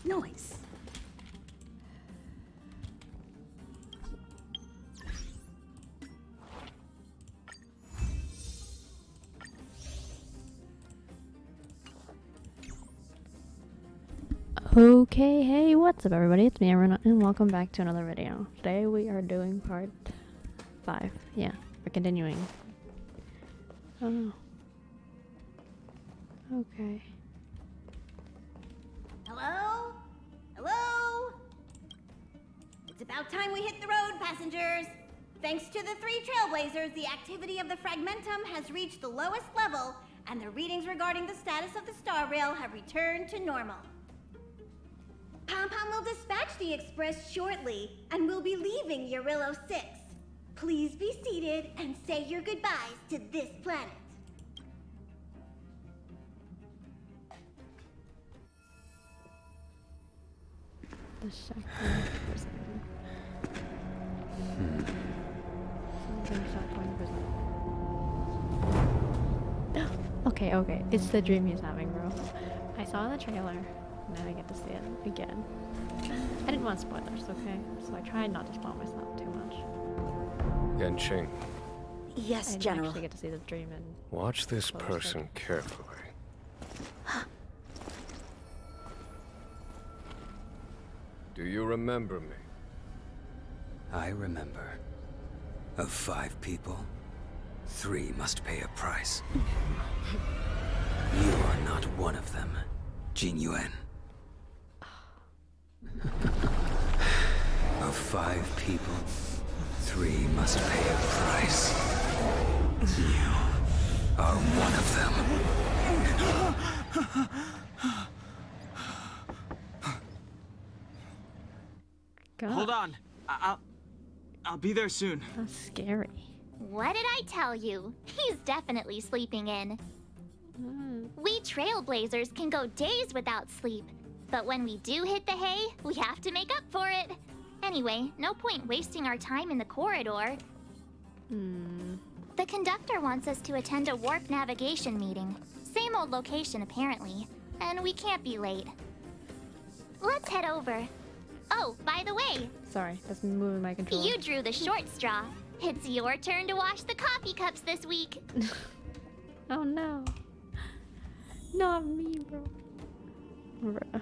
Noise. Okay, hey, what's up everybody? It's me, Aruna, and welcome back to another video. Today we are doing part 5. Yeah, we're continuing. Oh. Okay. Hello? Hello? It's about time we hit the road, passengers. Thanks to the 3 trailblazers, the activity of the fragmentum has reached the lowest level, and the readings regarding the status of the star rail have returned to normal. Pom-Pom will dispatch the express shortly, and we'll be leaving Urillo 6. Please be seated and say your goodbyes to this planet. The second person. Something shot 20%. Okay, it's the dream he's having, bro. I saw the trailer. Now I get to see it again. I didn't want spoilers, okay? So I tried not to spoil myself too much. Yanqing, Yes, I General. actually get to see the dream and watch this Close person it. carefully. Do you remember me? I remember. Of 5 people, 3 must pay a price. You are not one of them, Jin Yuan. Of 5 people, 3 must pay a price. You are one of them. God, Hold on. I'll be there soon. that's scary. What did I tell you? He's definitely sleeping in. We trailblazers can go days without sleep. But when we do hit the hay, we have to make up for it. Anyway, no point wasting our time in the corridor. The conductor wants us to attend a warp navigation meeting. Same old location, apparently. And we can't be late. Let's head over. Oh, by the way, Sorry, that's me moving my controller. you drew the short straw. It's your turn to wash the coffee cups this week. Oh no. Not me, bro. Bruh.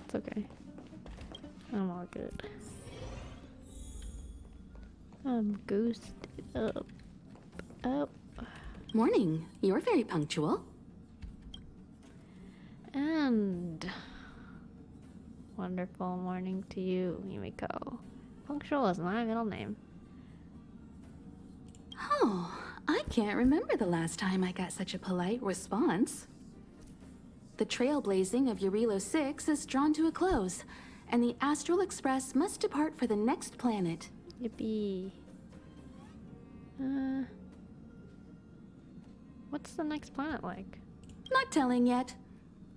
It's okay. I'm all good. I'm goosed up. Oh. Morning. You're very punctual. And wonderful morning to you, Yumiko. Punctual is my middle name. Oh, I can't remember the last time I got such a polite response. The trailblazing of Urillo 6 is drawn to a close, and the Astral Express must depart for the next planet. Yippee. What's the next planet like? Not telling yet.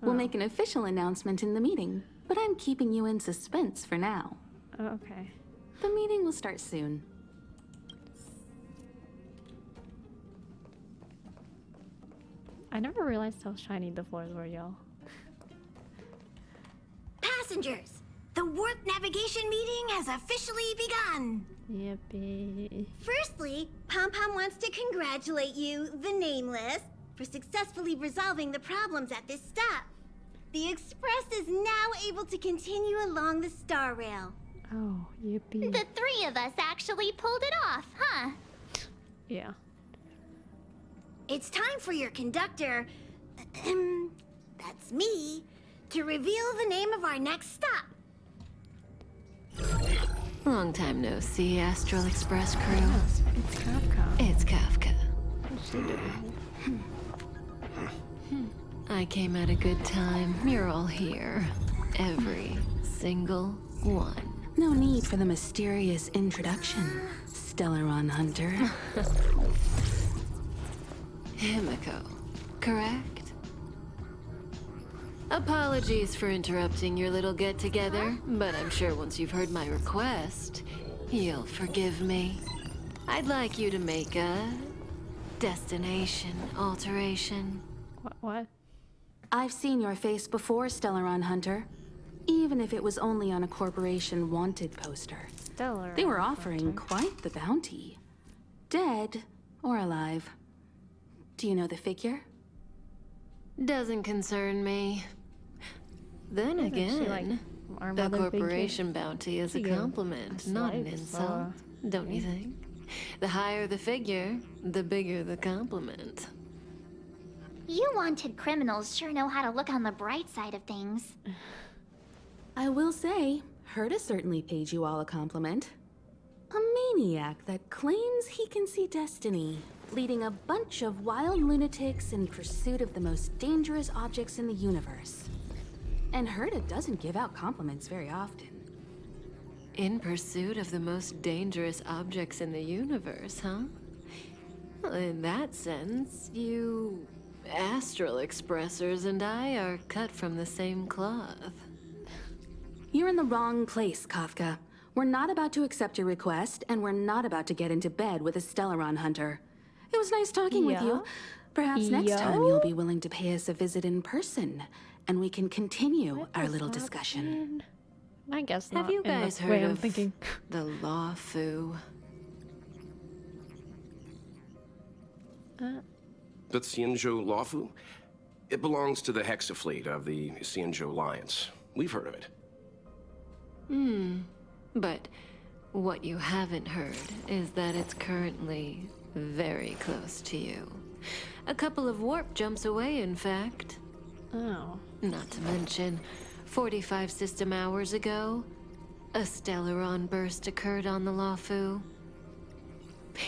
We'll Oh. make an official announcement in the meeting, but I'm keeping you in suspense for now. Oh, okay. The meeting will start soon. I never realized how shiny the floors were, y'all. Passengers, the warp navigation meeting has officially begun. Yippee. Firstly, Pom-Pom wants to congratulate you, the Nameless, for successfully resolving the problems at this stop. The Express is now able to continue along the star rail. Oh, yippee. The 3 of us actually pulled it off, huh? Yeah. It's time for your conductor, that's me, to reveal the name of our next stop. Long time no see, Astral Express crew. It's Kafka. It's Kafka. What's she doing? I came at a good time. You're all here. Every single one. No need for the mysterious introduction, Stellaron Hunter. Himiko, correct? Apologies for interrupting your little get-together, but I'm sure once you've heard my request, you'll forgive me. I'd like you to make a destination alteration. What? I've seen your face before, Stellaron Hunter. Even if it was only on a corporation wanted poster. Stellar. They were offering quite the bounty. Dead or alive. Do you know the figure? Doesn't concern me. Then again, the corporation bounty is a compliment, not an insult. Don't you think? The higher the figure, the bigger the compliment. You wanted criminals sure know how to look on the bright side of things. I will say, Herta certainly paid you all a compliment. A maniac that claims he can see destiny, leading a bunch of wild lunatics in pursuit of the most dangerous objects in the universe. And Herta doesn't give out compliments very often. In pursuit of the most dangerous objects in the universe, huh? Well, in that sense, you astral expressors and I are cut from the same cloth. You're in the wrong place, Kafka. We're not about to accept your request, and we're not about to get into bed with a Stellaron Hunter. It was nice talking with you. Perhaps next time you'll be willing to pay us a visit in person, and we can continue our little discussion. I guess not. Have you in the guys way heard I'm of thinking. the Law Fu? The Xianzhou Lawfu? It belongs to the Hexafleet of the Xianzhou Alliance. We've heard of it. But what you haven't heard is that it's currently very close to you. A couple of warp jumps away, in fact. Oh. Not to mention, 45 system hours ago, a Stellaron burst occurred on the Lawfu.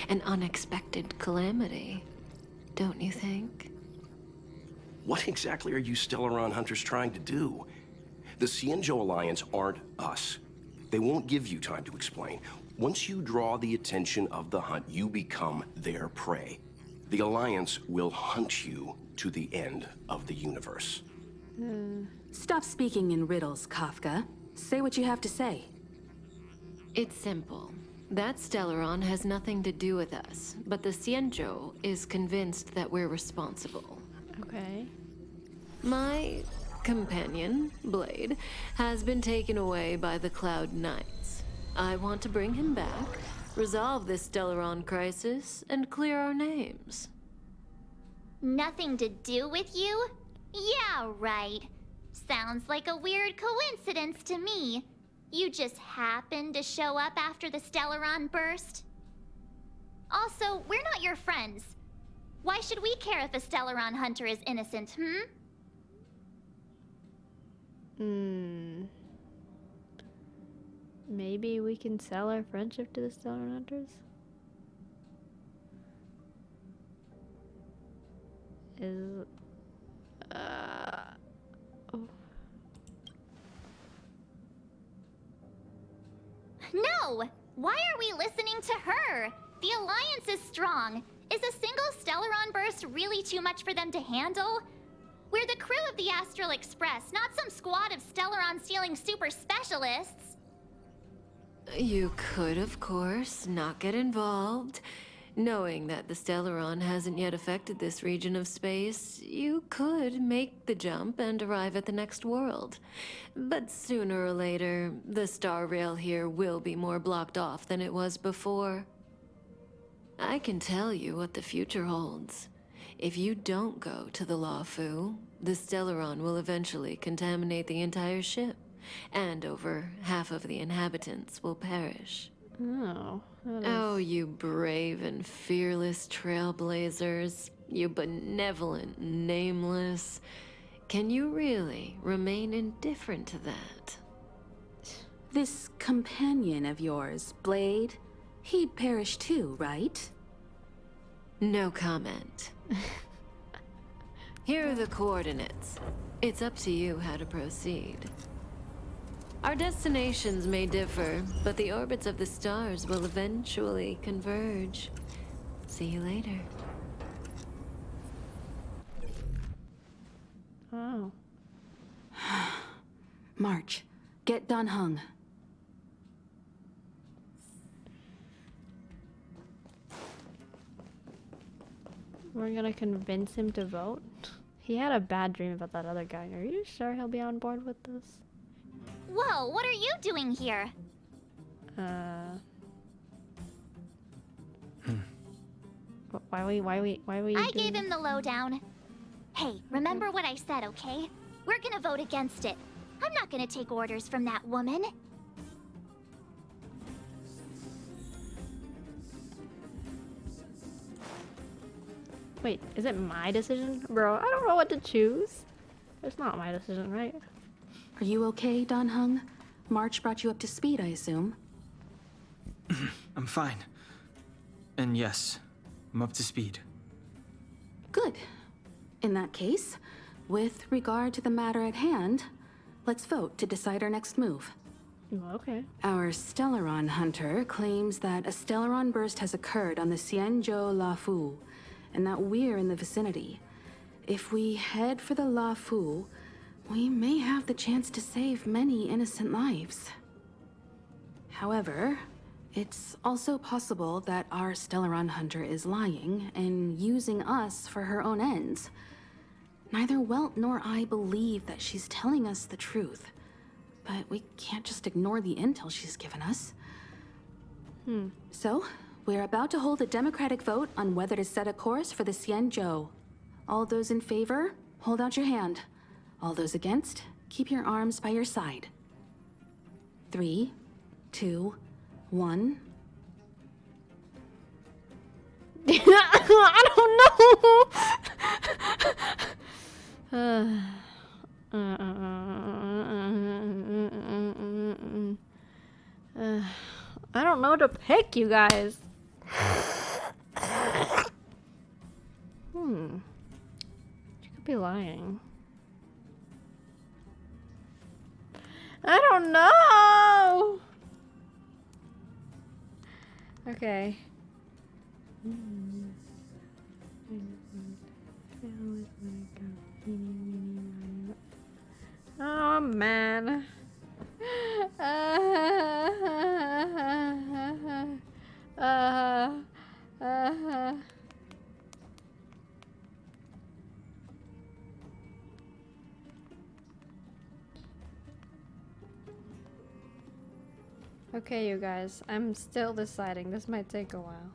An unexpected calamity, don't you think? What exactly are you Stellaron hunters trying to do? The Xianzhou Alliance aren't us. They won't give you time to explain. Once you draw the attention of the hunt, you become their prey. The Alliance will hunt you to the end of the universe. Stop speaking in riddles, Kafka. Say what you have to say. It's simple. That Stellaron has nothing to do with us, but the Xianzhou is convinced that we're responsible. Okay. My companion, Blade, has been taken away by the Cloud Knights. I want to bring him back, resolve this Stellaron crisis, and clear our names. Nothing to do with you? Yeah, right. Sounds like a weird coincidence to me. You just happened to show up after the Stellaron burst? Also, we're not your friends. Why should we care if a Stellaron hunter is innocent, Maybe we can sell our friendship to the Stellar Hunters? No! Why are we listening to her? The Alliance is strong. Is a single Stellaron burst really too much for them to handle? We're the crew of the Astral Express, not some squad of Stellaron-stealing super specialists. You could, of course, not get involved. Knowing that the Stellaron hasn't yet affected this region of space, you could make the jump and arrive at the next world. But sooner or later, the star rail here will be more blocked off than it was before. I can tell you what the future holds. If you don't go to the Lawfu, the Stellaron will eventually contaminate the entire ship, and over half of the inhabitants will perish. Oh. Oh, you brave and fearless trailblazers. You benevolent nameless. Can you really remain indifferent to that? This companion of yours, Blade, he'd perish too, right? No comment. Here are the coordinates. It's up to you how to proceed. Our destinations may differ, but the orbits of the stars will eventually converge. See you later. Oh. March, get Dan Heng. We're gonna convince him to vote? He had a bad dream about that other guy. Are you sure he'll be on board with this? Whoa, what are you doing here? Why we I gave him the lowdown. Hey, remember what I said, okay? We're gonna vote against it. I'm not gonna take orders from that woman. Wait, is it my decision? Bro, I don't know what to choose. It's not my decision, right? Are you okay, Don Hung? March brought you up to speed, I assume. I'm fine. And yes, I'm up to speed. Good. In that case, with regard to the matter at hand, let's vote to decide our next move. Okay. Our Stellaron hunter claims that a Stellaron burst has occurred on the Xianzhou La Fu, and that we're in the vicinity. If we head for the La Fu, we may have the chance to save many innocent lives. However, it's also possible that our Stellaron hunter is lying and using us for her own ends. Neither Welt nor I believe that she's telling us the truth, but we can't just ignore the intel she's given us. So, we're about to hold a democratic vote on whether to set a course for the Xianzhou. All those in favor, hold out your hand. All those against, keep your arms by your side. 3, 2, 1. I don't know. I don't know what to pick, you guys. She could be lying. I don't know. Okay. Oh man. Okay, you guys, I'm still deciding. This might take a while.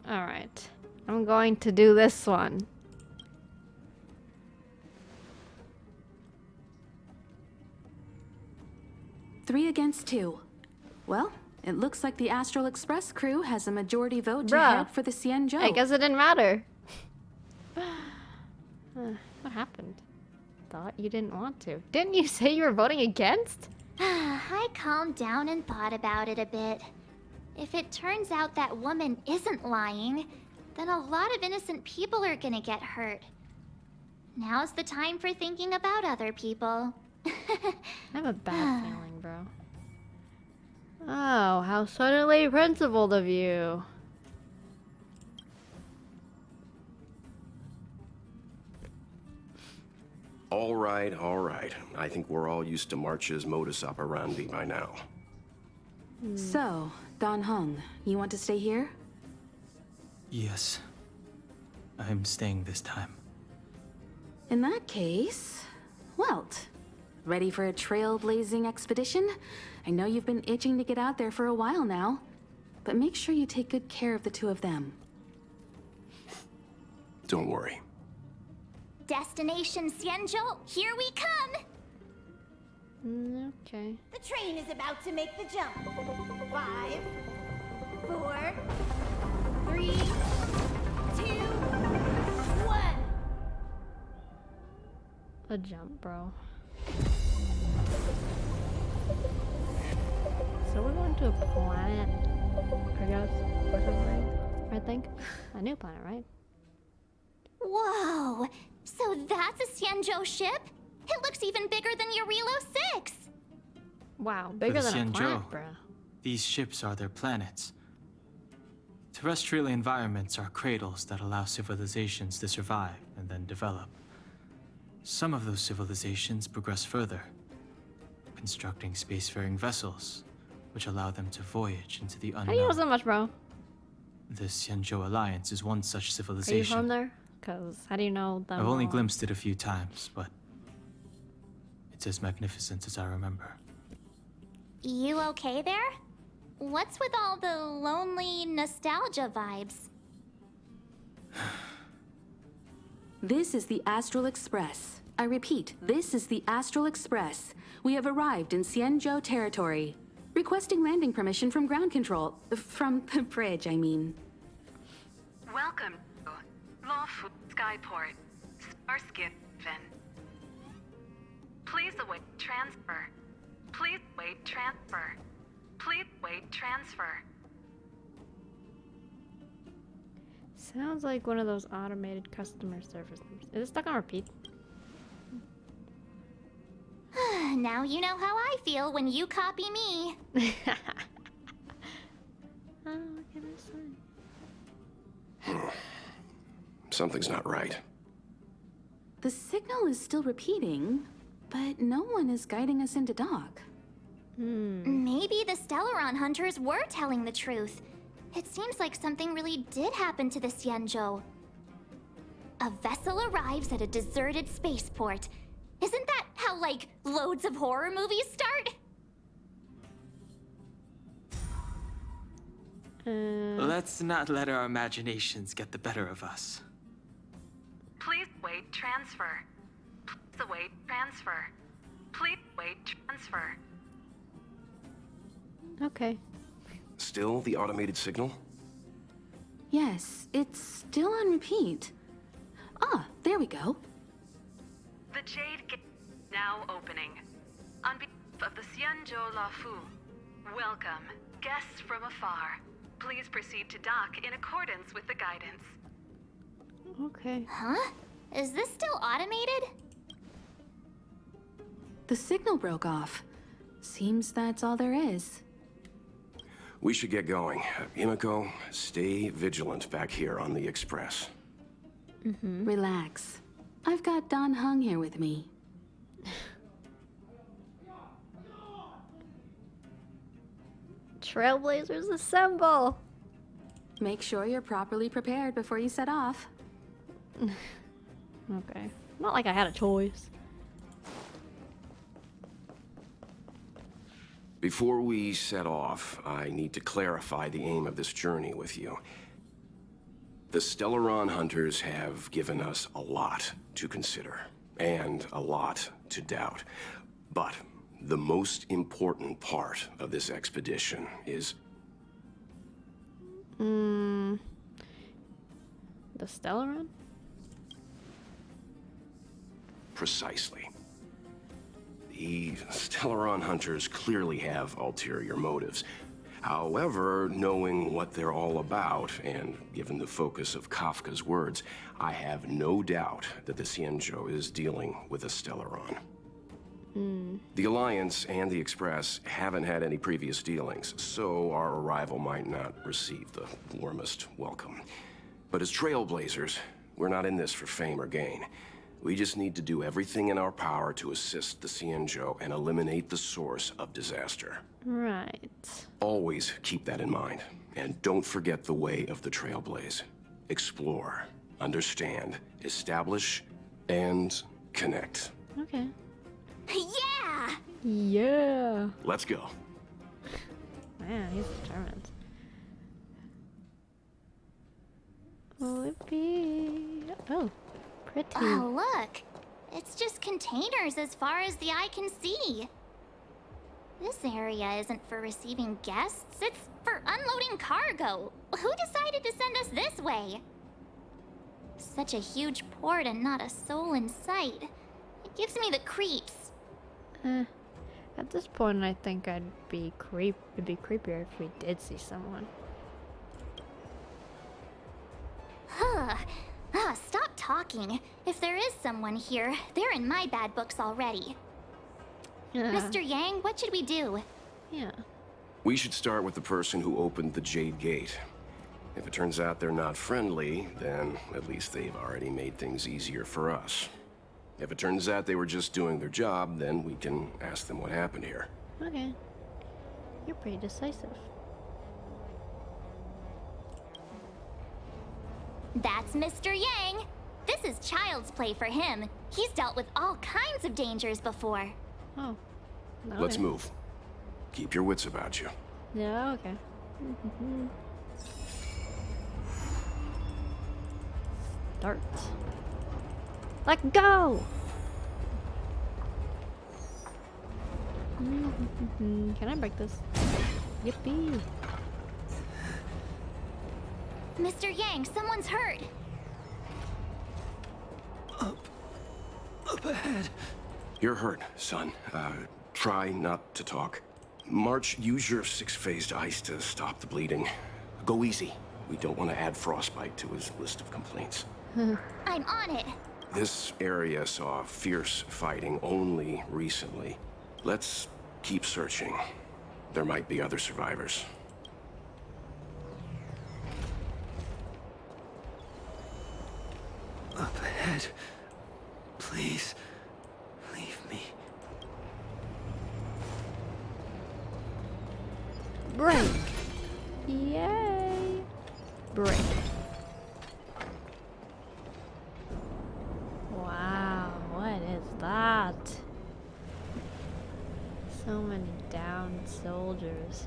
Alright. I'm going to do this one. Three against 2. Well, it looks like the Astral Express crew has a majority vote to Bruh. head for the Xianzhou. I guess it didn't matter. What happened? Thought you didn't want to. Didn't you say you were voting against? I calmed down and thought about it a bit. If it turns out that woman isn't lying, then a lot of innocent people are gonna get hurt. Now's the time for thinking about other people. I have a bad feeling, bro. Oh, how suddenly principled of you. All right, all right. I think we're all used to March's modus operandi by now. So, Don Hung, you want to stay here? Yes. I'm staying this time. In that case, Welt, Ready for a trailblazing expedition? I know you've been itching to get out there for a while now. But make sure you take good care of the two of them. Don't worry. Destination Xianzhou, here we come! Okay. The train is about to make the jump. 5, 4, 3, 2, 1. A jump, bro. So we're going to a planet, I guess, or something. I think. A new planet, right? Whoa! So that's a Xianzhou ship? It looks even bigger than Eurilo 6! Wow, For bigger the than a planet, Xianzhou, bro. these ships are their planets. Terrestrial environments are cradles that allow civilizations to survive and then develop. Some of those civilizations progress further, constructing spacefaring vessels, which allow them to voyage into the How do you know unknown. so much, bro? The Xianzhou Alliance is one such Are you civilization. from there? Cause how do you know them? I've only all? glimpsed it a few times, but it's as magnificent as I remember. You okay there? What's with all the lonely nostalgia vibes? This is the Astral Express. I repeat, this is the Astral Express. We have arrived in Xianzhou territory. Requesting landing permission from ground control. From the bridge, I mean. Welcome to Lawful Skyport, Starskin. Please await transfer. Please wait transfer. Please wait transfer. Sounds like one of those automated customer service numbers. Is it stuck on repeat? Now you know how I feel when you copy me. Oh, what can I say? Something's not right. The signal is still repeating, but no one is guiding us into dock. Maybe the Stellaron hunters were telling the truth. It seems like something really did happen to the Xianzhou. A vessel arrives at a deserted spaceport. Isn't that how, like, loads of horror movies start? Let's not let our imaginations get the better of us. Please wait transfer. Please await transfer. Please wait transfer. Okay. Still the automated signal? Yes, it's still on repeat. Ah, there we go. The Jade Gate now opening. On behalf of the Xianzhou Lafu, welcome, guests from afar. Please proceed to dock in accordance with the guidance. Okay. Huh? Is this still automated? The signal broke off. Seems that's all there is. We should get going. Himiko, stay vigilant back here on the Express. Relax. I've got Don Hung here with me. Trailblazers assemble! Make sure you're properly prepared before you set off. Okay. Not like I had a choice. Before we set off, I need to clarify the aim of this journey with you. The Stellaron hunters have given us a lot to consider, and a lot to doubt. But the most important part of this expedition is The Stellaron? precisely. The Stellaron hunters clearly have ulterior motives. However, knowing what they're all about, and given the focus of Kafka's words, I have no doubt that the Xianzhou is dealing with a Stellaron. The Alliance and the Express haven't had any previous dealings, so our arrival might not receive the warmest welcome. But as trailblazers, we're not in this for fame or gain. We just need to do everything in our power to assist the Xianzhou and eliminate the source of disaster. Right. Always keep that in mind. And don't forget the way of the Trailblaze. Explore, understand, establish, and connect. Okay. Yeah! Yeah. Let's go. Man, he's determined. Lippy. Oh, pretty. Oh, look. It's just containers as far as the eye can see. This area isn't for receiving guests, it's for unloading cargo. Who decided to send us this way? Such a huge port and not a soul in sight. It gives me the creeps. At this point, I think it'd be creepier if we did see someone. Stop talking. If there is someone here, they're in my bad books already. Mr. Yang, what should we do? Yeah. We should start with the person who opened the Jade Gate. If it turns out they're not friendly, then at least they've already made things easier for us. If it turns out they were just doing their job, then we can ask them what happened here. Okay. You're pretty decisive. That's Mr. Yang. This is child's play for him. He's dealt with all kinds of dangers before. Oh. Okay. Let's move. Keep your wits about you. Yeah, okay. Start. Let go! Can I break this? Yippee! Mr. Yang, someone's hurt. Up ahead. You're hurt, son. Try not to talk. March, use your six-phased ice to stop the bleeding. Go easy. We don't want to add frostbite to his list of complaints. I'm on it. This area saw fierce fighting only recently. Let's keep searching. There might be other survivors. Up ahead. Please. Leave me. Break! Yay! Break. Wow, what is that? So many downed soldiers.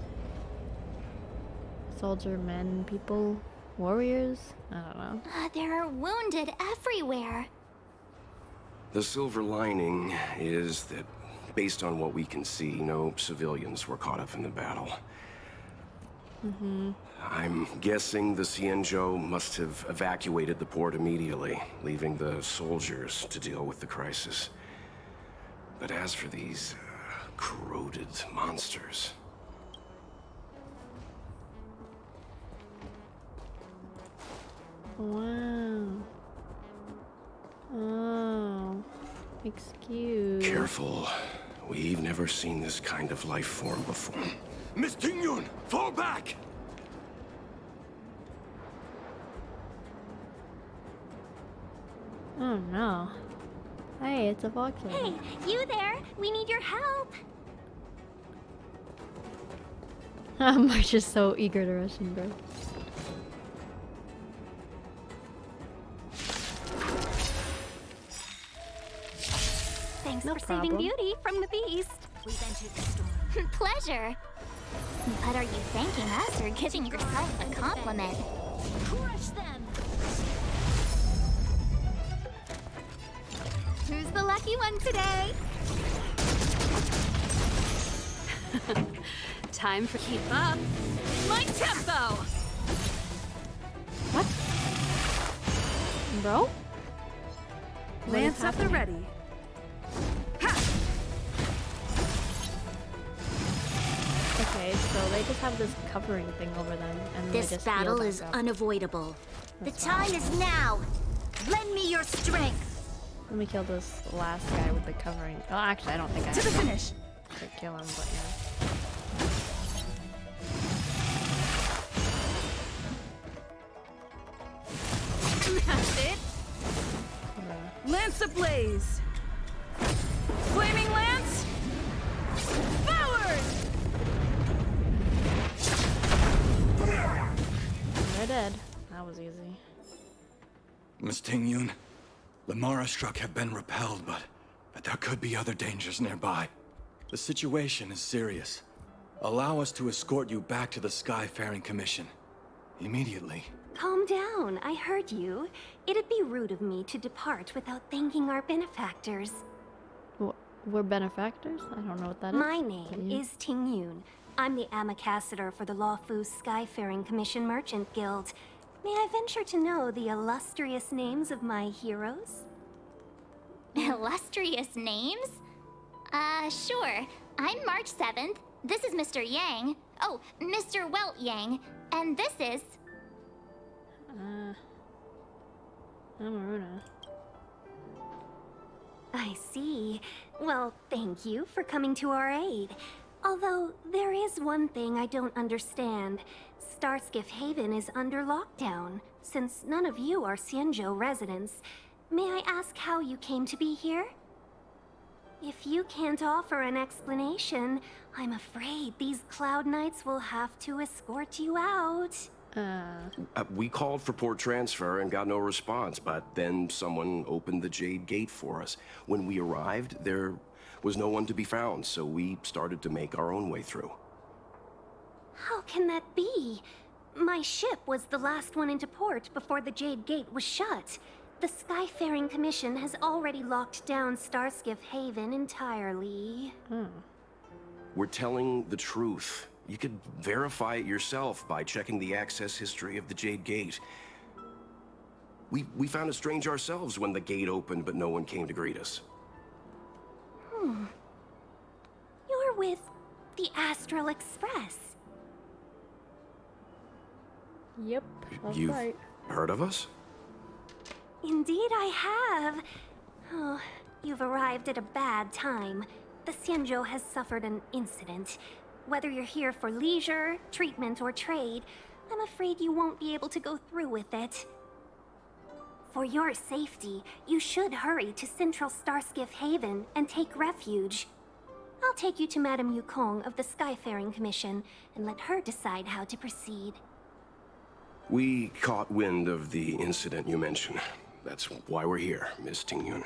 Soldier men, people, warriors? I don't know. There are wounded everywhere. The silver lining is that, based on what we can see, no civilians were caught up in the battle. I'm guessing the Xianzhou must have evacuated the port immediately, leaving the soldiers to deal with the crisis. But as for these corroded monsters... Wow. Oh. Excuse. Careful. We've never seen this kind of life form before. Miss Tingyun, fall back! Oh no. Hey, it's a voxel. Hey, you there? We need your help. March is so eager to rush in, bro. Thanks No for problem. saving Beauty from the beast. We've entered the storm. Pleasure. But are you thanking us or giving yourself a compliment? Crush them! Who's the lucky one today? Time for keep up. My tempo! What? Bro? What is Lance up the happening? ready. Okay, so they just have this covering thing over them, and This they just battle heal is back up. unavoidable. That's The time is now. Lend me your strength. Let me kill this last guy with the covering. Oh, actually, I don't think I To the have finish. to kill him, but yeah. That's it. Lance ablaze. Flaming lance. Forward. They're dead. That was easy. Miss Tingyun, the Mara struck have been repelled, but there could be other dangers nearby. The situation is serious. Allow us to escort you back to the Skyfaring Commission. Immediately. Calm down, I heard you. It'd be rude of me to depart without thanking our benefactors. We're benefactors? I don't know what that is. My name is Ting Yun. I'm the ambassador for the Lawfu Skyfaring Commission Merchant Guild. May I venture to know the illustrious names of my heroes? Illustrious names? Sure. I'm March 7th. This is Mr. Yang. Oh, Mr. Welt Yang. And this is... I'm Aruna. I see. Well, thank you for coming to our aid. Although, there is one thing I don't understand. Starskiff Haven is under lockdown. Since none of you are Xianzhou residents, may I ask how you came to be here? If you can't offer an explanation, I'm afraid these Cloud Knights will have to escort you out. We called for port transfer and got no response, but then someone opened the Jade Gate for us. When we arrived, there was no one to be found, so we started to make our own way through. How can that be? My ship was the last one into port before the Jade Gate was shut. The Skyfaring Commission has already locked down Starskiff Haven entirely. We're telling the truth. You could verify it yourself by checking the access history of the Jade Gate. We found it strange ourselves when the gate opened, but no one came to greet us. You're with the Astral Express. Yep, that's You've right. heard of us? Indeed I have. Oh, you've arrived at a bad time. The Xianzhou has suffered an incident. Whether you're here for leisure, treatment, or trade, I'm afraid you won't be able to go through with it. For your safety, you should hurry to Central Starskiff Haven and take refuge. I'll take you to Madame Yukong of the Skyfaring Commission and let her decide how to proceed. We caught wind of the incident you mentioned. That's why we're here, Miss Ting Yun.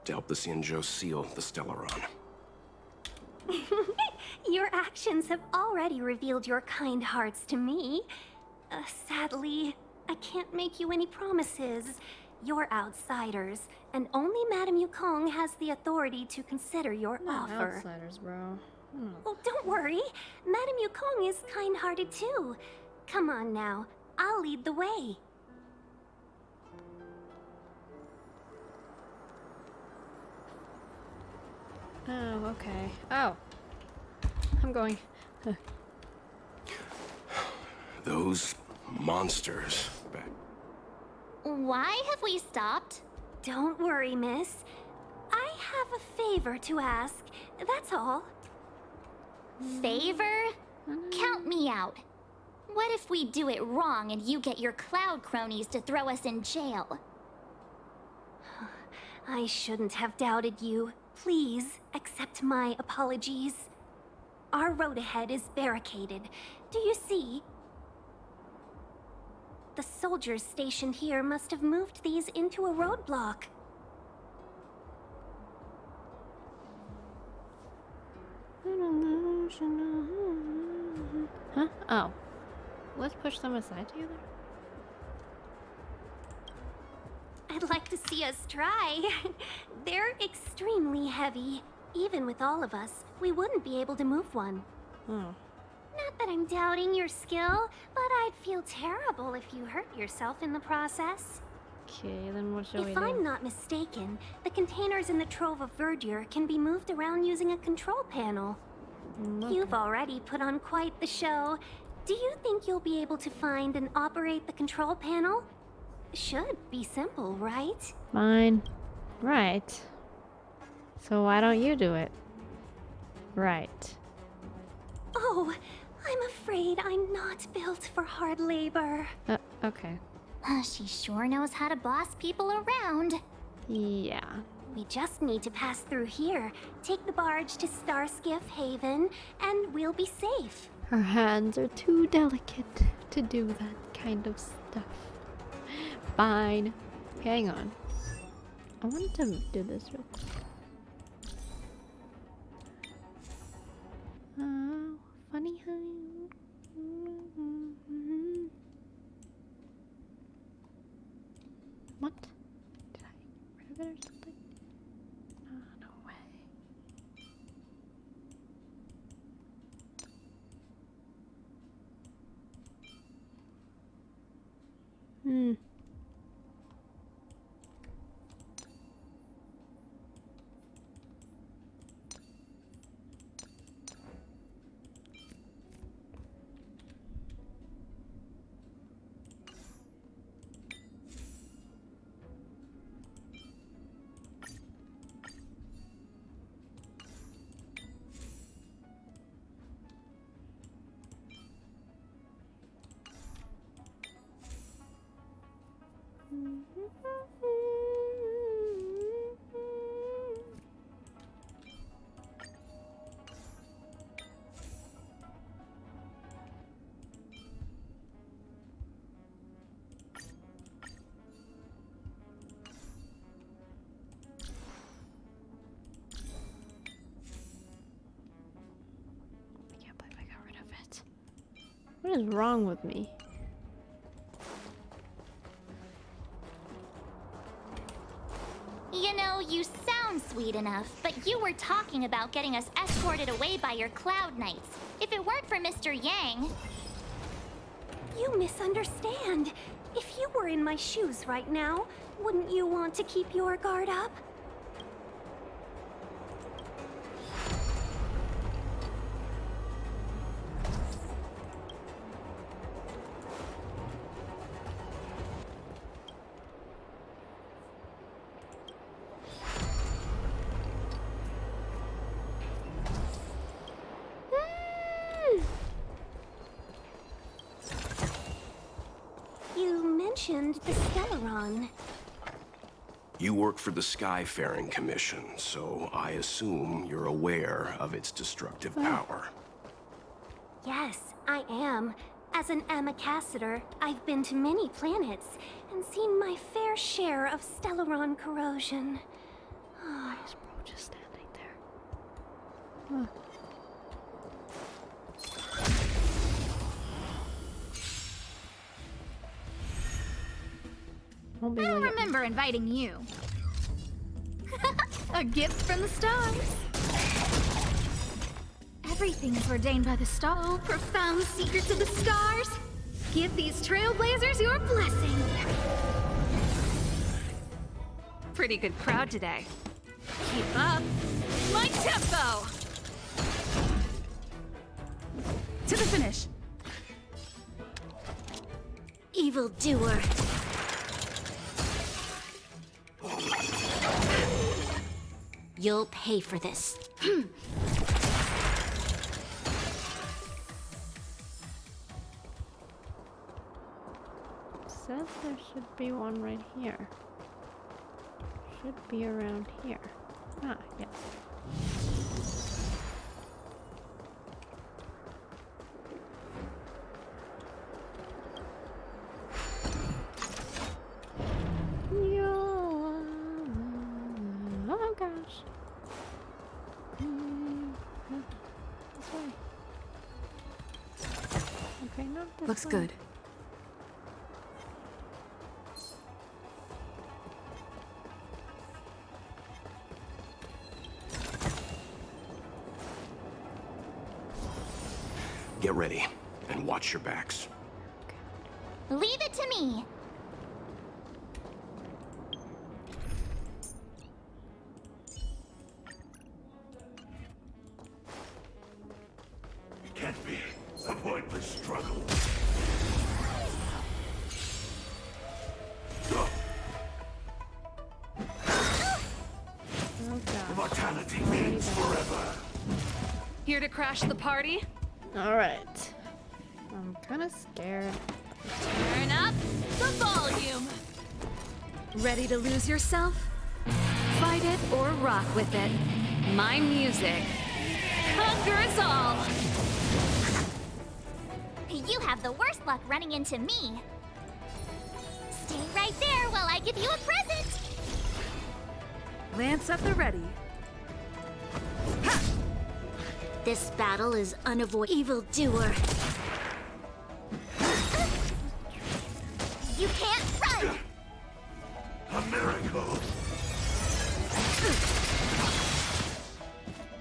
To help the Xianzhou seal the Stellaron. Your actions have already revealed your kind hearts to me. Sadly, I can't make you any promises. You're outsiders, and only Madame Yukong has the authority to consider your offer. Outsiders, bro. Oh, don't worry. Madame Yukong is kind-hearted too. Come on now, I'll lead the way. Oh, okay. Oh. I'm going. Those monsters. Why have we stopped? Don't worry, miss. I have a favor to ask, that's all. Favor? Count me out. What if we do it wrong and you get your cloud cronies to throw us in jail? I shouldn't have doubted you. Please, accept my apologies. Our road ahead is barricaded. Do you see? The soldiers stationed here must have moved these into a roadblock. Huh? Oh. Let's push them aside together. I'd like to see us try. They're extremely heavy. Even with all of us, we wouldn't be able to move one. Not that I'm doubting your skill, but I'd feel terrible if you hurt yourself in the process. Okay, then what shall we If do? I'm not mistaken, the containers in the Trove of Verdure can be moved around using a control panel. You've already put on quite the show. Do you think you'll be able to find and operate the control panel? Should be simple, right? Fine. Right. So why don't you do it? Right. Oh, I'm afraid I'm not built for hard labor. Okay. She sure knows how to boss people around. Yeah. We just need to pass through here, take the barge to Starskiff Haven, and we'll be safe. Her hands are too delicate to do that kind of stuff. Fine. Hang on. I want to do this real quick. What? Did I get rid of it or something? No way. I can't believe I got rid of it. What is wrong with me? You know, you sound sweet enough, but you were talking about getting us escorted away by your Cloud Knights. If it weren't for Mr. Yang... You misunderstand. If you were in my shoes right now, wouldn't you want to keep your guard up? The Stellaron. You work for the Skyfaring Commission, so I assume you're aware of its destructive power. Yes, I am. As an Amicassator, I've been to many planets and seen my fair share of Stellaron corrosion. Why is bro just standing there? Huh. I don't remember inviting you. A gift from the stars. Everything is ordained by the stars. Oh, profound secrets of the stars. Give these trailblazers your blessing. Pretty good crowd today. Keep up. My tempo. To the finish. Evildoer. You'll pay for this. Says there should be one right here. Should be around here. Ah, yes. Oh gosh. This way. Okay, not this Looks way. good. Get ready, and watch your backs. Leave it to me. Can't be. Avoid the struggle. Oh god. Mortality means forever. Here to crash the party? Alright. I'm kinda scared. Turn up the volume. Ready to lose yourself? Fight it or rock with it. My music conquers all. You have the worst luck running into me. Stay right there while I give you a present. Lance at the ready. Ha! This battle is unavoidable. Evildoer. You can't run! A miracle!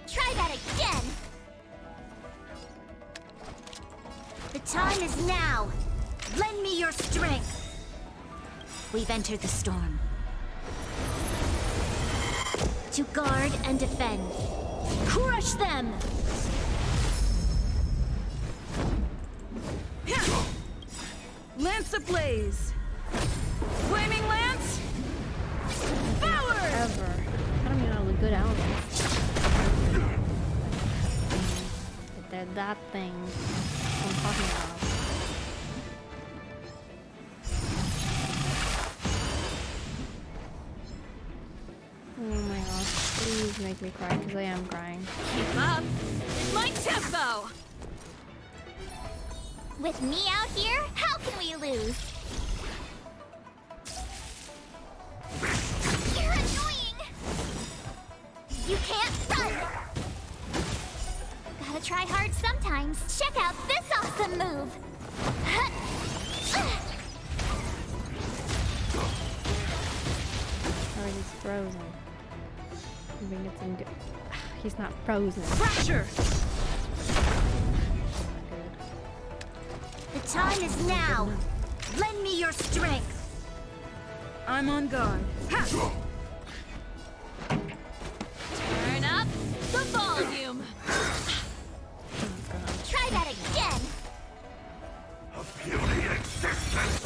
Try that again! The time is now! Lend me your strength! We've entered the storm. To guard and defend. Crush them! Lance ablaze! Flaming lance! Forward! Ever. I don't even know the good elements. But they're that thing I'm talking about. Oh my gosh, please make me cry, because I am crying. Keep up! It's my tempo! With me out here, how can we lose? You're annoying! You can't run! Gotta try hard sometimes. Check out this awesome move! Or he's frozen. Maybe it's in good. He's not frozen. Fracture! The time is now! Lend me your strength! I'm on guard. Ha! Turn up the volume! Try that again! A puny existence!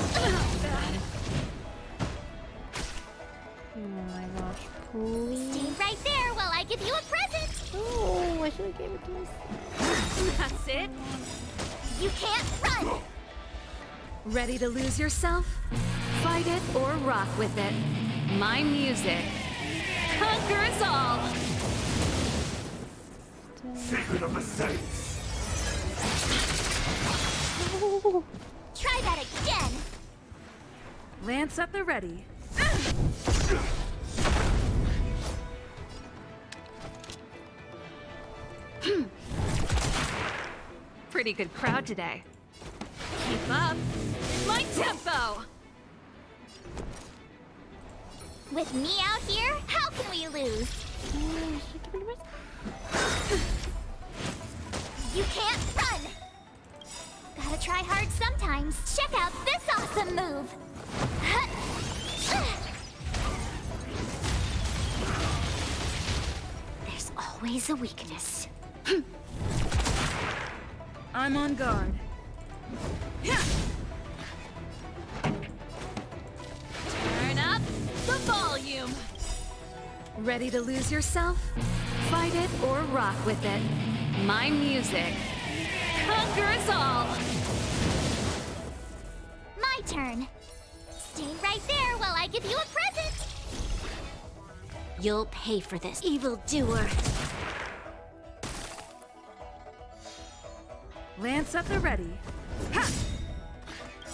Oh my gosh, please. Stay right there while I give you a present! Oh, I should have gave it to myself. That's it? You can't run! Ready to lose yourself? Fight it or rock with it. My music conquers all! Secret of the Saints! Oh. Try that again! Lance at the ready. Pretty good crowd today. Keep up! My tempo! With me out here, how can we lose? You can't run! Gotta try hard sometimes. Check out this awesome move! There's always a weakness. I'm on guard. Turn up the volume! Ready to lose yourself? Fight it or rock with it. My music conquers all! My turn. Stay right there while I give you a present! You'll pay for this, evildoer. Lance at the ready. Ha!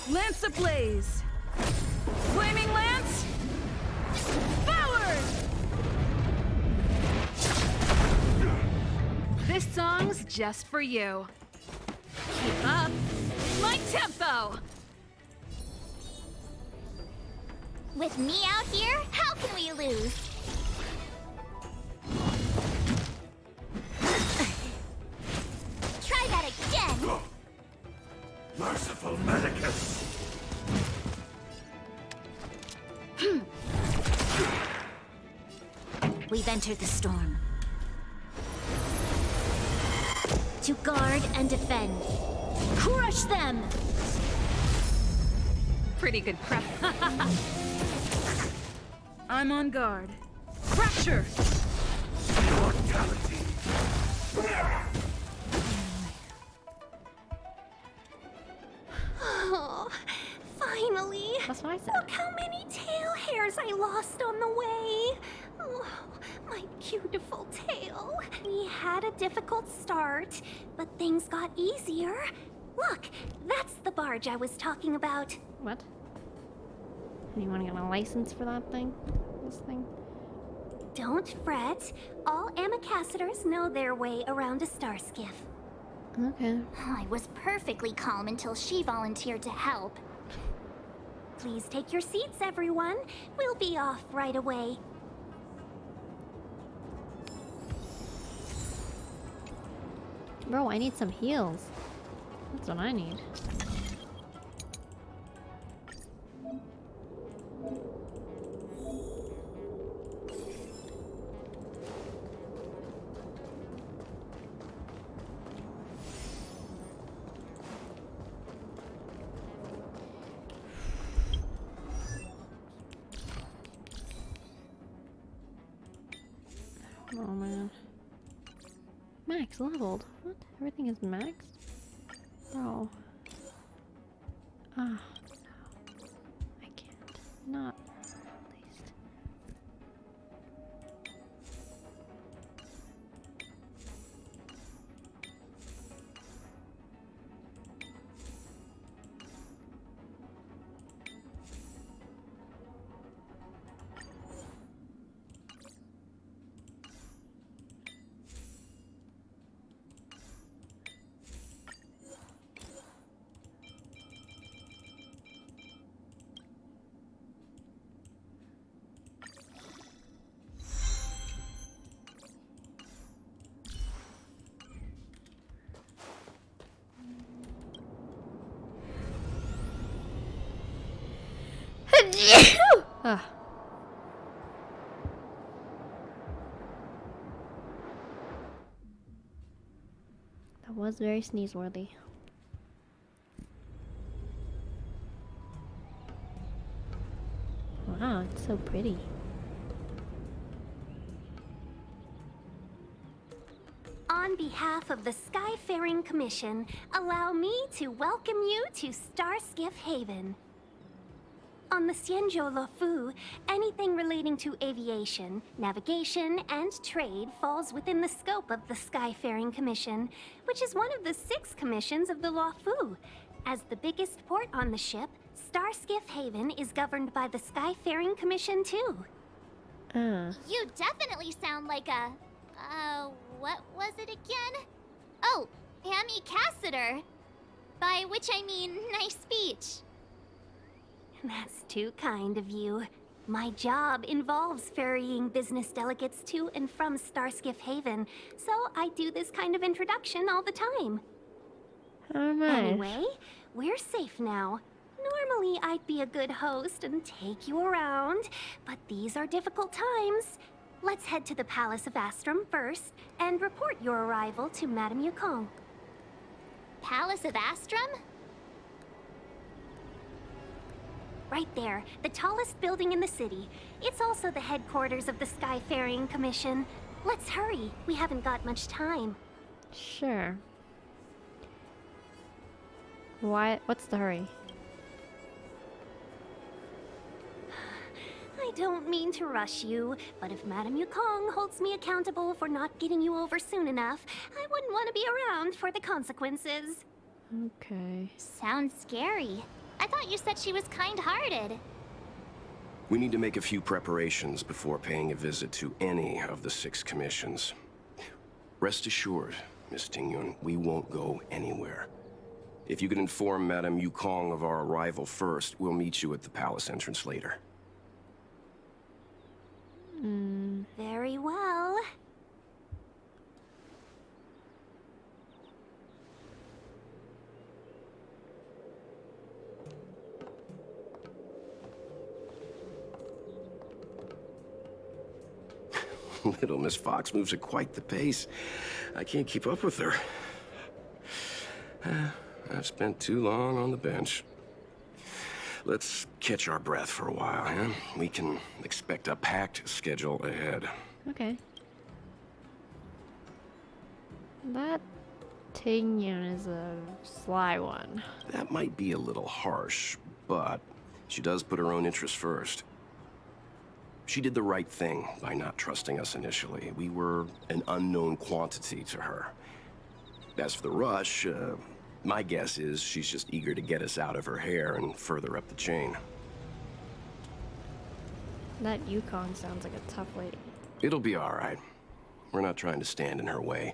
Lance ablaze! Flaming lance! Forward! This song's just for you. Keep up my tempo! With me out here, how can we lose? Try that again! Merciful Medicus! We've entered the storm. To guard and defend. Crush them! Pretty good prep. I'm on guard. Fracture! Immortality! Oh, finally! That's what I said. Look how many tail hairs I lost on the way! Oh, my beautiful tail. We had a difficult start, but things got easier. Look, that's the barge I was talking about. What? You want to get a license for that thing? This thing? Don't fret. All Amicacetors know their way around a star skiff. Okay. I was perfectly calm until she volunteered to help. Please take your seats, everyone. We'll be off right away. Bro, I need some heals. That's what I need. Oh man. Max leveled. What? Everything is max? Bro. Ah, no. I can't. Not at least. Ah. That was very sneeze-worthy. Wow, it's so pretty. On behalf of the Skyfaring Commission, allow me to welcome you to Starskiff Haven. On the Xianzhou Luofu, anything relating to aviation, navigation, and trade falls within the scope of the Skyfaring Commission, which is one of the 6 commissions of the Luofu. As the biggest port on the ship, Starskiff Haven is governed by the Skyfaring Commission too. You definitely sound like a... what was it again? Oh, Amicaciter. By which I mean, nice speech. That's too kind of you. My job involves ferrying business delegates to and from Starskiff Haven, so I do this kind of introduction all the time. Oh, nice. Anyway, we're safe now. Normally, I'd be a good host and take you around, but these are difficult times. Let's head to the Palace of Astrum first and report your arrival to Madame Yukong. Palace of Astrum? Right there, the tallest building in the city. It's also the headquarters of the Skyfaring Commission. Let's hurry. We haven't got much time. Sure. Why? What's the hurry? I don't mean to rush you, but if Madame Yukong holds me accountable for not getting you over soon enough, I wouldn't want to be around for the consequences. Okay. Sounds scary. I thought you said she was kind-hearted. We need to make a few preparations before paying a visit to any of the 6 commissions. Rest assured, Miss Tingyun, we won't go anywhere. If you could inform Madame Yukong of our arrival first, we'll meet you at the palace entrance later. Very well. Little Miss Fox moves at quite the pace. I can't keep up with her. I've spent too long on the bench. Let's catch our breath for a while, huh? We can expect a packed schedule ahead. Okay. That Tingyun is a sly one. That might be a little harsh, but she does put her own interests first. She did the right thing by not trusting us initially. We were an unknown quantity to her. As for the rush, my guess is she's just eager to get us out of her hair and further up the chain. That Yukong sounds like a tough lady. It'll be all right. We're not trying to stand in her way.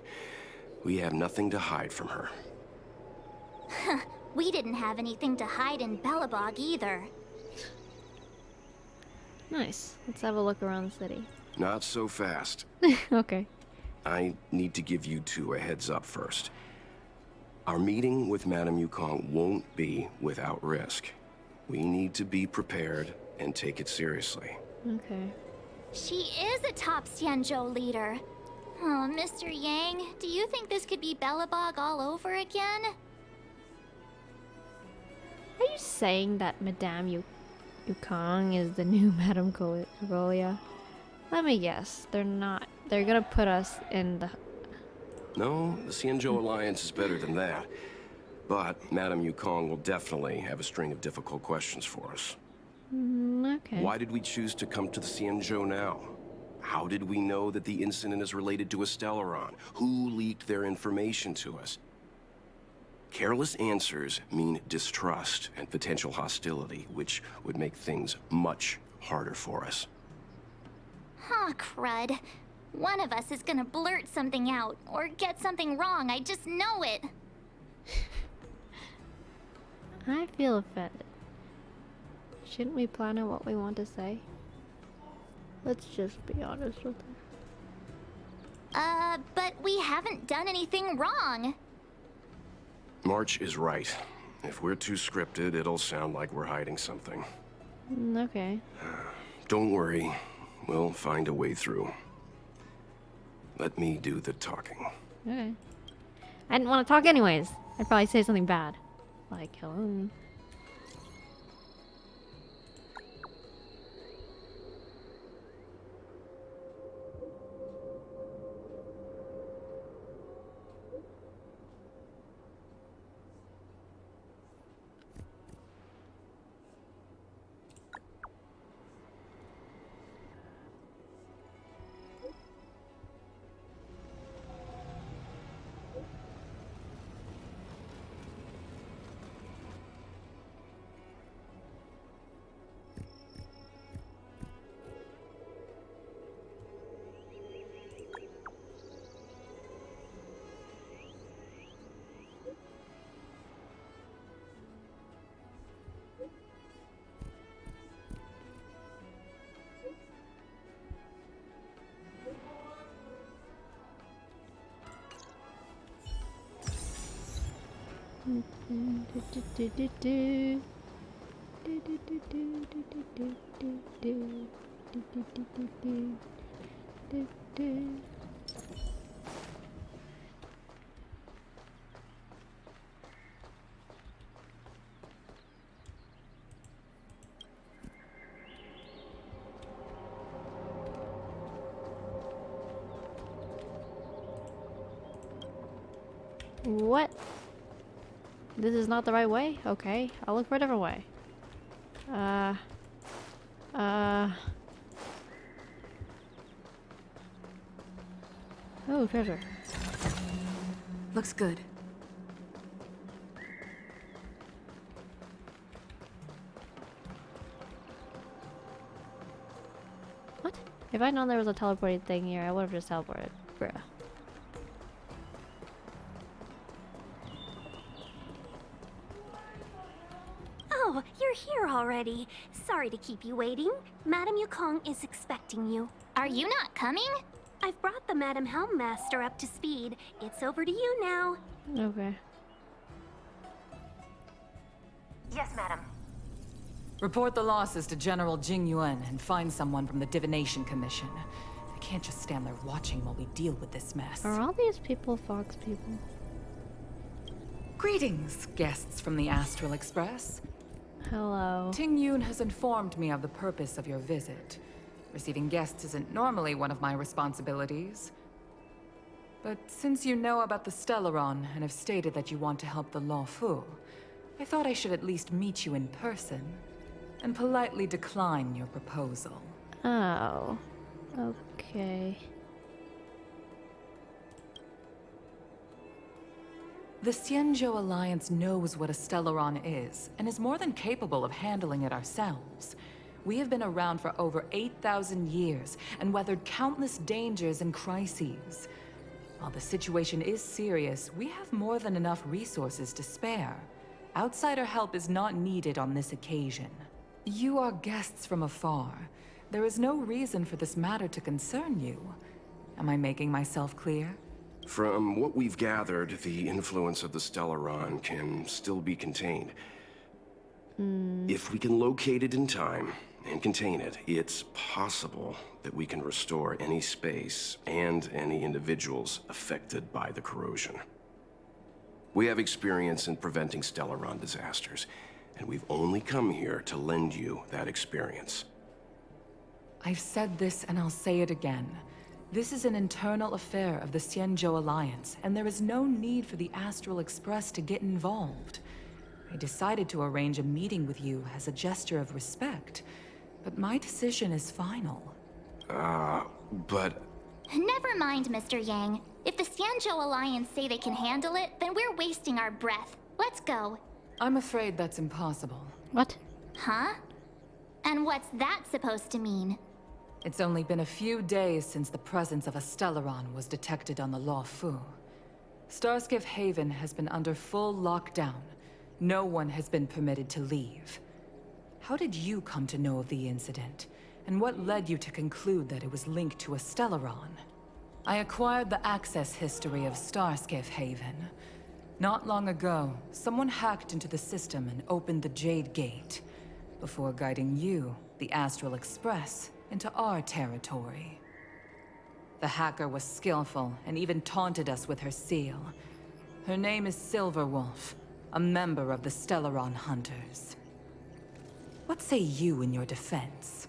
We have nothing to hide from her. We didn't have anything to hide in Belobog either. Nice. Let's have a look around the city. Not so fast. Okay. I need to give you two a heads up first. Our meeting with Madame Yukong won't be without risk. We need to be prepared and take it seriously. Okay. She is a top Xianzhou leader. Oh, Mr. Yang, do you think this could be Belobog all over again? Are you saying that Madame Yukong is the new Madame Golia? Let me guess. They're not. They're gonna put us in the... No, the Xianzhou Alliance is better than that. But Madame Yukong will definitely have a string of difficult questions for us. Okay. Why did we choose to come to the Xianzhou now? How did we know that the incident is related to a Stellaron? Who leaked their information to us? Careless answers mean distrust and potential hostility, which would make things much harder for us. Huh, crud. One of us is gonna blurt something out, or get something wrong, I just know it. I feel offended. Shouldn't we plan out what we want to say? Let's just be honest with her. But we haven't done anything wrong. March is right. If we're too scripted, it'll sound like we're hiding something. Okay. Don't worry. We'll find a way through. Let me do the talking. Okay. I didn't want to talk anyways. I'd probably say something bad. Like, hello. What? This is not the right way? Okay, I'll look for a different way. Oh, treasure. Looks good. What? If I'd known there was a teleporting thing here, I would have just teleported. Bruh. Oh, you're here already. Sorry to keep you waiting. Madame Yukong is expecting you. Are you not coming? I've brought the Madame Helmmaster up to speed. It's over to you now. Okay. Yes, madam. Report the losses to General Jing Yuan and find someone from the Divination Commission. I can't just stand there watching while we deal with this mess. Are all these people Fox people? Greetings, guests from the Astral Express. Hello. Ting Yun has informed me of the purpose of your visit. Receiving guests isn't normally one of my responsibilities. But since you know about the Stellaron and have stated that you want to help the Luofu, I thought I should at least meet you in person and politely decline your proposal. Oh. Okay. The Xianzhou Alliance knows what a Stellaron is, and is more than capable of handling it ourselves. We have been around for over 8,000 years and weathered countless dangers and crises. While the situation is serious, we have more than enough resources to spare. Outsider help is not needed on this occasion. You are guests from afar. There is no reason for this matter to concern you. Am I making myself clear? From what we've gathered, the influence of the Stellaron can still be contained. If we can locate it in time and contain it, it's possible that we can restore any space and any individuals affected by the corrosion. We have experience in preventing Stellaron disasters, and we've only come here to lend you that experience. I've said this and I'll say it again. This is an internal affair of the Xianzhou Alliance, and there is no need for the Astral Express to get involved. I decided to arrange a meeting with you as a gesture of respect, but my decision is final. But... Never mind, Mr. Yang. If the Xianzhou Alliance say they can handle it, then we're wasting our breath. Let's go. I'm afraid that's impossible. What? Huh? And what's that supposed to mean? It's only been a few days since the presence of a Stellaron was detected on the Luofu. Starskiff Haven has been under full lockdown. No one has been permitted to leave. How did you come to know of the incident? And what led you to conclude that it was linked to a Stellaron? I acquired the access history of Starskiff Haven. Not long ago, someone hacked into the system and opened the Jade Gate, before guiding you, the Astral Express, into our territory. The hacker was skillful and even taunted us with her seal. Her name is Silverwolf, a member of the Stellaron Hunters. What say you in your defense?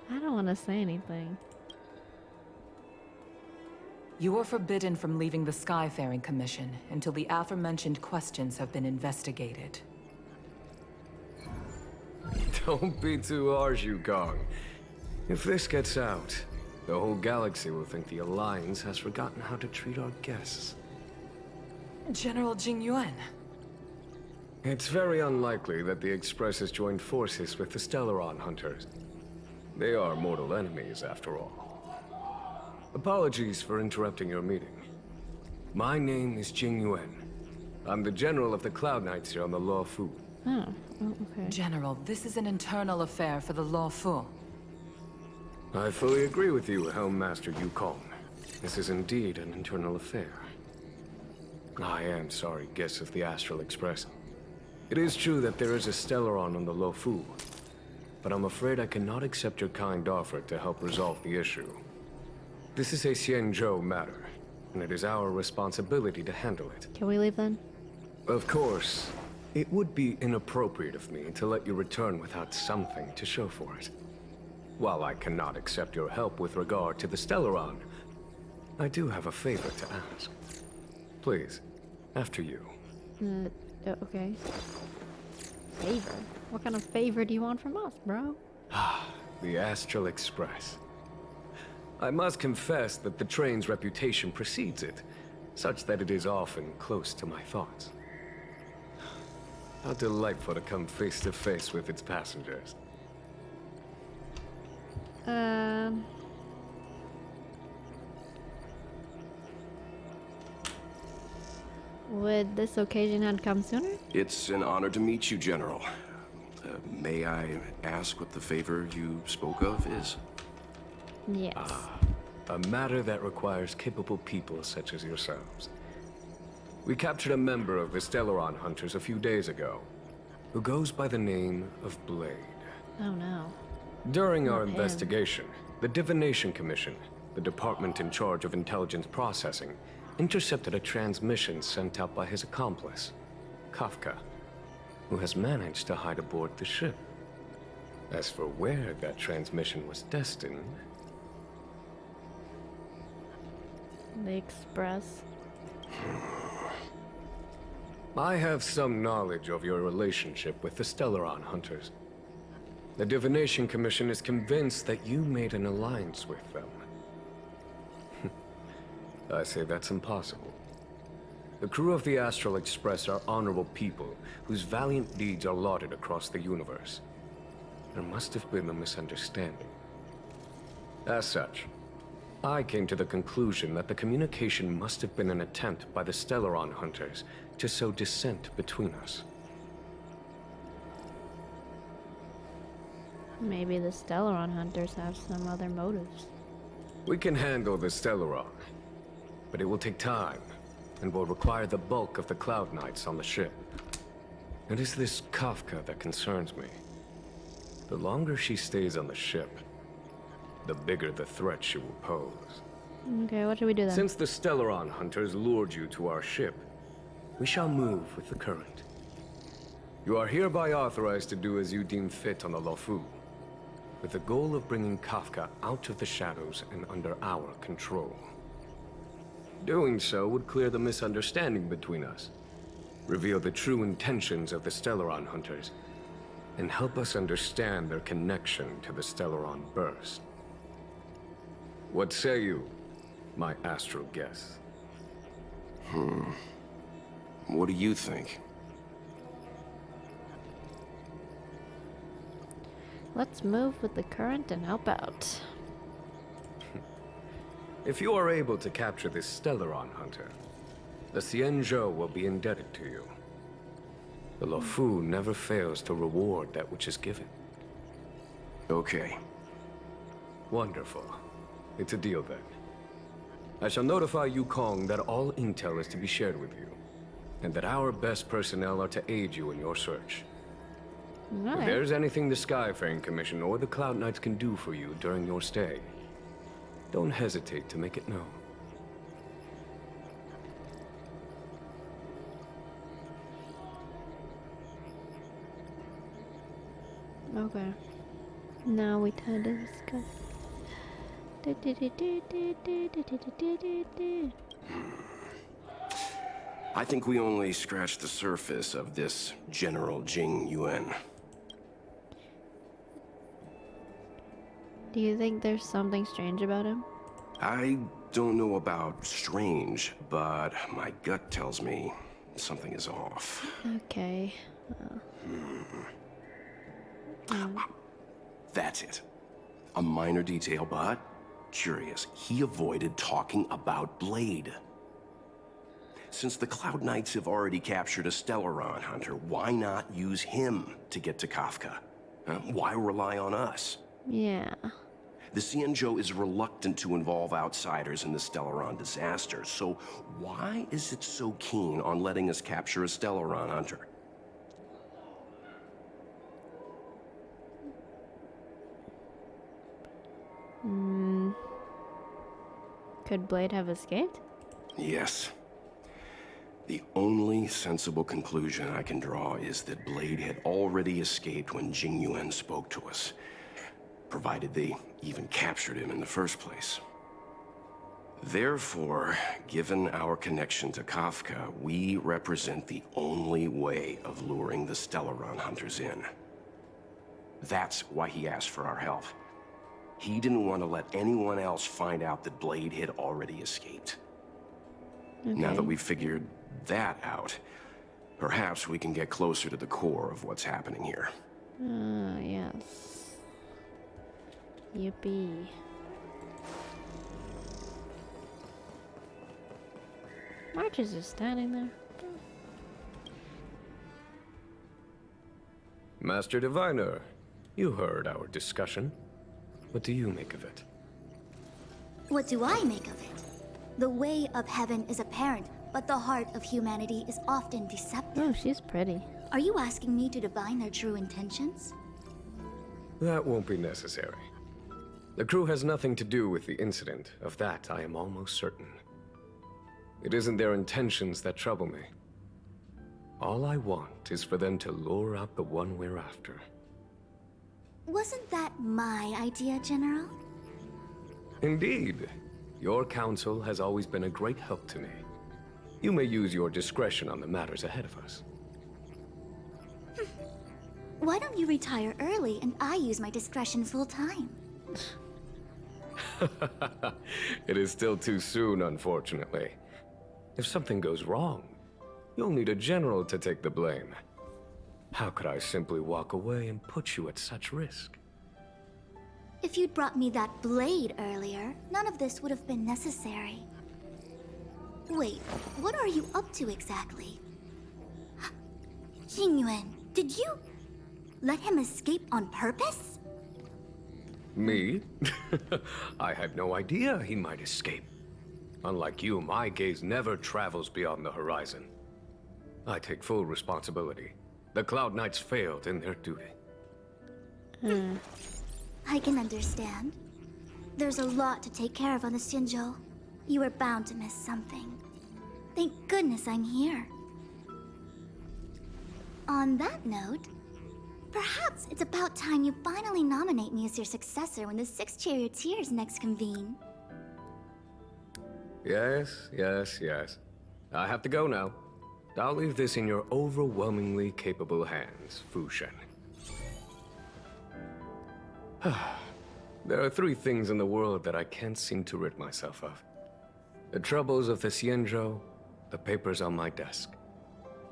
I don't want to say anything. You are forbidden from leaving the Skyfaring Commission until the aforementioned questions have been investigated. Don't be too harsh, Yukong. If this gets out, the whole galaxy will think the Alliance has forgotten how to treat our guests. General Jingyuan. It's very unlikely that the Express has joined forces with the Stellaron Hunters. They are mortal enemies, after all. Apologies for interrupting your meeting. My name is Jing Yuan. I'm the General of the Cloud Knights here on the Luofu. Oh, okay. General, this is an internal affair for the Luofu. I fully agree with you, Helm Master Yukong. This is indeed an internal affair. I am sorry, guests of the Astral Express. It is true that there is a Stellaron on the Luofu, but I'm afraid I cannot accept your kind offer to help resolve the issue. This is a Xianzhou matter, and it is our responsibility to handle it. Can we leave then? Of course. It would be inappropriate of me to let you return without something to show for it. While I cannot accept your help with regard to the Stellaron, I do have a favor to ask. Please, after you. Okay. Favor? What kind of favor do you want from us, bro? The Astral Express. I must confess that the train's reputation precedes it, such that it is often close to my thoughts. How delightful to come face to face with its passengers. Would this occasion had come sooner? It's an honor to meet you, General. May I ask what the favor you spoke of is? Yes. A matter that requires capable people such as yourselves. We captured a member of the Stellaron Hunters a few days ago, who goes by the name of Blade. Oh no. During our investigation, the Divination Commission, the department in charge of intelligence processing, intercepted a transmission sent out by his accomplice, Kafka, who has managed to hide aboard the ship. As for where that transmission was destined... The Express. I have some knowledge of your relationship with the Stellaron Hunters. The Divination Commission is convinced that you made an alliance with them. I say that's impossible. The crew of the Astral Express are honorable people whose valiant deeds are lauded across the universe. There must have been a misunderstanding. As such, I came to the conclusion that the communication must have been an attempt by the Stellaron hunters to sow dissent between us. Maybe the Stellaron hunters have some other motives. We can handle the Stellaron, but it will take time and will require the bulk of the Cloud Knights on the ship. It is this Kafka that concerns me. The longer she stays on the ship, the bigger the threat she will pose. Okay, what should we do then? Since the Stellaron hunters lured you to our ship, we shall move with the current. You are hereby authorized to do as you deem fit on the Lofu, with the goal of bringing Kafka out of the shadows and under our control. Doing so would clear the misunderstanding between us, reveal the true intentions of the Stellaron hunters, and help us understand their connection to the Stellaron burst. What say you, my astral guests? What do you think? Let's move with the current and help out. If you are able to capture this Stellaron hunter, the Xianzhou will be indebted to you. The Lofu never fails to reward that which is given. Okay. Wonderful. It's a deal then. I shall notify Yukong that all intel is to be shared with you, and that our best personnel are to aid you in your search. Right. If there's anything the Skyfaring Commission or the Cloud Knights can do for you during your stay, don't hesitate to make it known. Okay. Now we time to discuss. I think we only scratched the surface of this General Jing Yuan. Do you think there's something strange about him? I don't know about strange, but my gut tells me something is off. Okay. That's it. A minor detail, but curious. He avoided talking about Blade. Since the Cloud Knights have already captured a Stellaron hunter, why not use him to get to Kafka? Why rely on us? Yeah. The Xianzhou is reluctant to involve outsiders in the Stellaron disaster, so why is it so keen on letting us capture a Stellaron hunter? Could Blade have escaped? Yes. The only sensible conclusion I can draw is that Blade had already escaped when Jing Yuan spoke to us, provided they even captured him in the first place. Therefore, given our connection to Kafka, we represent the only way of luring the Stellaron hunters in. That's why he asked for our help. He didn't want to let anyone else find out that Blade had already escaped. Okay. Now that we've figured that out, perhaps we can get closer to the core of what's happening here. Yes. Yippee. March is just standing there. Master Diviner, you heard our discussion. What do you make of it? What do I make of it? The way of heaven is apparent, but the heart of humanity is often deceptive. Oh, she's pretty. Are you asking me to divine their true intentions? That won't be necessary. The crew has nothing to do with the incident. Of that, I am almost certain. It isn't their intentions that trouble me. All I want is for them to lure out the one we're after. Wasn't that my idea, General? Indeed. Your counsel has always been a great help to me. You may use your discretion on the matters ahead of us. Why don't you retire early and I use my discretion full time? It is still too soon, unfortunately. If something goes wrong, you'll need a general to take the blame. How could I simply walk away and put you at such risk? If you'd brought me that blade earlier, none of this would have been necessary. Wait, what are you up to exactly? Jingyuan, did you let him escape on purpose? Me? I had no idea he might escape. Unlike you, my gaze never travels beyond the horizon. I take full responsibility. The Cloud Knights failed in their duty. I can understand. There's a lot to take care of on the Xinzhou. You were bound to miss something. Thank goodness I'm here. On that note, perhaps it's about time you finally nominate me as your successor when the Six Charioteers next convene. Yes. I have to go now. I'll leave this in your overwhelmingly capable hands, Fu Shen. There are 3 things in the world that I can't seem to rid myself of. The troubles of the Xianzhou, the papers on my desk,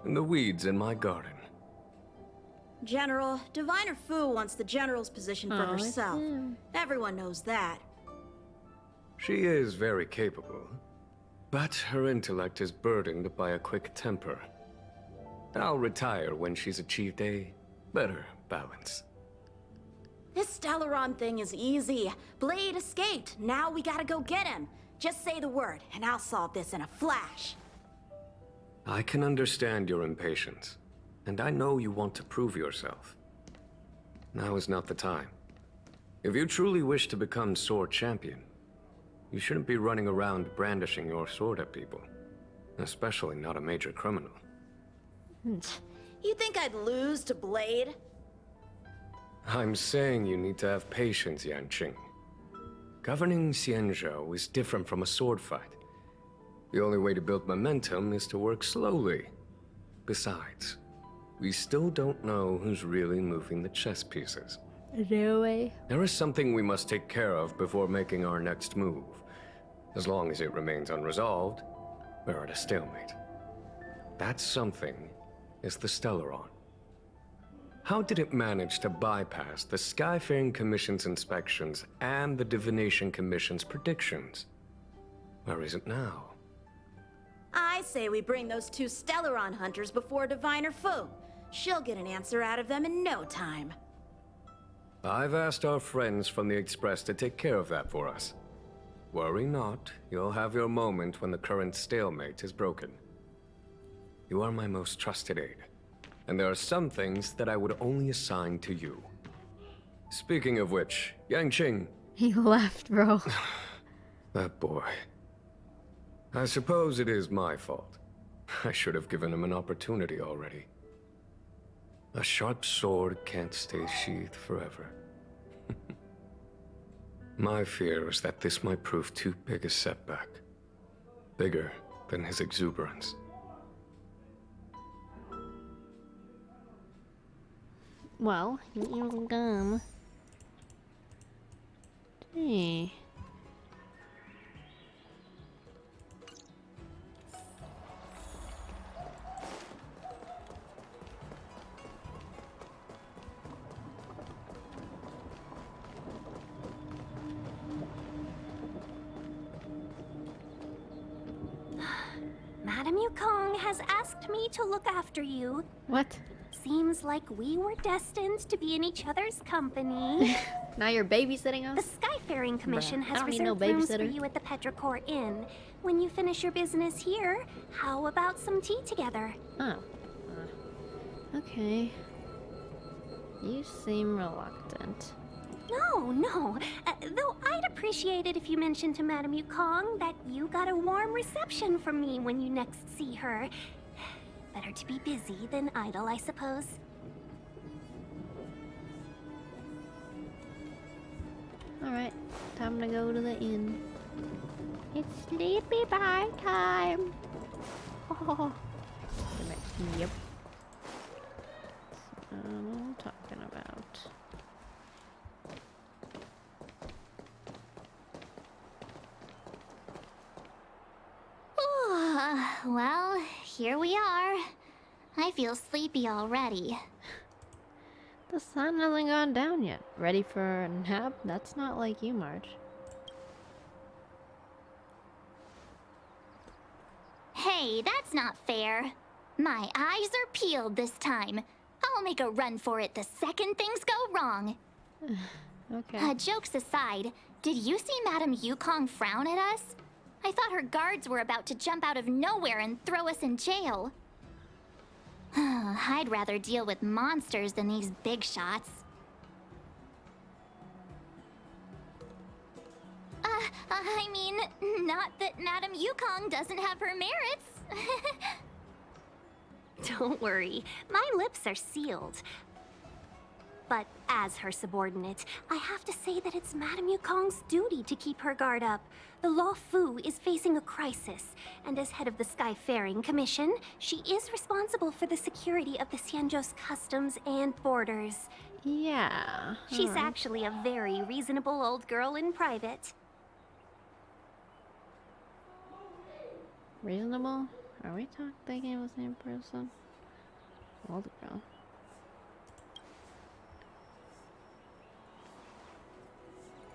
and the weeds in my garden. General, Diviner Fu wants the General's position for herself. Everyone knows that. She is very capable, but her intellect is burdened by a quick temper. I'll retire when she's achieved a better balance. This Stellaron thing is easy. Blade escaped. Now we gotta go get him. Just say the word, and I'll solve this in a flash. I can understand your impatience, and I know you want to prove yourself. Now is not the time. If you truly wish to become sword champion, you shouldn't be running around brandishing your sword at people, especially not a major criminal. You think I'd lose to Blade? I'm saying you need to have patience, Yanqing. Governing Xianzhou is different from a sword fight. The only way to build momentum is to work slowly. Besides, we still don't know who's really moving the chess pieces. No way. There is something we must take care of before making our next move. As long as it remains unresolved, we're at a stalemate. That something is the Stellaron. How did it manage to bypass the Skyfaring Commission's inspections and the Divination Commission's predictions? Where is it now? I say we bring those 2 Stellaron hunters before Diviner Fu. She'll get an answer out of them in no time. I've asked our friends from the Express to take care of that for us. Worry not, you'll have your moment when the current stalemate is broken. You are my most trusted aide, and there are some things that I would only assign to you. Speaking of which, Yanqing... He left, bro. That boy. I suppose it is my fault. I should have given him an opportunity already. A sharp sword can't stay sheathed forever. My fear is that this might prove too big a setback. Bigger than his exuberance. Well, you're gum. Gee. Madame Yukong has asked me to look after you. What? Seems like we were destined to be in each other's company. Now you're babysitting us? The Skyfaring Commission Bruh, I has don't need reserved no rooms for babysitter. you at the Petrichor Inn. When you finish your business here, how about some tea together? Oh. Okay. You seem reluctant. No. Though I'd appreciate it if you mentioned to Madame Yukong that you got a warm reception from me when you next see her. Better to be busy than idle, I suppose. Alright, time to go to the inn. It's sleepy bye time. Oh. Yep. Talk Well, here we are. I feel sleepy already. The sun hasn't gone down yet. Ready for a nap? That's not like you, March. Hey, that's not fair. My eyes are peeled this time. I'll make a run for it the second things go wrong. Okay. Jokes aside, did you see Madame Yukong frown at us? I thought her guards were about to jump out of nowhere and throw us in jail. I'd rather deal with monsters than these big shots. I mean, not that Madame Yukong doesn't have her merits. Don't worry, my lips are sealed. But as her subordinate, I have to say that it's Madame Yukong's duty to keep her guard up. The Law Fu is facing a crisis, and as head of the Skyfaring Commission, she is responsible for the security of the Xianzhou's customs and borders. Yeah. She's alright. actually a very reasonable old girl in private. Reasonable? Are we thinking of the same person? Old girl.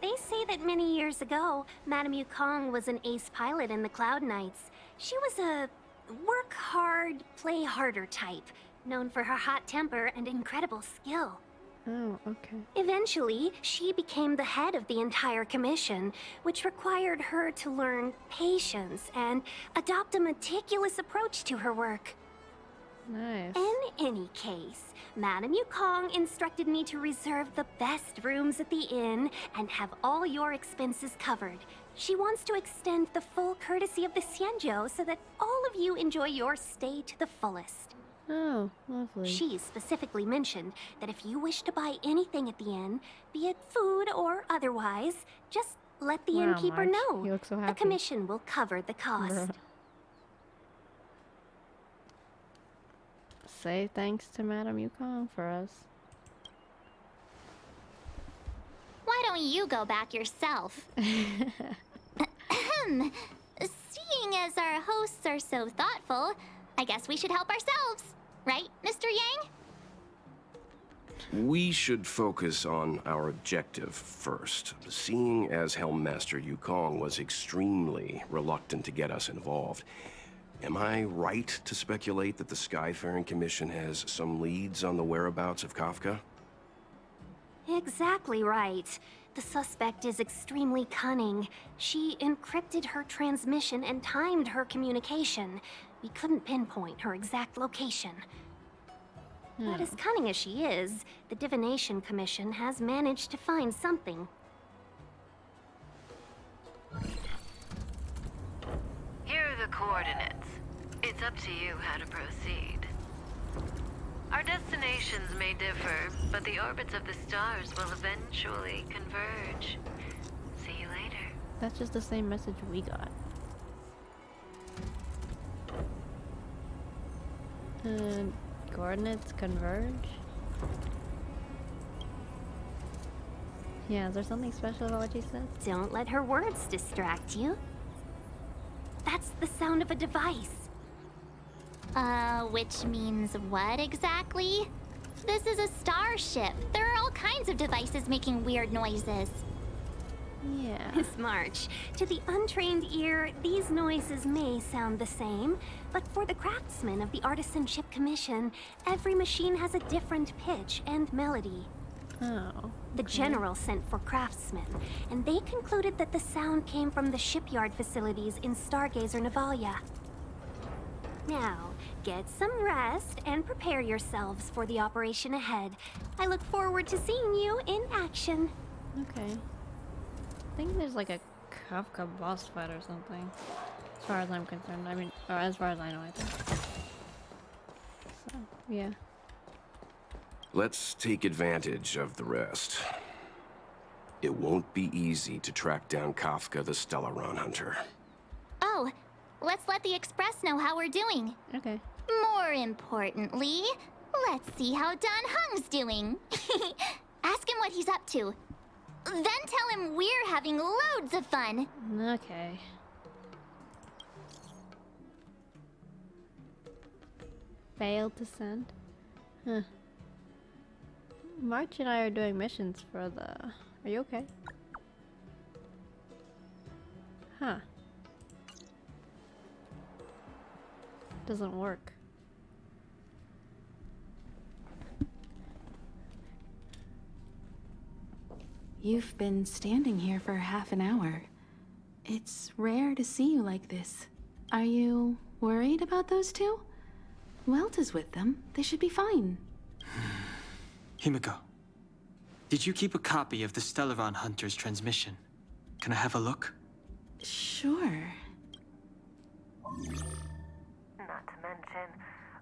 They say that many years ago, Madame Yukong was an ace pilot in the Cloud Knights. She was a work hard, play harder type, known for her hot temper and incredible skill. Oh, okay. Eventually, she became the head of the entire commission, which required her to learn patience and adopt a meticulous approach to her work. Nice. In any case, Madame Yukong instructed me to reserve the best rooms at the inn and have all your expenses covered. She wants to extend the full courtesy of the Xianzhou so that all of you enjoy your stay to the fullest. Oh, lovely. She specifically mentioned that if you wish to buy anything at the inn, be it food or otherwise, just let the Wow, innkeeper March, know. you look so The happy. commission will cover the cost. Bruh. Say thanks to Madame Yukong for us. Why don't you go back yourself? Ahem. Seeing as our hosts are so thoughtful, I guess we should help ourselves. Right, Mr. Yang? We should focus on our objective first. Seeing as Helmmaster Yukong was extremely reluctant to get us involved, am I right to speculate that the Skyfaring Commission has some leads on the whereabouts of Kafka? Exactly right. The suspect is extremely cunning. She encrypted her transmission and timed her communication. We couldn't pinpoint her exact location. But as cunning as she is, the Divination Commission has managed to find something. Here are the coordinates. It's up to you how to proceed. Our destinations may differ, but the orbits of the stars will eventually converge. See you later. That's just the same message we got. Coordinates converge? Yeah, is there something special about what she said? Don't let her words distract you. That's the sound of a device. Which means what exactly? This is a starship. There are all kinds of devices making weird noises. Yeah. Miss March, to the untrained ear, these noises may sound the same, but for the craftsmen of the Artisanship Commission, every machine has a different pitch and melody. Oh. The General sent for craftsmen, and they concluded that the sound came from the shipyard facilities in Stargazer Navalia. Now, get some rest and prepare yourselves for the operation ahead. I look forward to seeing you in action. Okay. I think there's like a Kafka boss fight or something. As far as I'm concerned. I mean, or as far as I know, I think. So, yeah. Let's take advantage of the rest. It won't be easy to track down Kafka the Stellaron Hunter. Oh, let's let the Express know how we're doing. Okay. More importantly, let's see how Dan Heng's doing. Ask him what he's up to. Then tell him we're having loads of fun. Okay. Failed to send? Huh. March and I are doing missions for the... Are you okay? Huh. Doesn't work. You've been standing here for half an hour. It's rare to see you like this. Are you worried about those two? Welt is with them. They should be fine. Himiko, did you keep a copy of the Stellaron Hunter's transmission? Can I have a look? Sure. Not to mention,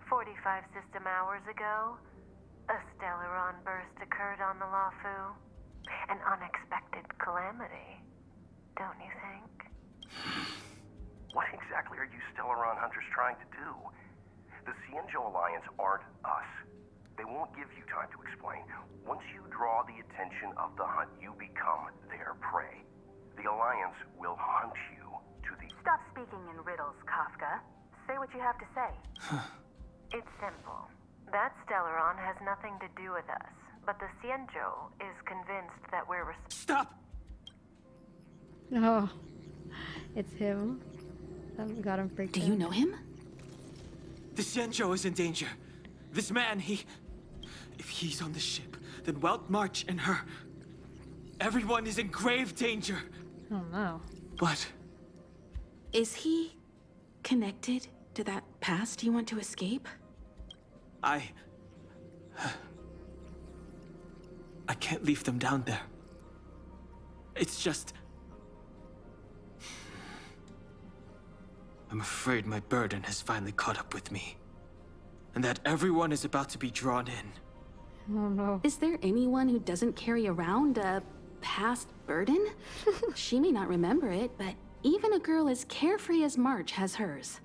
45 system hours ago, a Stellaron burst occurred on the Lafu. An unexpected calamity, don't you think? What exactly are you Stellaron hunters trying to do? The Xianzhou Alliance aren't us. They won't give you time to explain. Once you draw the attention of the hunt, you become their prey. The Alliance will hunt you to the... Stop speaking in riddles, Kafka. Say what you have to say. It's simple. That Stellaron has nothing to do with us, but the Xianzhou is convinced that we're Stop! Oh, it's him. That got him freaked out. Do you know him? The Xianzhou is in danger. This man, if he's on the ship, then Welt, March, and her... Everyone is in grave danger. Oh no. What? Is he connected to that past you want to escape? I can't leave them down there. It's just... I'm afraid my burden has finally caught up with me. And that everyone is about to be drawn in. Oh no. Is there anyone who doesn't carry around a past burden? She may not remember it, but even a girl as carefree as March has hers.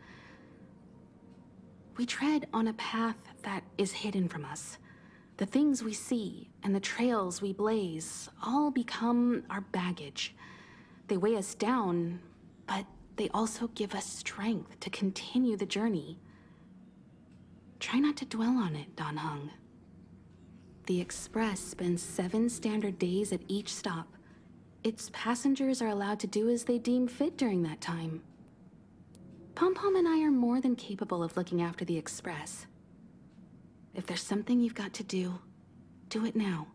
We tread on a path that is hidden from us. The things we see and the trails we blaze all become our baggage. They weigh us down, but they also give us strength to continue the journey. Try not to dwell on it, Dan Heng. The Express spends 7 standard days at each stop. Its passengers are allowed to do as they deem fit during that time. Pom-Pom and I are more than capable of looking after the Express. If there's something you've got to do, do it now.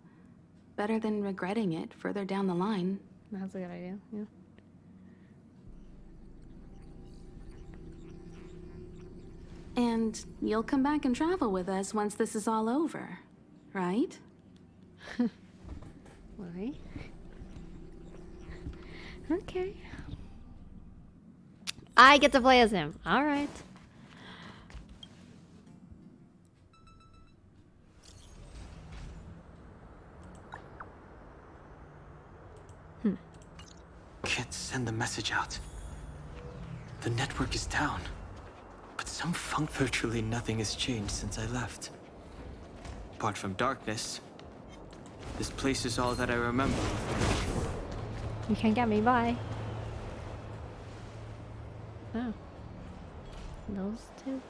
Better than regretting it further down the line. That's a good idea, yeah. And you'll come back and travel with us once this is all over, right? Why? Okay. I get to play as him. Alright. Can't send the message out. The network is down. But virtually nothing has changed since I left. Apart from darkness, this place is all that I remember. You can't get me by. Oh. Those two?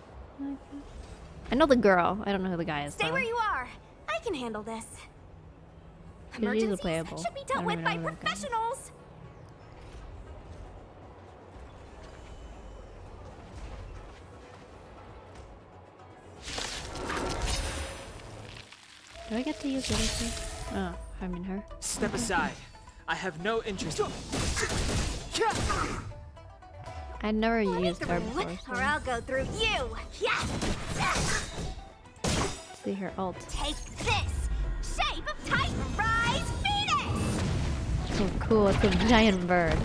I know the girl. I don't know who the guy is. Stay where you are. I can handle this. She's Emergencies playable. should be I dealt don't with even by know who that guy is. professionals. Do I get to use the other thing? Oh, I mean her. Step aside. I have no interest. I never used her before. Or I'll go through you. Yeah. See her ult. Take this. Shape of Titan Rise Phoenix. Oh, cool. It's a giant bird.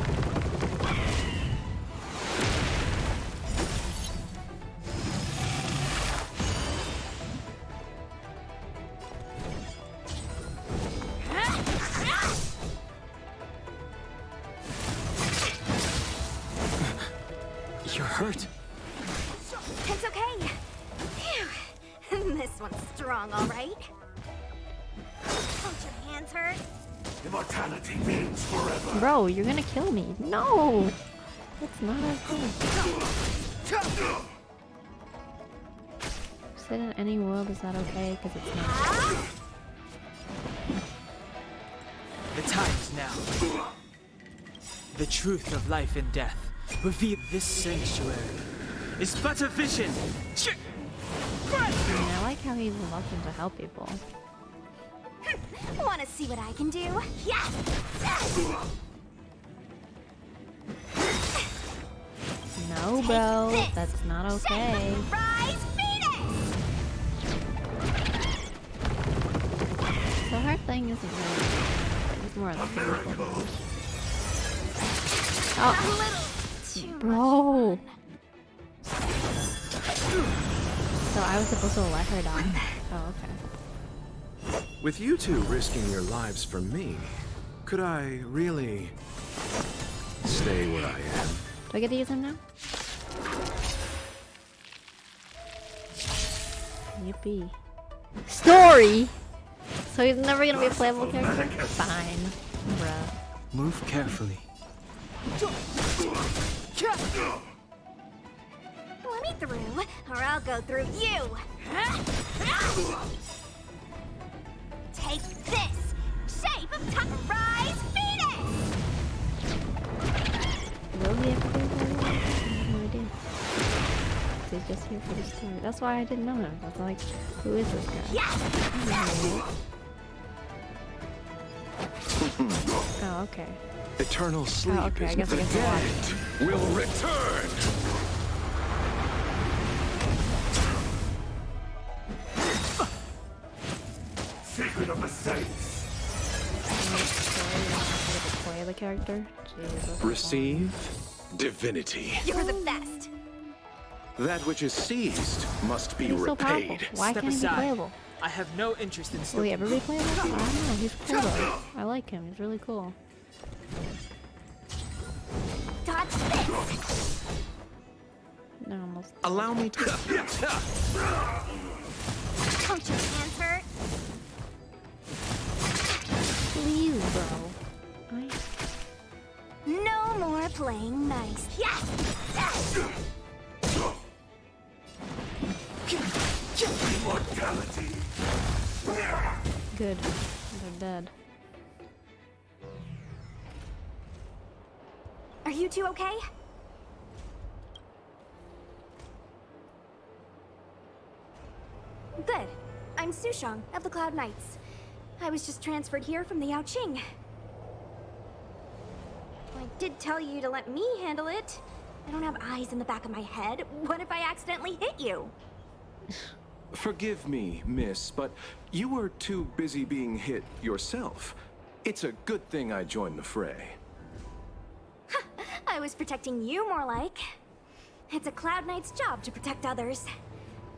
You're hurt. It's okay. Phew. This one's strong, all right. Hold your hands answer? Immortality means forever. Bro, you're gonna kill me. No! That's not okay. Sit in any world is not okay because it's not. The time is now. The truth of life and death. Reveal this sanctuary is but a vision. I like how he's reluctant to help people. Wanna see what I can do? Yeah! No, bro, that's not okay. Rise, Phoenix! So her thing isn't really. It's more of the physical. Oh, bro. So I was supposed to let her die. Oh, okay. With you two risking your lives for me, could I really stay where I am? Do I get to use him now? Yippee. Story! So he's never gonna be a playable character? Fine, bruh. Move carefully. Let me through, or I'll go through you! Take this! Shape of Rise, Phoenix! Will he ever do that? I have no idea. He's just here for the story. That's why I didn't know him. I was like, who is this guy? Oh, okay. Eternal sleep okay, I is guess I the get to watch it. dead will return. Secret of the Saints. Play the character. Jesus. Receive divinity. You're the best! That which is seized must be He's so repaid. powerful. Why Step can't he be aside. playable? I have no interest in Will he ever be playable? I don't know. He's cool though. I like him. He's really cool. Dodge this! No, almost. Allow me to. Don't your hands hurt? Please, bro. No more playing nice. Yes! Immortality. Good. They're dead. Are you two okay? Good. I'm Sushang of the Cloud Knights. I was just transferred here from the Yaoqing. I did tell you to let me handle it. I don't have eyes in the back of my head. What if I accidentally hit you? Forgive me, miss, but you were too busy being hit yourself. It's a good thing I joined the fray. I was protecting you more like. It's a Cloud Knight's job to protect others.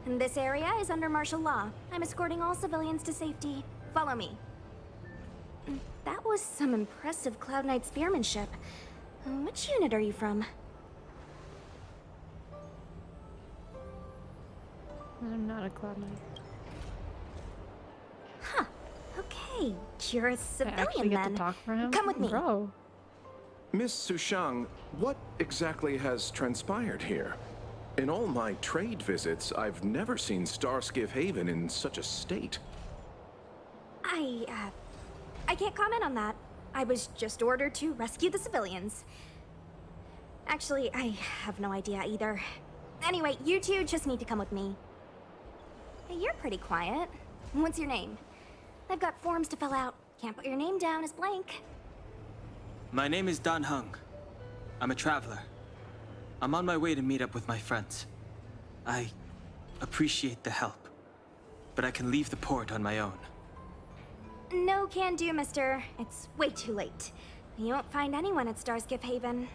And this area is under martial law. I'm escorting all civilians to safety. Follow me. That was some impressive Cloud Knight spearmanship. Which unit are you from? I'm not a Cloud Knight. Huh. Okay, you're a I civilian actually get then. to talk for him? Come with me. Bro. Miss Sushang, what exactly has transpired here? In all my trade visits, I've never seen Starskiff Haven in such a state. I can't comment on that. I was just ordered to rescue the civilians. Actually, I have no idea either. Anyway, you two just need to come with me. Hey, you're pretty quiet. What's your name? I've got forms to fill out. Can't put your name down as blank. My name is Dan Hung. I'm a traveler. I'm on my way to meet up with my friends. I appreciate the help, but I can leave the port on my own. No can do, mister. It's way too late. You won't find anyone at Starskiff Haven.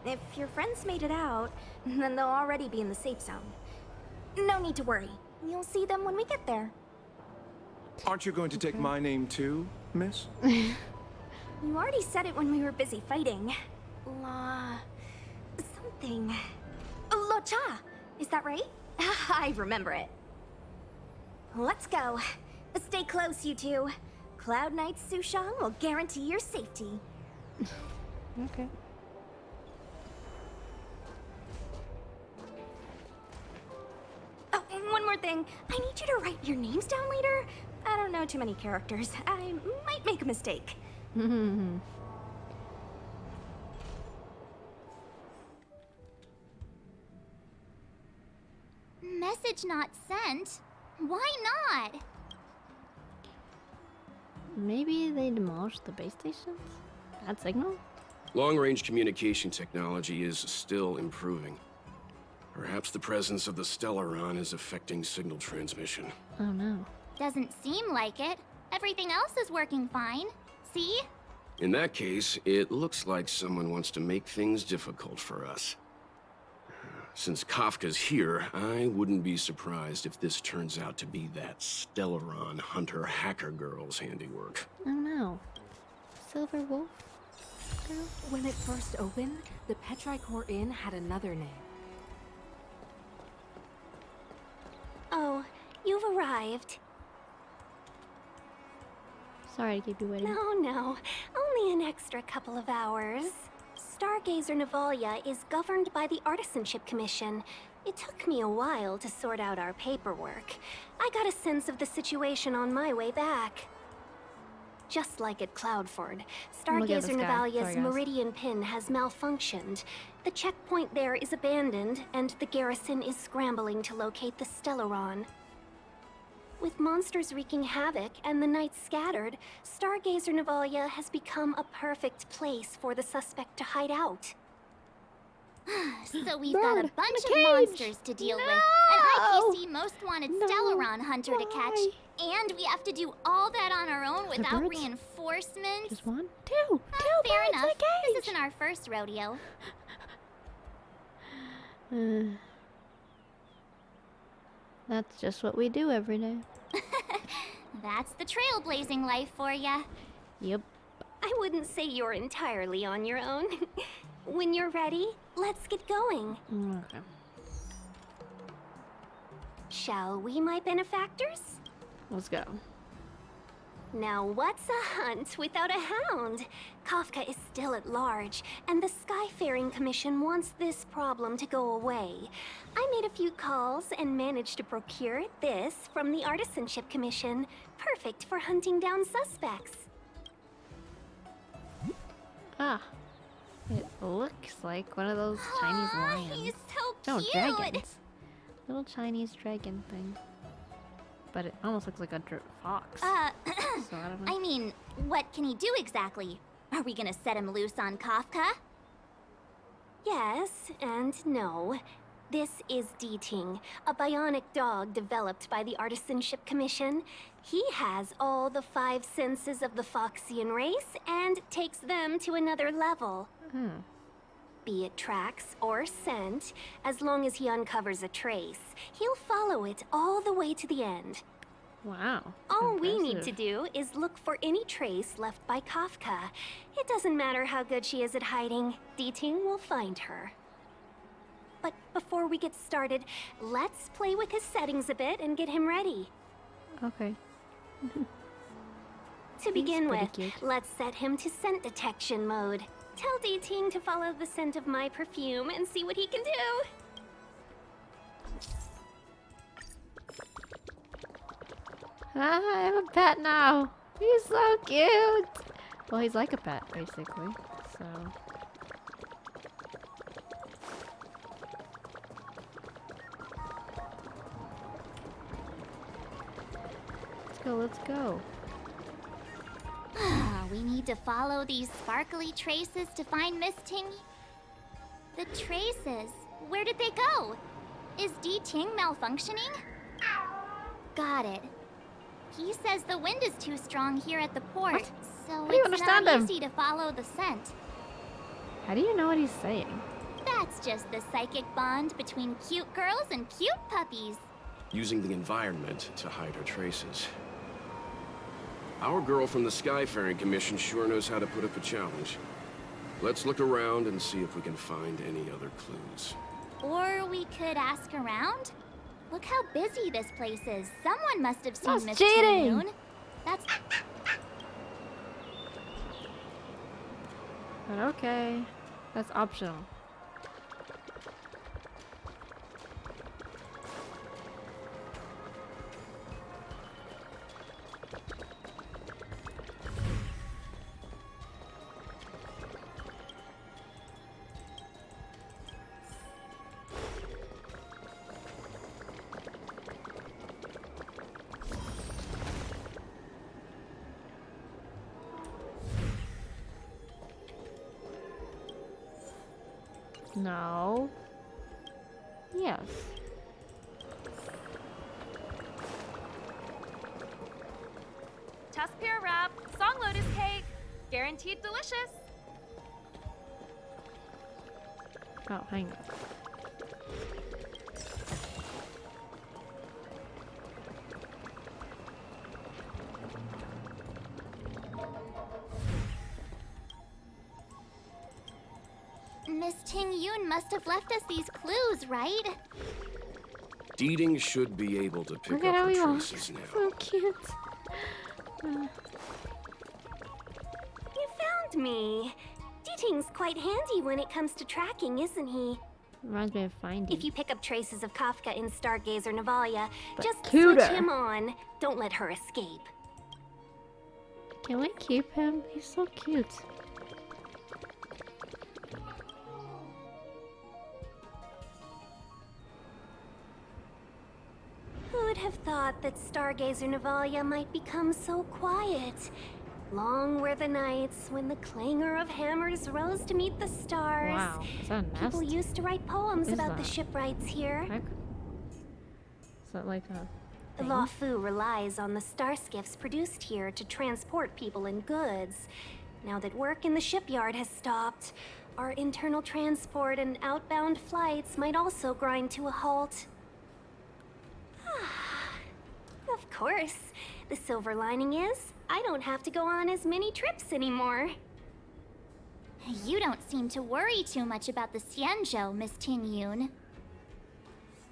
If your friends made it out, then they'll already be in the safe zone. No need to worry. You'll see them when we get there. Aren't you going to take my name too, miss? You already said it when we were busy fighting. Something. Lo Cha! Is that right? I remember it. Let's go. Stay close, you two. Cloud Knight's Sushang will guarantee your safety. Okay. Oh, and one more thing. I need you to write your names down later. I don't know too many characters. I might make a mistake. Message not sent? Why not? Maybe they demolished the base stations? Bad signal? Long-range communication technology is still improving. Perhaps the presence of the Stellaron is affecting signal transmission. Oh no. Doesn't seem like it. Everything else is working fine. See? In that case, it looks like someone wants to make things difficult for us. Since Kafka's here, I wouldn't be surprised if this turns out to be that Stellaron hunter hacker girl's handiwork. Oh no. Silver Wolf? Girl? When it first opened, the Petrichor Inn had another name. Oh, you've arrived. Sorry to keep you waiting. No. Only an extra couple of hours. Stargazer Navalia is governed by the Artisanship Commission. It took me a while to sort out our paperwork. I got a sense of the situation on my way back. Just like at Cloudford, Stargazer Navalia's Meridian Pin has malfunctioned. The checkpoint there is abandoned, and the garrison is scrambling to locate the Stellaron. With monsters wreaking havoc and the night scattered, Stargazer Navalia has become a perfect place for the suspect to hide out. So we've got a bunch of monsters to deal with, an IPC most wanted Stellaron hunter to catch, and we have to do all that on our own without reinforcements. Just one? Two! Fair enough. This isn't our first rodeo. That's just what we do every day. That's the trailblazing life for ya. Yep. I wouldn't say you're entirely on your own. When you're ready, let's get going. Okay. Shall we, my benefactors? Let's go. Now what's a hunt without a hound? Kafka is still at large, and the Skyfaring Commission wants this problem to go away. I made a few calls and managed to procure this from the Artisanship Commission. Perfect for hunting down suspects. Ah. It looks like one of those Chinese lions. He's so No, cute. dragons. Little Chinese dragon thing. But it almost looks like a fox. So I don't know. I mean, what can he do exactly? Are we gonna set him loose on Kafka? Yes and no. This is D-Ting, a bionic dog developed by the Artisanship Commission. He has all the 5 senses of the Foxian race and takes them to another level. Be it tracks or scent, as long as he uncovers a trace, he'll follow it all the way to the end. Wow. All we need to do is look for any trace left by Kafka. It doesn't matter how good she is at hiding, D-Ting will find her. But before we get started, let's play with his settings a bit and get him ready. Okay. To begin with, cute. let's set him to scent detection mode. Tell D-Ting to follow the scent of my perfume and see what he can do. Ah, I have a pet now. He's so cute. Well, he's like a pet, basically. So. Let's go. We need to follow these sparkly traces to find Miss Ting. The traces? Where did they go? Is D-Ting malfunctioning? Got it. He says the wind is too strong here at the port, so it's not easy to follow the scent. How do you know what he's saying? That's just the psychic bond between cute girls and cute puppies. Using the environment to hide her traces. Our girl from the Skyfaring Commission sure knows how to put up a challenge. Let's look around and see if we can find any other clues. Or we could ask around? Look how busy this place is. Someone must have seen That's Miss cheating. Ting Moon. That's... But okay, that's optional. No. Yes. Tuskpear wrap, song lotus cake, guaranteed delicious. Oh, hang on. Miss Ting Yun must have left us these clues, right? Deeding should be able to pick Look up at how her he walks. traces now. So cute. You found me. Deeting's quite handy when it comes to tracking, isn't he? Reminds me of Finding. If you pick up traces of Kafka in Stargazer Navalia, But just cuter. switch him on. Don't let her escape. Can we keep him? He's so cute. Who'd have thought that Stargazer Navalia might become so quiet? Long were the nights when the clangor of hammers rose to meet the stars. Wow, is that a nest? People used to write poems Is about the that? shipwrights here. Heck? Is that like a The thing? Lafu relies on the star skiffs produced here to transport people and goods. Now that work in the shipyard has stopped, our internal transport and outbound flights might also grind to a halt. Of course. The silver lining is, I don't have to go on as many trips anymore. You don't seem to worry too much about the Xianzhou, Miss Ting Yun.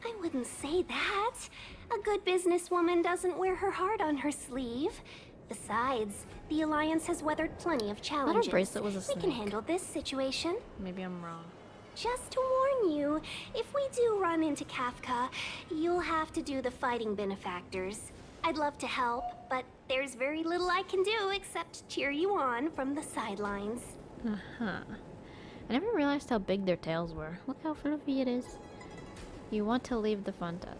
I wouldn't say that. A good businesswoman doesn't wear her heart on her sleeve. Besides, the Alliance has weathered plenty of challenges. bracelet was a We can snake. handle this situation. Maybe I'm wrong. Just to warn you, if we do run into Kafka, you'll have to do the fighting benefactors. I'd love to help, but there's very little I can do except cheer you on from the sidelines. Uh-huh. I never realized how big their tails were. Look how fluffy it is. You want to leave the front desk.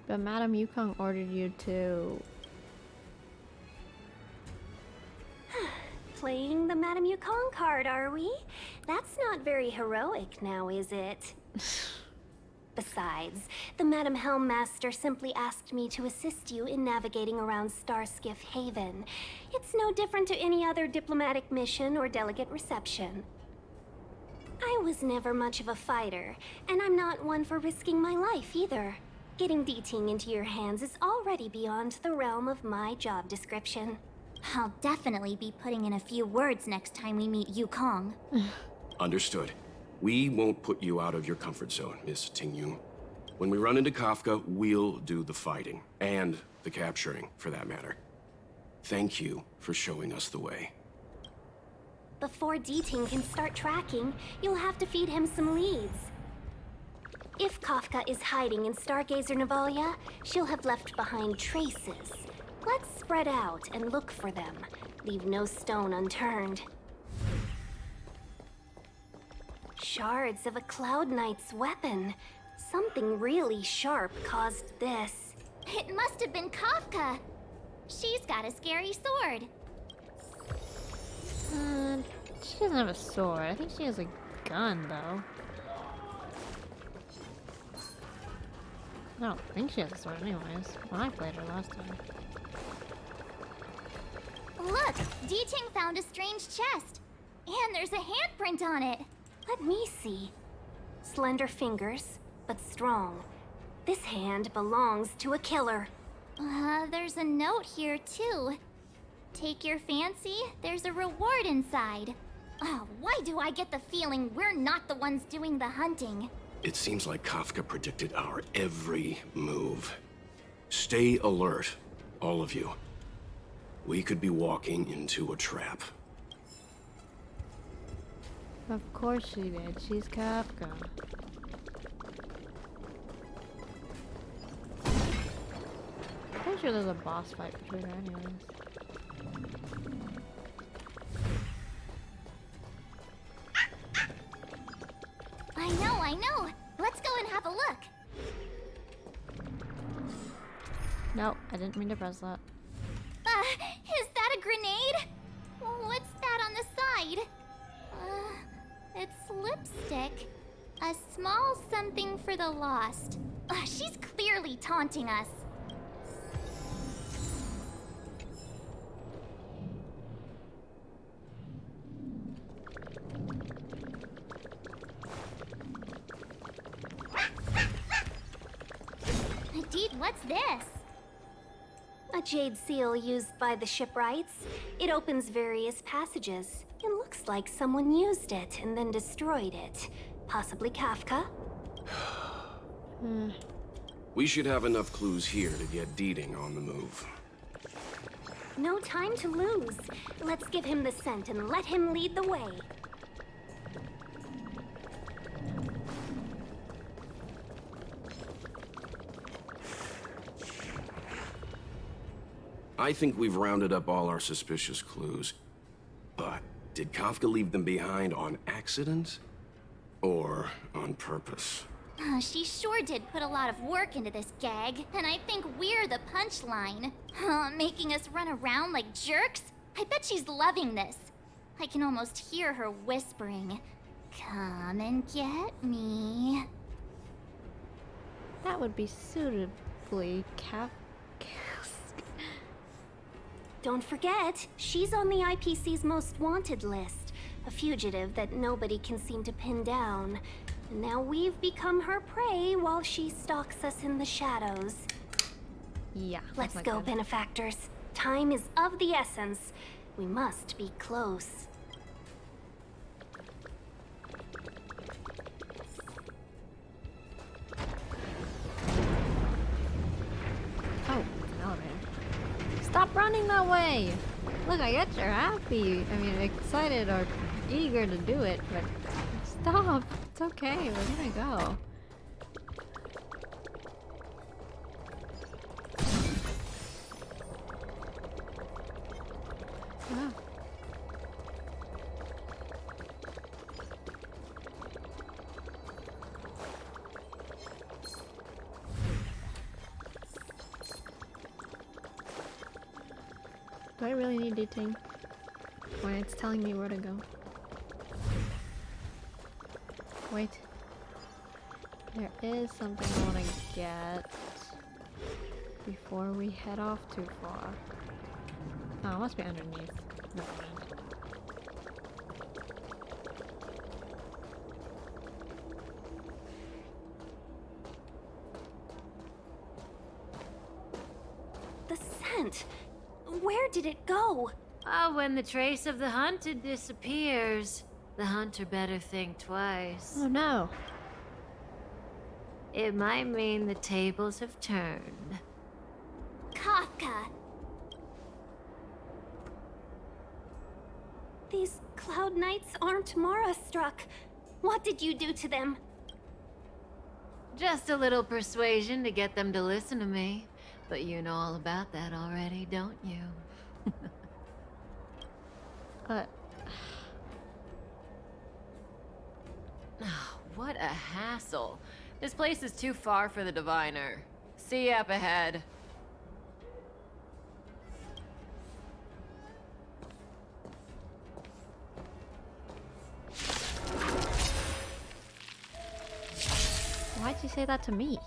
But Madame Yukong ordered you to... Playing the Madame Yukong card, are we? That's not very heroic now, is it? Besides, the Madam Helmmaster simply asked me to assist you in navigating around Starskiff Haven. It's no different to any other diplomatic mission or delegate reception. I was never much of a fighter, and I'm not one for risking my life either. Getting Deeting into your hands is already beyond the realm of my job description. I'll definitely be putting in a few words next time we meet Yukong. Understood. We won't put you out of your comfort zone, Miss Ting Yun. When we run into Kafka, we'll do the fighting. And the capturing, for that matter. Thank you for showing us the way. Before Deeting can start tracking, you'll have to feed him some leads. If Kafka is hiding in Stargazer Navalia, she'll have left behind traces. Let's spread out and look for them. Leave no stone unturned. Shards of a Cloud Knight's weapon. Something really sharp caused this. It must have been Kafka. She's got a scary sword. She doesn't have a sword. I think she has a gun, though. I don't think she has a sword anyways. When I played her last time. Look, Deeting found a strange chest. And there's a handprint on it. Let me see. Slender fingers, but strong. This hand belongs to a killer. There's a note here, too. Take your fancy, there's a reward inside. Oh, why do I get the feeling we're not the ones doing the hunting? It seems like Kafka predicted our every move. Stay alert, all of you. We could be walking into a trap. Of course she did. She's Kafka. Pretty sure there's a boss fight between her anyways. I know. Let's go and have a look. No, I didn't mean to press that. Is that a grenade? What's that on the side? It's lipstick. A small something for the lost. She's clearly taunting us. Indeed, what's this? A jade seal used by the shipwrights. It opens various passages. It looks like someone used it and then destroyed it. Possibly Kafka? We should have enough clues here to get Deeding on the move. No time to lose. Let's give him the scent and let him lead the way. I think we've rounded up all our suspicious clues. But did Kafka leave them behind on accident? Or on purpose? She sure did put a lot of work into this gag, and I think we're the punchline. Making us run around like jerks? I bet she's loving this. I can almost hear her whispering, "Come and get me." That would be suitably Kafka. Don't forget, she's on the IPC's most wanted list. A fugitive that nobody can seem to pin down. And now we've become her prey while she stalks us in the shadows. Yeah. Let's go, benefactors. Time is of the essence. We must be close. Oh, it's an elevator. Stop running that way! Look, I get you're happy. I mean, excited or eager to do it, but stop. It's okay. We're gonna go. Ah. Do I really need dating when it's telling me where to go? Wait. There is something I want to get before we head off too far. Oh, it must be underneath. Never mind. The scent! Where did it go? When the trace of the hunted disappears, the hunter better think twice. Oh no. It might mean the tables have turned. Kafka! These Cloud Knights aren't Mara-struck. What did you do to them? Just a little persuasion to get them to listen to me. But you know all about that already, don't you? What a hassle. This place is too far for the diviner. See you up ahead. Why'd you say that to me?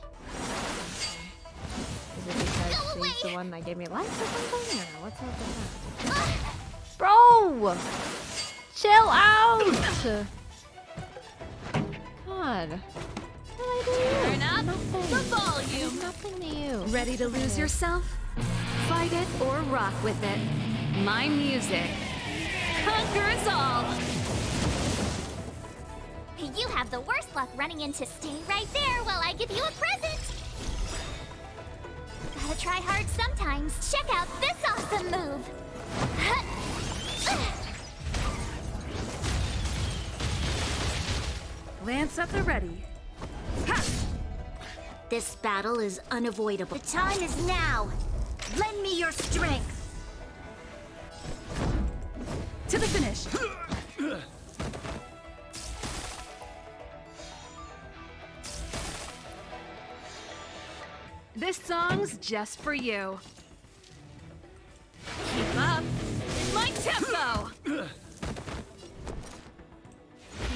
Is it because she's the one that gave me life or something? Or what's up with that? Bro! Chill out! God. What did I do? Turn up Nothing. the volume. Nothing to you. Ready to lose yourself? Fight it or rock with it. My music conquers all. You have the worst luck running into stay right there while I give you a present. Gotta try hard sometimes. Check out this awesome move. Lance at the ready. Ha! This battle is unavoidable. The time is now. Lend me your strength. To the finish. This song's just for you. Keep up. My tempo.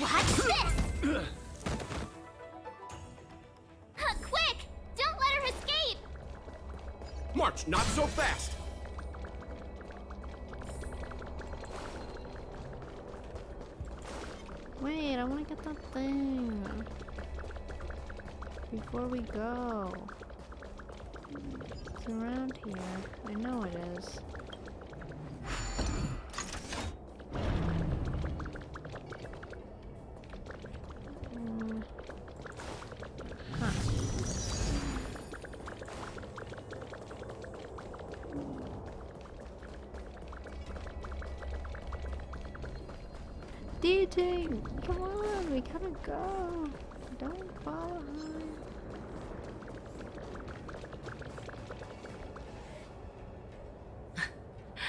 Watch this! Quick! Don't let her escape! March, not so fast! Wait, I want to get that thing before we go. It's around here. I know it is. Huh. DJ, come on, we gotta go. Don't fall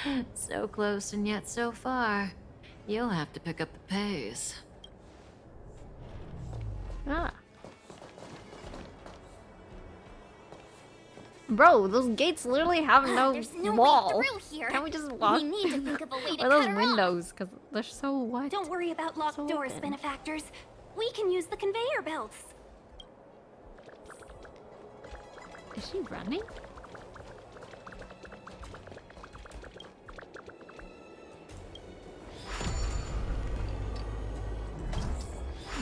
behind. So close and yet so far. You'll have to pick up the pace. Ah. Bro, those gates literally have no, There's no wall. way through here. Can't we just walk? We need to think of a way to Or those cut her windows, because they're so wide. Don't worry about locked So doors, open. benefactors. We can use the conveyor belts. Is she running?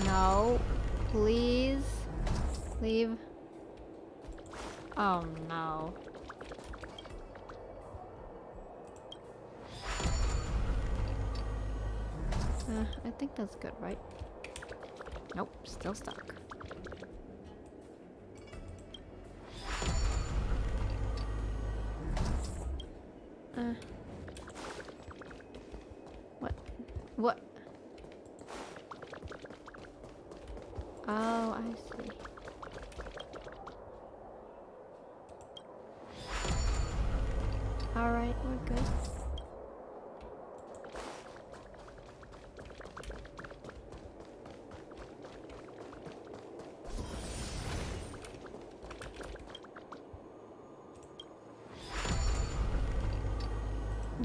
No. Please. Leave. Oh no. I think that's good, right? Nope, still stuck. What? What? Oh, I see. Alright, we're good.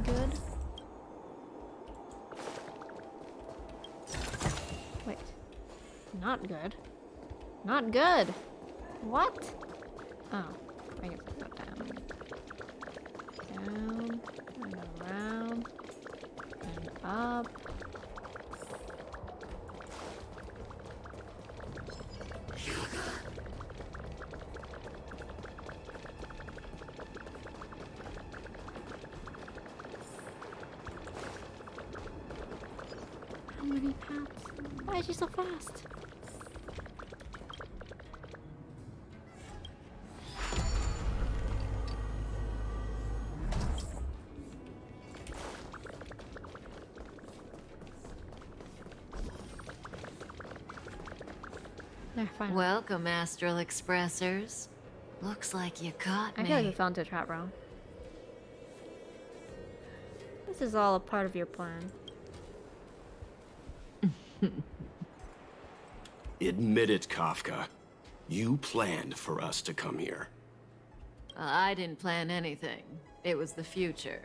Good. Wait. Not good. Not good. What? Oh, I guess I go down. Down and around and up. How many paths? Why is she so fast? There, finally. Welcome, Astral Expressers. Looks like you caught I me. feel like we fell into a trap, bro. This is all a part of your plan. Admit it, Kafka. You planned for us to come here. I didn't plan anything. It was the future.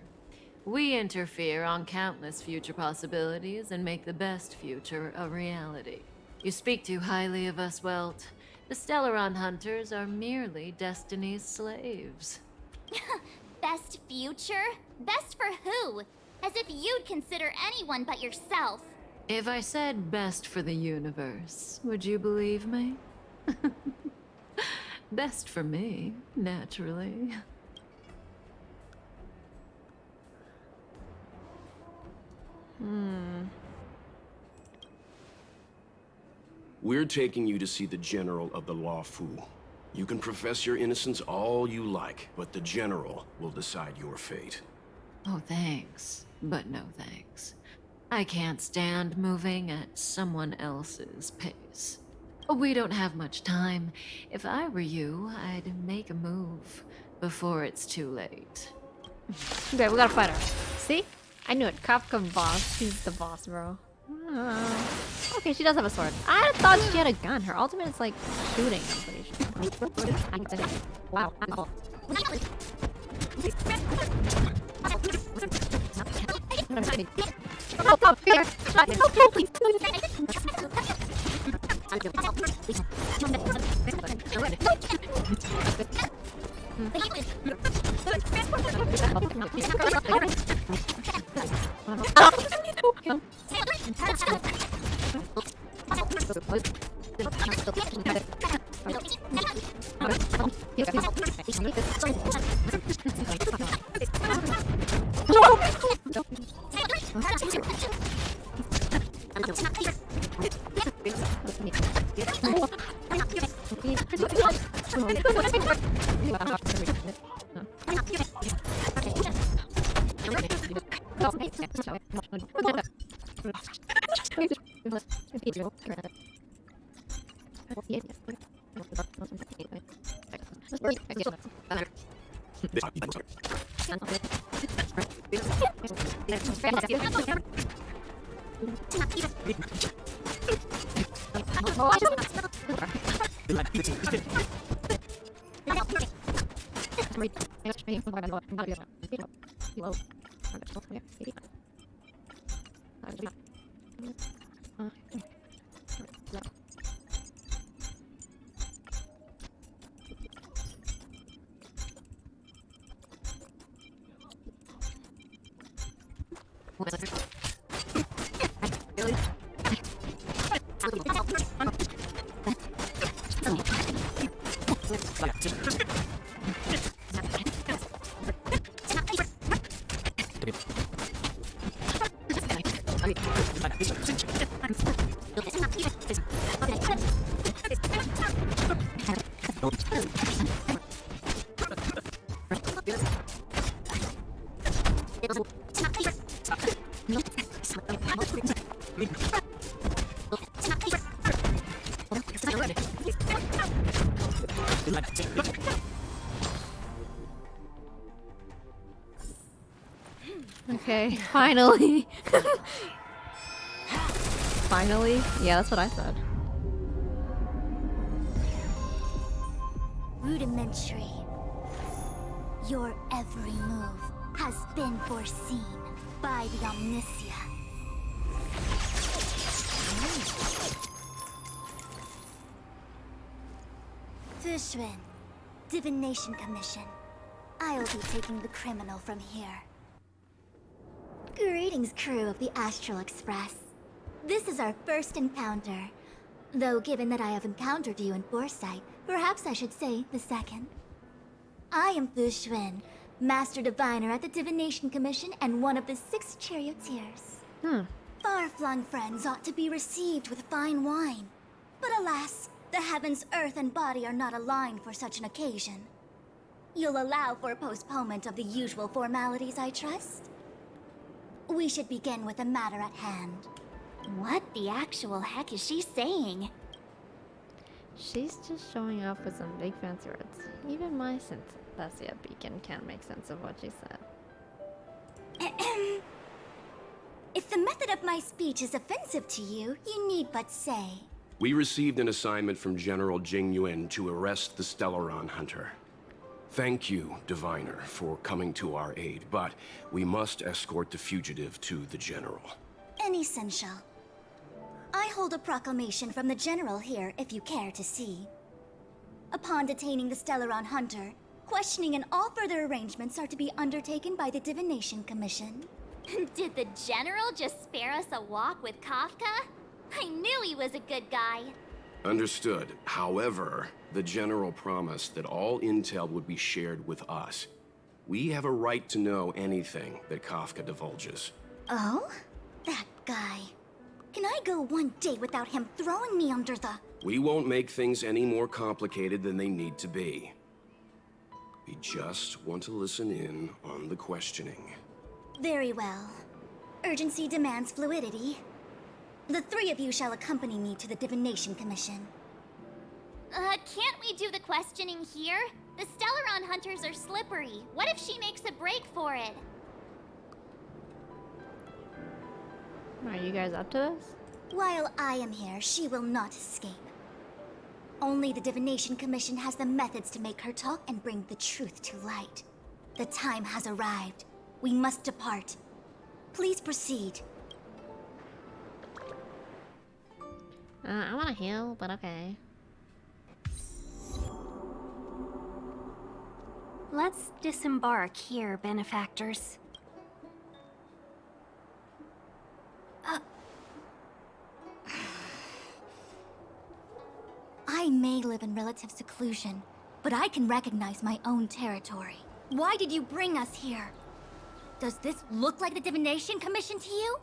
We interfere on countless future possibilities and make the best future a reality. You speak too highly of us, Welt. The Stellaron Hunters are merely Destiny's slaves. Best future? Best for who? As if you'd consider anyone but yourself. If I said best for the universe, would you believe me? Best for me, naturally. We're taking you to see the General of the Law Fu. You can profess your innocence all you like, but the General will decide your fate. Oh, thanks. But no thanks. I can't stand moving at someone else's pace. We don't have much time. If I were you, I'd make a move before it's too late. Okay, we gotta fight her. See? I knew it. Kafka boss. She's the boss, bro. Okay, she does have a sword. I thought she had a gun. Her ultimate is like shooting, I'm pretty sure. Wow. Okay, finally. Finally? Yeah, that's what I said. Rudimentary. Your every move has been foreseen by the Omniscia. Fushun, Divination Commission. I'll be taking the criminal from here. Greetings, crew of the Astral Express. This is our first encounter. Though given that I have encountered you in Foresight, perhaps I should say the second. I am Fushun, Master Diviner at the Divination Commission and one of the 6 charioteers. Far-flung friends ought to be received with fine wine. But alas, the heavens, earth, and body are not aligned for such an occasion. You'll allow for a postponement of the usual formalities, I trust? We should begin with the matter at hand. What the actual heck is she saying? She's just showing off with some big fancy words. Even my Synthesia beacon can't make sense of what she said. If the method of my speech is offensive to you, you need but say. We received an assignment from General Jing Yuan to arrest the Stellaron Hunter. Thank you, Diviner, for coming to our aid, but we must escort the fugitive to the General. Essential. I hold a proclamation from the General here, if you care to see. Upon detaining the Stellaron Hunter, questioning and all further arrangements are to be undertaken by the Divination Commission. Did the General just spare us a walk with Kafka? I knew he was a good guy. Understood. However, the General promised that all intel would be shared with us. We have a right to know anything that Kafka divulges. Oh? That guy. Can I go one day without him throwing me under the... We won't make things any more complicated than they need to be. We just want to listen in on the questioning. Very well. Urgency demands fluidity. The 3 of you shall accompany me to the Divination Commission. can't we do the questioning here? The Stellaron hunters are slippery. What if she makes a break for it? Are you guys up to this? While I am here, she will not escape. Only the Divination Commission has the methods to make her talk and bring the truth to light. The time has arrived. We must depart. Please proceed. I want to heal, but okay. Let's disembark here, benefactors. I may live in relative seclusion, but I can recognize my own territory. Why did you bring us here? Does this look like the Divination Commission to you?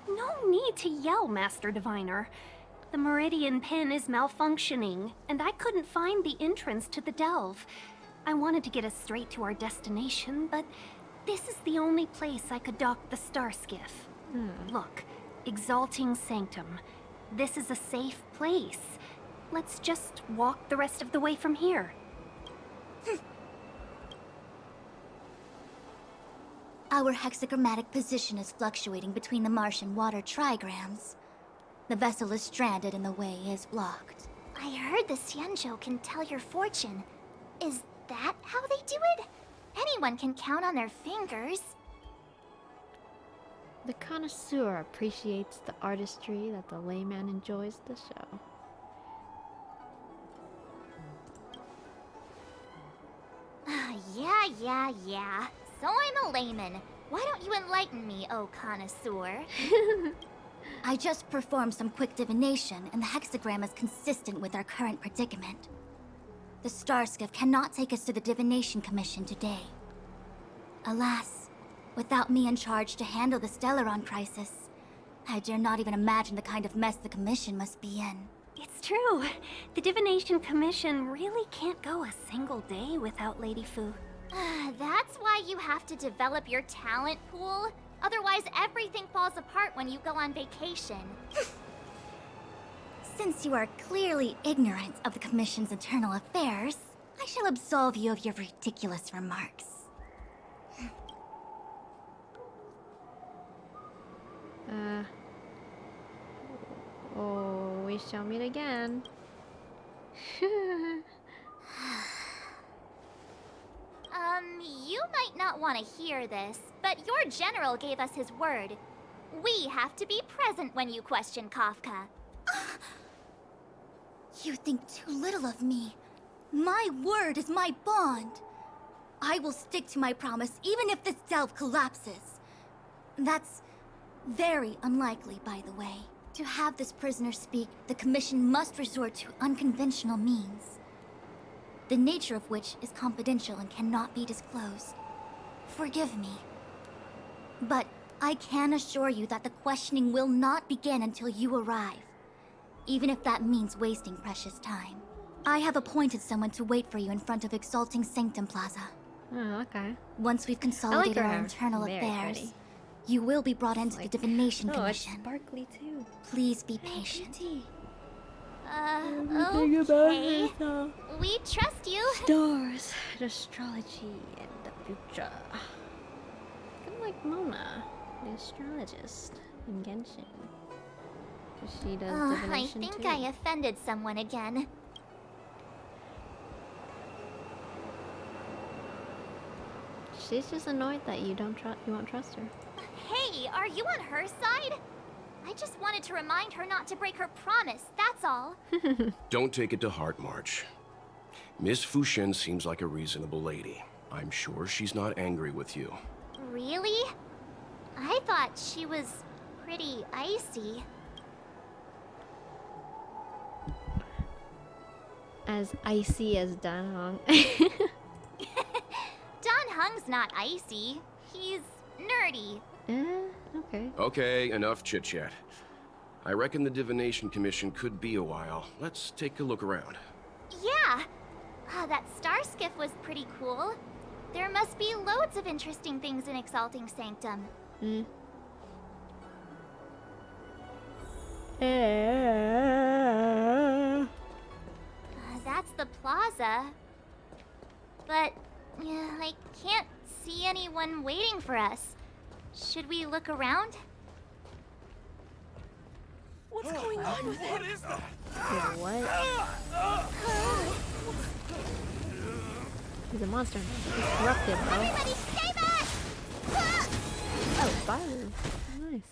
No need to yell, Master Diviner. The Meridian Pin is malfunctioning, and I couldn't find the entrance to the delve. I wanted to get us straight to our destination, but this is the only place I could dock the star skiff. Look, Exalting Sanctum. This is a safe place. Let's just walk the rest of the way from here. Our hexagrammatic position is fluctuating between the Martian water trigrams. The vessel is stranded and the way is blocked. I heard the Xianzhou can tell your fortune. Is that how they do it? Anyone can count on their fingers. The connoisseur appreciates the artistry that the layman enjoys the show. Yeah. So I'm a layman. Why don't you enlighten me, oh connoisseur? I just performed some quick divination, and the hexagram is consistent with our current predicament. The Starskiff cannot take us to the Divination Commission today. Alas, without me in charge to handle the Stellaron crisis, I dare not even imagine the kind of mess the Commission must be in. It's true. The Divination Commission really can't go a single day without Lady Fu. That's why you have to develop your talent pool. Otherwise, everything falls apart when you go on vacation. Since you are clearly ignorant of the Commission's internal affairs, I shall absolve you of your ridiculous remarks. Oh, we shall meet again. You might not want to hear this, but your general gave us his word. We have to be present when you question Kafka. You think too little of me. My word is my bond. I will stick to my promise even if this delve collapses. That's very unlikely, by the way. To have this prisoner speak, the Commission must resort to unconventional means, the nature of which is confidential and cannot be disclosed. Forgive me. But I can assure you that the questioning will not begin until you arrive, even if that means wasting precious time. I have appointed someone to wait for you in front of Exalting Sanctum Plaza. Oh, okay. Once we've consolidated our internal affairs, you will be brought into the Divination Commission. It's sparkly too. Please be patient. Okay. We trust you. Stars, astrology, and the future. Kind of like Mona, the astrologist in Genshin. She does divination I think too. I offended someone again. She's just annoyed that you won't trust her. Hey, are you on her side? I just wanted to remind her not to break her promise, that's all. Don't take it to heart, March. Miss Fushen seems like a reasonable lady. I'm sure she's not angry with you. Really? I thought she was pretty icy. As icy as Dan Hong. Don Hung's not icy. He's nerdy. Okay. Okay, enough chit-chat. I reckon the Divination Commission could be a while. Let's take a look around. Yeah. That star skiff was pretty cool. There must be loads of interesting things in Exalting Sanctum. plaza. But I can't see anyone waiting for us. Should we look around? What's going on with What him? is that? Yeah, what? He's a monster now. He's corrupted, bro. Everybody stay back! Oh, fire. Nice.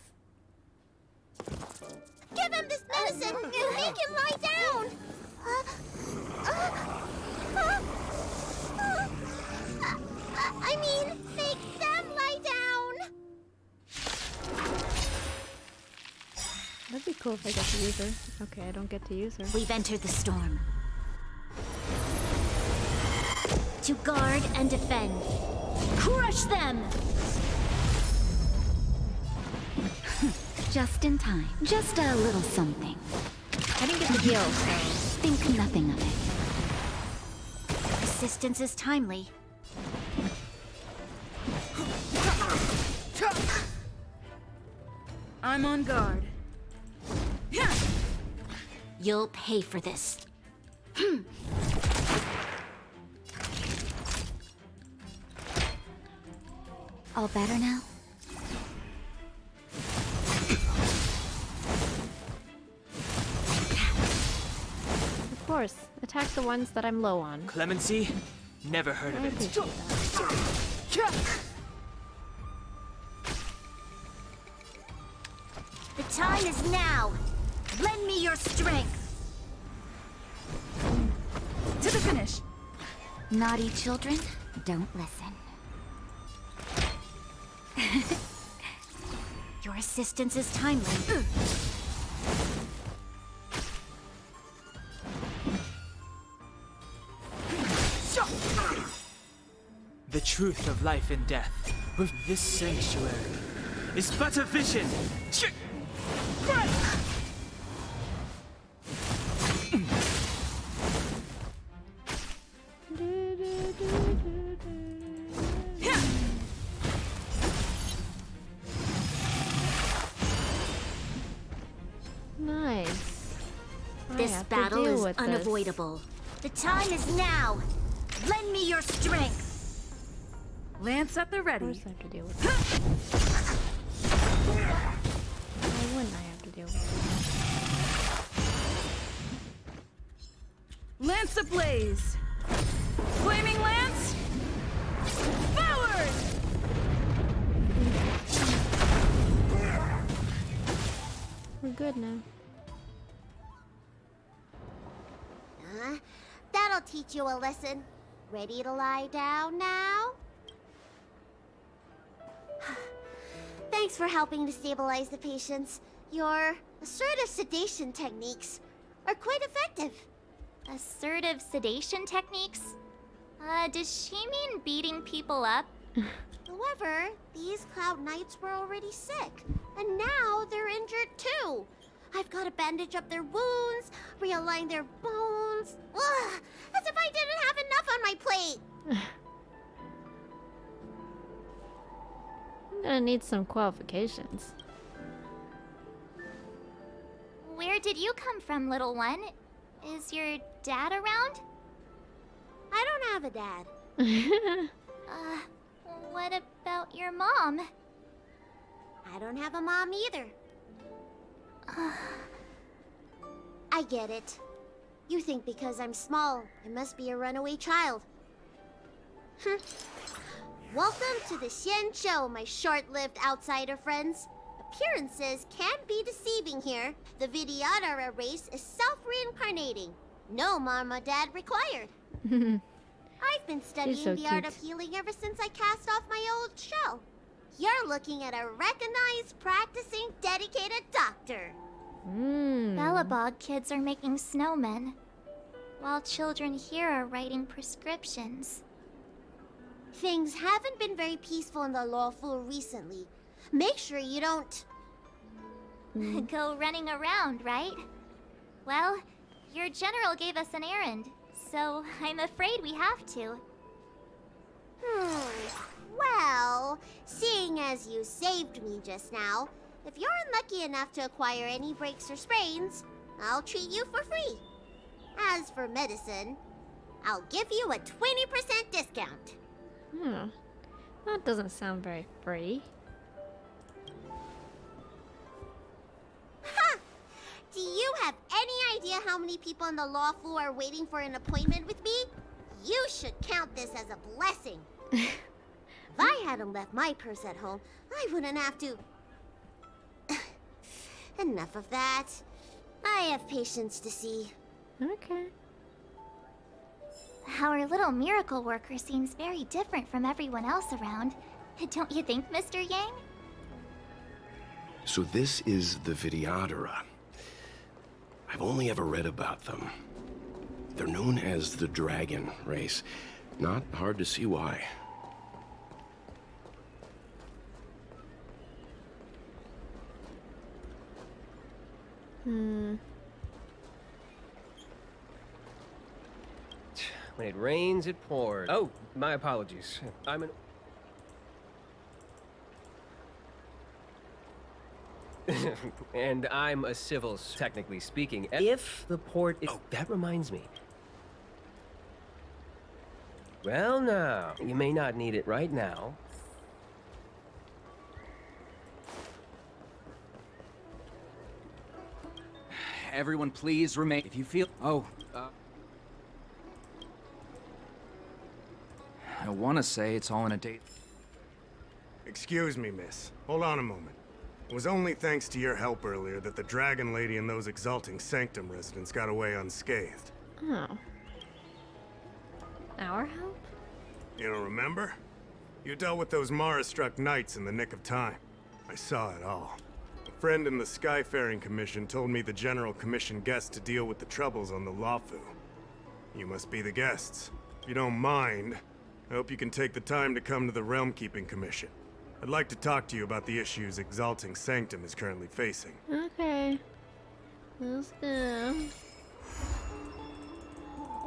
Give him this medicine! Make him lie down! I mean, make them lie down! That'd be cool if I get to use her. Okay, I don't get to use her. We've entered the storm. To guard and defend. Crush them! Just in time. Just a little something. I didn't get to heal, so... Think nothing of it. Assistance is timely. I'm on guard. You'll pay for this. All better now? Of course, attack the ones that I'm low on. Clemency? Never heard of it. The time is now. Lend me your strength. To the finish. Naughty children, don't listen. Your assistance is timely. The truth of life and death with this sanctuary is but a vision. Nice. This battle is unavoidable. The time is now. Lend me your strength. Lance at the ready. Of course I have to deal with it. Why wouldn't I have to deal with it? Lance ablaze. Flaming lance. Forward! We're good now. That'll teach you a lesson. Ready to lie down now? Thanks for helping to stabilize the patients. Your assertive sedation techniques are quite effective. Assertive sedation techniques? Does she mean beating people up? However, these Cloud Knights were already sick, and now they're injured too. I've got to bandage up their wounds, realign their bones. Ugh, as if I didn't have enough on my plate. I'm gonna need some qualifications. Where did you come from, little one? Is your dad around? I don't have a dad. What about your mom? I don't have a mom either. I get it. You think because I'm small, I must be a runaway child. Welcome to the Xian Show, my short-lived outsider friends. Appearances can be deceiving here. The Vidyadhara race is self-reincarnating. No mom or dad required. I've been studying so the art cute. of healing ever since I cast off my old shell. You're looking at a recognized, practicing, dedicated doctor. Bellabog kids are making snowmen, while children here are writing prescriptions. Things haven't been very peaceful in the Lawful recently. Make sure you don't... Go running around, right? Well, your general gave us an errand, so I'm afraid we have to. Well, seeing as you saved me just now, if you're unlucky enough to acquire any breaks or sprains, I'll treat you for free. As for medicine, I'll give you a 20% discount. Hmm. That doesn't sound very free. Ha! Do you have any idea how many people on the law floor are waiting for an appointment with me? You should count this as a blessing. If I hadn't left my purse at home, I wouldn't have to... Enough of that. I have patience to see. Okay. Our little miracle worker seems very different from everyone else around. Don't you think, Mr. Yang? So this is the Vidyadhara. I've only ever read about them. They're known as the Dragon Race. Not hard to see why. Hmm. When it rains, it pours. Oh, my apologies. I'm an... And I'm a civil, technically speaking. If the port... Oh, that reminds me. Well, now, you may not need it right now. Everyone please remain... If you feel... I want to say it's all in a date. Excuse me, miss. Hold on a moment. It was only thanks to your help earlier that the Dragon Lady and those exalting Sanctum residents got away unscathed. Oh. Our help? You don't remember? You dealt with those Mara-struck knights in the nick of time. I saw it all. A friend in the Skyfaring Commission told me the General commissioned guests to deal with the troubles on the Lafu. You must be the guests. If you don't mind, I hope you can take the time to come to the Realm Keeping Commission. I'd like to talk to you about the issues Exalting Sanctum is currently facing. Okay. Let's go.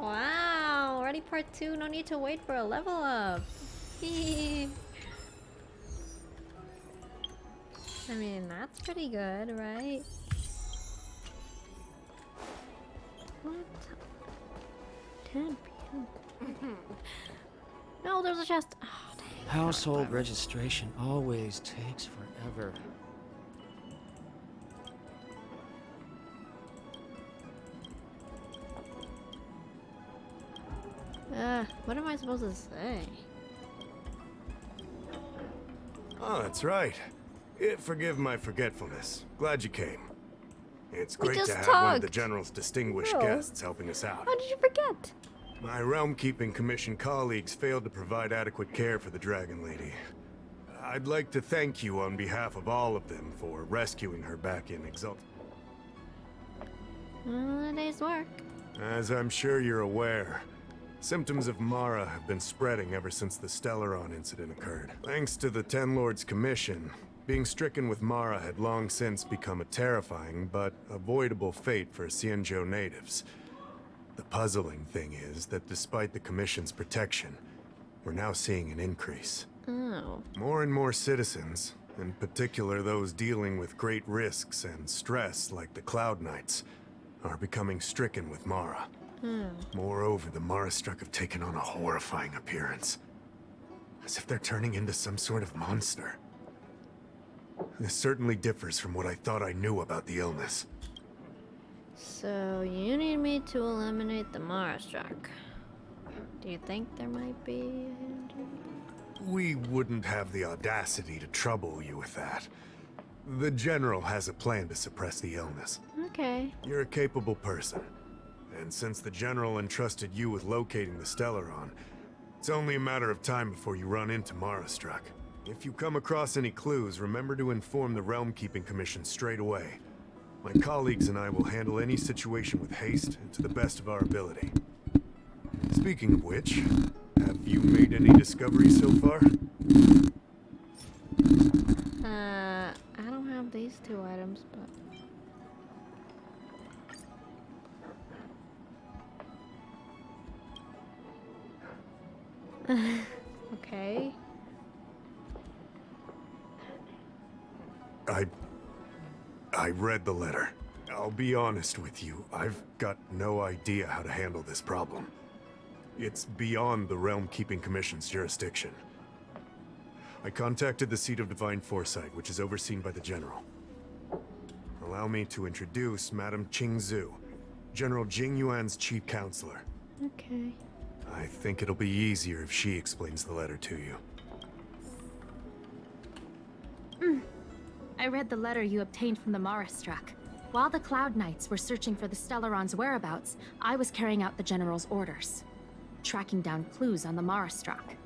Wow, already part 2, no need to wait for a level up. I mean, that's pretty good, right? What? 10 p.m. No, there's a chest. Oh, dang. Household registration always takes forever. What am I supposed to say? Oh, that's right. Forgive my forgetfulness. Glad you came. It's We great to just have one of the talked. General's distinguished Oh. guests helping us out. How did you forget? My Realm Keeping Commission colleagues failed to provide adequate care for the Dragon Lady. I'd like to thank you on behalf of all of them for rescuing her back in Exalt. Well, a day's work. As I'm sure you're aware, symptoms of Mara have been spreading ever since the Stellaron incident occurred. Thanks to the Ten Lords Commission, being stricken with Mara had long since become a terrifying but avoidable fate for Xianzhou natives. The puzzling thing is that despite the Commission's protection, we're now seeing an increase. Oh. More and more citizens, in particular those dealing with great risks and stress like the Cloud Knights, are becoming stricken with Mara. Moreover, the Mara-struck have taken on a horrifying appearance. As if they're turning into some sort of monster. This certainly differs from what I thought I knew about the illness. So, you need me to eliminate the Mara-struck. Do you think there might be a hidden gem? We wouldn't have the audacity to trouble you with that. The General has a plan to suppress the illness. Okay. You're a capable person. And since the General entrusted you with locating the Stellaron, it's only a matter of time before you run into Mara-struck. If you come across any clues, remember to inform the Realm Keeping Commission straight away. My colleagues and I will handle any situation with haste and to the best of our ability. Speaking of which, have you made any discoveries so far? I don't have these 2 items, but... Okay. I read the letter. I'll be honest with you, I've got no idea how to handle this problem. It's beyond the Realm Keeping Commission's jurisdiction. I contacted the seat of Divine Foresight, which is overseen by the General. Allow me to introduce Madame Qingzhu, General Jing Yuan's chief counselor. Okay. I think it'll be easier if she explains the letter to you. I read the letter you obtained from the Marastruck. While the Cloud Knights were searching for the Stellaron's whereabouts, I was carrying out the General's orders, tracking down clues on the Marastruck.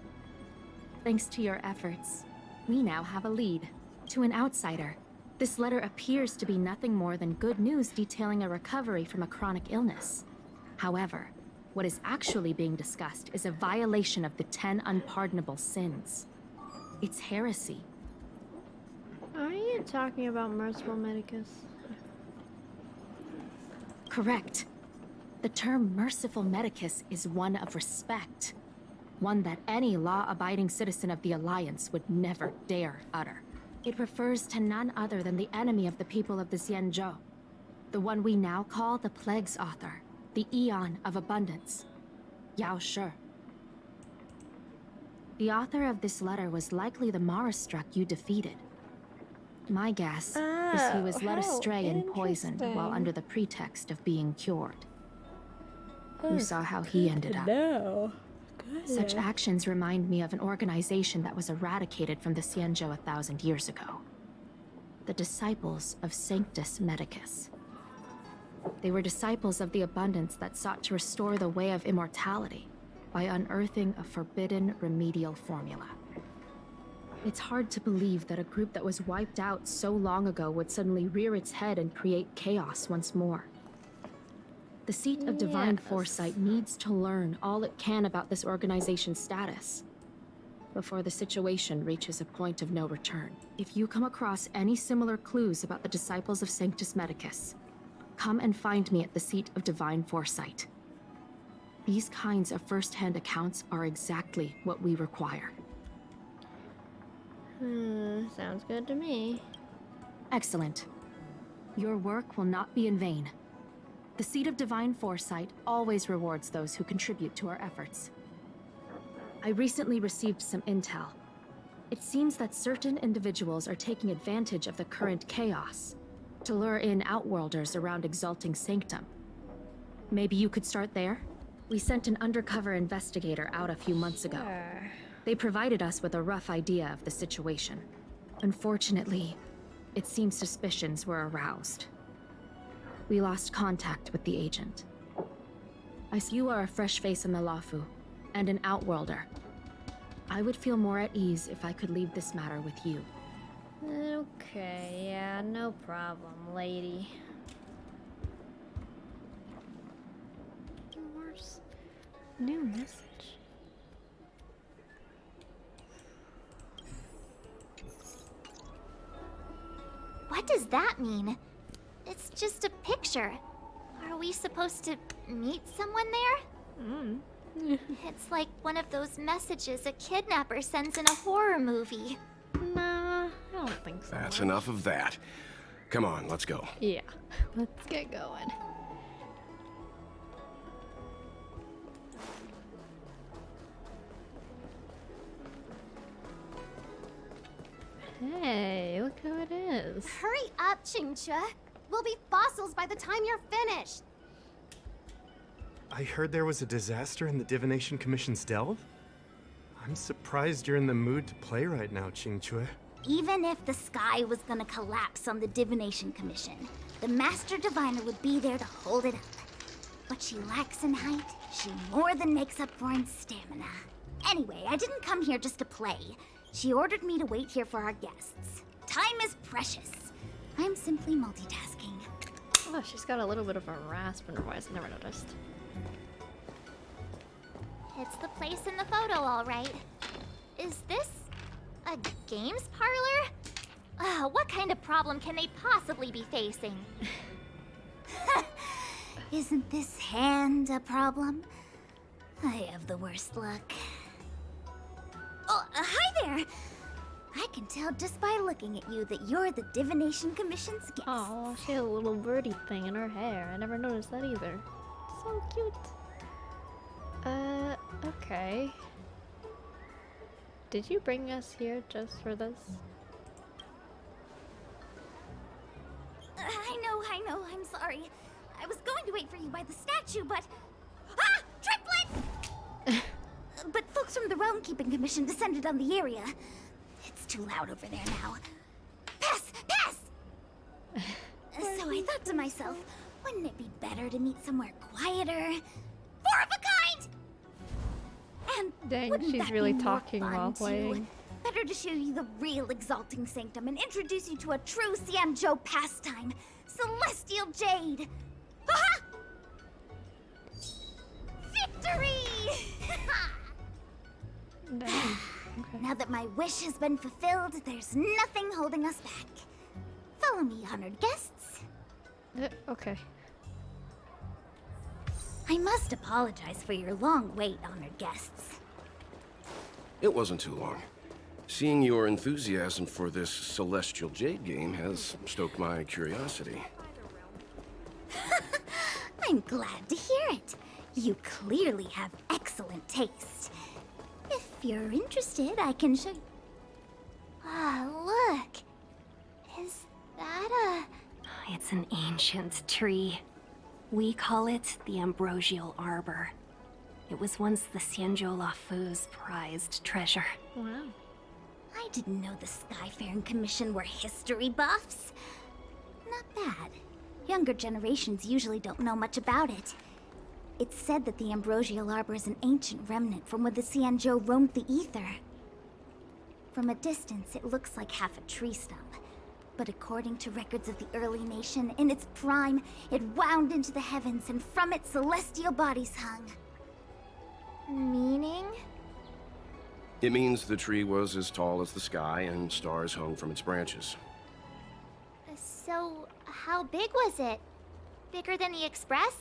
Thanks to your efforts, we now have a lead. To an outsider, this letter appears to be nothing more than good news detailing a recovery from a chronic illness. However, what is actually being discussed is a violation of the 10 unpardonable sins. It's heresy. Are you talking about Merciful Medicus? Correct. The term Merciful Medicus is one of respect. One that any law-abiding citizen of the Alliance would never dare utter. It refers to none other than the enemy of the people of the Xianzhou. The one we now call the Plague's author, the Eon of Abundance, Yao Shi. The author of this letter was likely the Marastruck you defeated. My guess is he was led astray and poisoned while under the pretext of being cured. You saw how he ended up. No. Such actions remind me of an organization that was eradicated from the Xianzhou 1,000 years ago. The Disciples of Sanctus Medicus. They were disciples of the Abundance that sought to restore the way of immortality by unearthing a forbidden remedial formula. It's hard to believe that a group that was wiped out so long ago would suddenly rear its head and create chaos once more. The seat of Divine Foresight needs to learn all it can about this organization's status before the situation reaches a point of no return. If you come across any similar clues about the Disciples of Sanctus Medicus, come and find me at the seat of Divine Foresight. These kinds of first-hand accounts are exactly what we require. Sounds good to me. Excellent. Your work will not be in vain. The seat of Divine Foresight always rewards those who contribute to our efforts. I recently received some intel. It seems that certain individuals are taking advantage of the current chaos to lure in Outworlders around Exalting Sanctum. Maybe you could start there? We sent an undercover investigator out a few months ago. They provided us with a rough idea of the situation. Unfortunately, it seems suspicions were aroused. We lost contact with the agent. I see you are a fresh face in the Lafu, and an Outworlder. I would feel more at ease if I could leave this matter with you. Okay, yeah, no problem, lady. Where's new message? What does that mean? It's just a picture. Are we supposed to meet someone there? It's like one of those messages a kidnapper sends in a horror movie. Nah, I don't think so. That's enough of that. Come on, let's go. Yeah, let's get going. Hey, look who it is. Hurry up, Qingzhu. We'll be fossils by the time you're finished. I heard there was a disaster in the Divination Commission's delve? I'm surprised you're in the mood to play right now, Qingzhu. Even if the sky was gonna collapse on the Divination Commission, the Master Diviner would be there to hold it up. What she lacks in height, she more than makes up for in stamina. Anyway, I didn't come here just to play. She ordered me to wait here for our guests. Time is precious. I'm simply multitasking. Oh, she's got a little bit of a rasp in her voice. I never noticed. It's the place in the photo, all right. Is this a games parlor? What kind of problem can they possibly be facing? Isn't this hand a problem? I have the worst luck. Oh, hi there! I can tell just by looking at you that you're the Divination Commission's guest. Oh, she had a little birdie thing in her hair. I never noticed that either. So cute. Okay. Did you bring us here just for this? I know, I'm sorry. I was going to wait for you by the statue, but... Ah! Triplet! But folks from the Realm Keeping Commission descended on the area. It's too loud over there now. Pass! Pass! So I thought to myself, wouldn't it be better to meet somewhere quieter? Four of a kind! And dang, wouldn't she's that really be more talking fun, while too? playing. Better to show you the real Exalting Sanctum and introduce you to a true Xianzhou pastime, Celestial Jade. Aha! Victory! Dang. Okay. Now that my wish has been fulfilled, there's nothing holding us back. Follow me, honored guests. Okay. I must apologize for your long wait, honored guests. It wasn't too long. Seeing your enthusiasm for this Celestial Jade game has stoked my curiosity. I'm glad to hear it. You clearly have excellent taste. If you're interested, I can show you. Ah, look. Is that a... It's an ancient tree. We call it the Ambrosial Arbor. It was once the Xianzhou Lafu's prized treasure. Wow. I didn't know the Skyfaring Commission were history buffs. Not bad. Younger generations usually don't know much about it. It's said that the Ambrosial Arbor is an ancient remnant from when the Xianzhou roamed the ether. From a distance, it looks like half a tree stump. But according to records of the early nation, in its prime, it wound into the heavens and from it celestial bodies hung. Meaning? It means the tree was as tall as the sky and stars hung from its branches. So, how big was it? Bigger than the Express?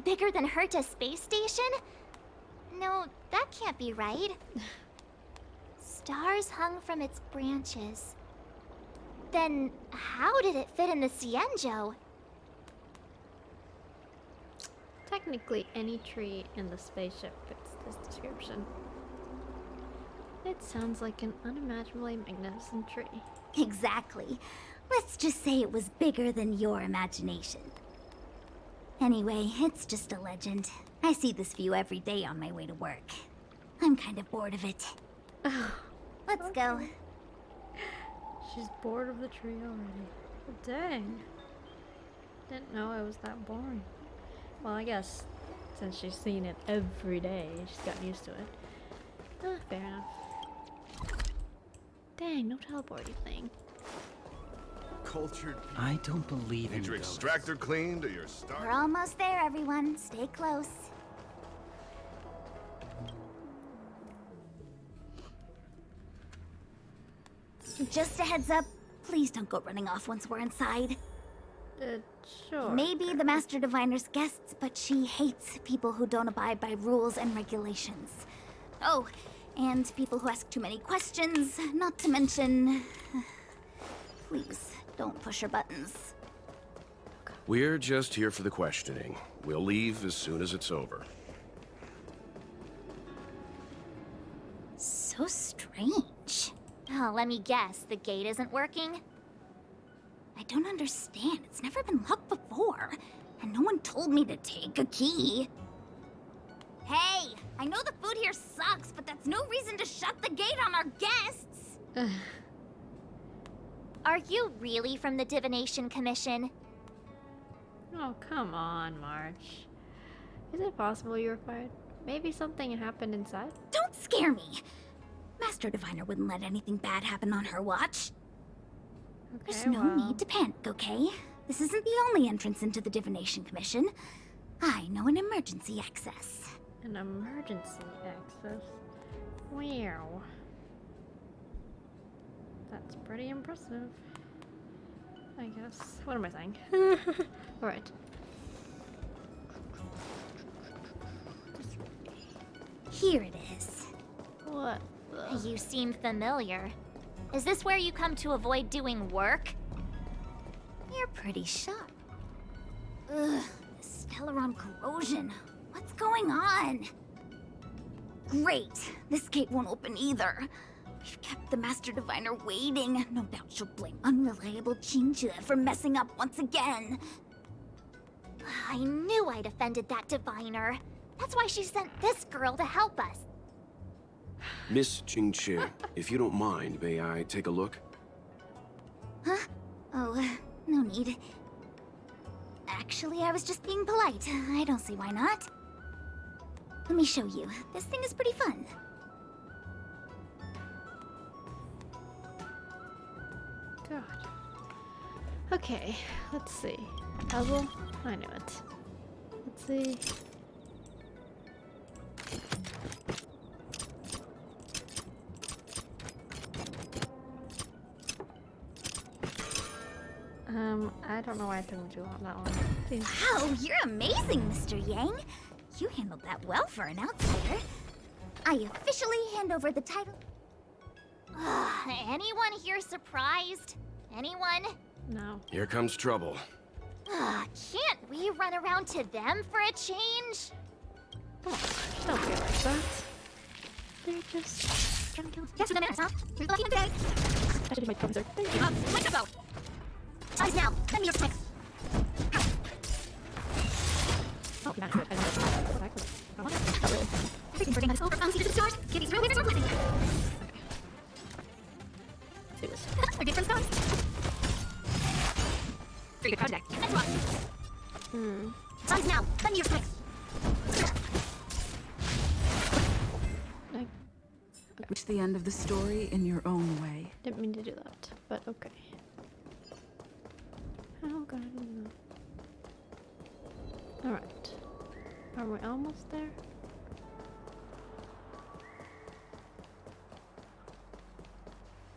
Bigger than Herta Space Station? No, that can't be right. Stars hung from its branches. Then, how did it fit in the Xianzhou? Technically, any tree in the spaceship fits this description. It sounds like an unimaginably magnificent tree. Exactly. Let's just say it was bigger than your imagination. Anyway, it's just a legend. I see this view every day on my way to work. I'm kind of bored of it. Let's go. She's bored of the tree already. Dang. Didn't know it was that boring. Well, I guess since she's seen it every day, she's gotten used to it. Fair enough. Dang, no teleporting thing. Cultured people. I don't believe in Need your those. extractor cleaned or your start? We're almost there, everyone. Stay close. Just a heads up, please don't go running off once we're inside. Sure. Maybe the Master Diviner's guests, but she hates people who don't abide by rules and regulations. Oh, and people who ask too many questions, not to mention... Please, don't push her buttons. We're just here for the questioning. We'll leave as soon as it's over. So strange. Oh, let me guess, the gate isn't working? I don't understand. It's never been locked before. And no one told me to take a key. Hey, I know the food here sucks, but that's no reason to shut the gate on our guests. Are you really from the Divination Commission? Oh, come on, March. Is it possible you were fired? Maybe something happened inside? Don't scare me. Master Diviner wouldn't let anything bad happen on her watch. There's no need to panic, okay? This isn't the only entrance into the Divination Commission. I know an emergency access. An emergency access? Wow. That's pretty impressive. I guess. What am I saying? Alright. Here it is. What? You seem familiar. Is this where you come to avoid doing work? You're pretty sharp. Ugh, the Stellaron corrosion. What's going on? Great! This gate won't open either. We've kept the Master Diviner waiting. No doubt she'll blame unreliable Chinchua for messing up once again. I knew I'd offended that diviner. That's why she sent this girl to help us. Miss Qingqi, if you don't mind, may I take a look? Huh? Oh, no need. Actually, I was just being polite. I don't see why not. Let me show you. This thing is pretty fun. God. Okay, let's see. Puzzle? I knew it. Let's see. I don't know why I told you on that one. Please. Wow, you're amazing, Mr. Yang. You handled that well for an outsider. I officially hand over the title. Anyone here surprised? Anyone? No. Here comes trouble. Can't we run around to them for a change? Come on, don't be like that. They're just trying to kill us. Yes, in a minute, huh? You're lucky today. I should do my professor. Let go. Eyes now. Send me your text. Oh, not good. I don't know. Not really. Everything's working on its own. See the stars. Kitty's real wizards are blessing. Let's do this. We're good friends, guys. Very good project. Let's rock. Eyes now. Send me your text. Reach the end of the story in your own way. Didn't mean to do that, but okay. Oh god. Alright. Are we almost there?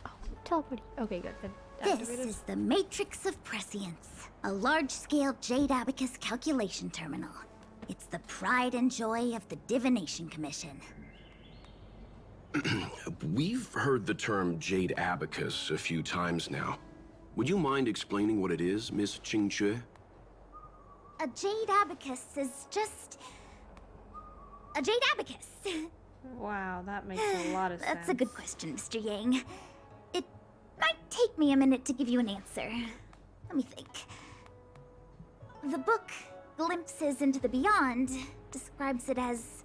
Oh, teleporting. Okay, good. This is the Matrix of Prescience, a large-scale Jade Abacus calculation terminal. It's the pride and joy of the Divination Commission. We've heard the term Jade Abacus a few times now. Would you mind explaining what it is, Miss Qingqi? A Jade Abacus is just... a Jade Abacus. Wow, that makes a lot of sense. That's a good question, Mr. Yang. It might take me a minute to give you an answer. Let me think. The book, Glimpses into the Beyond, describes it as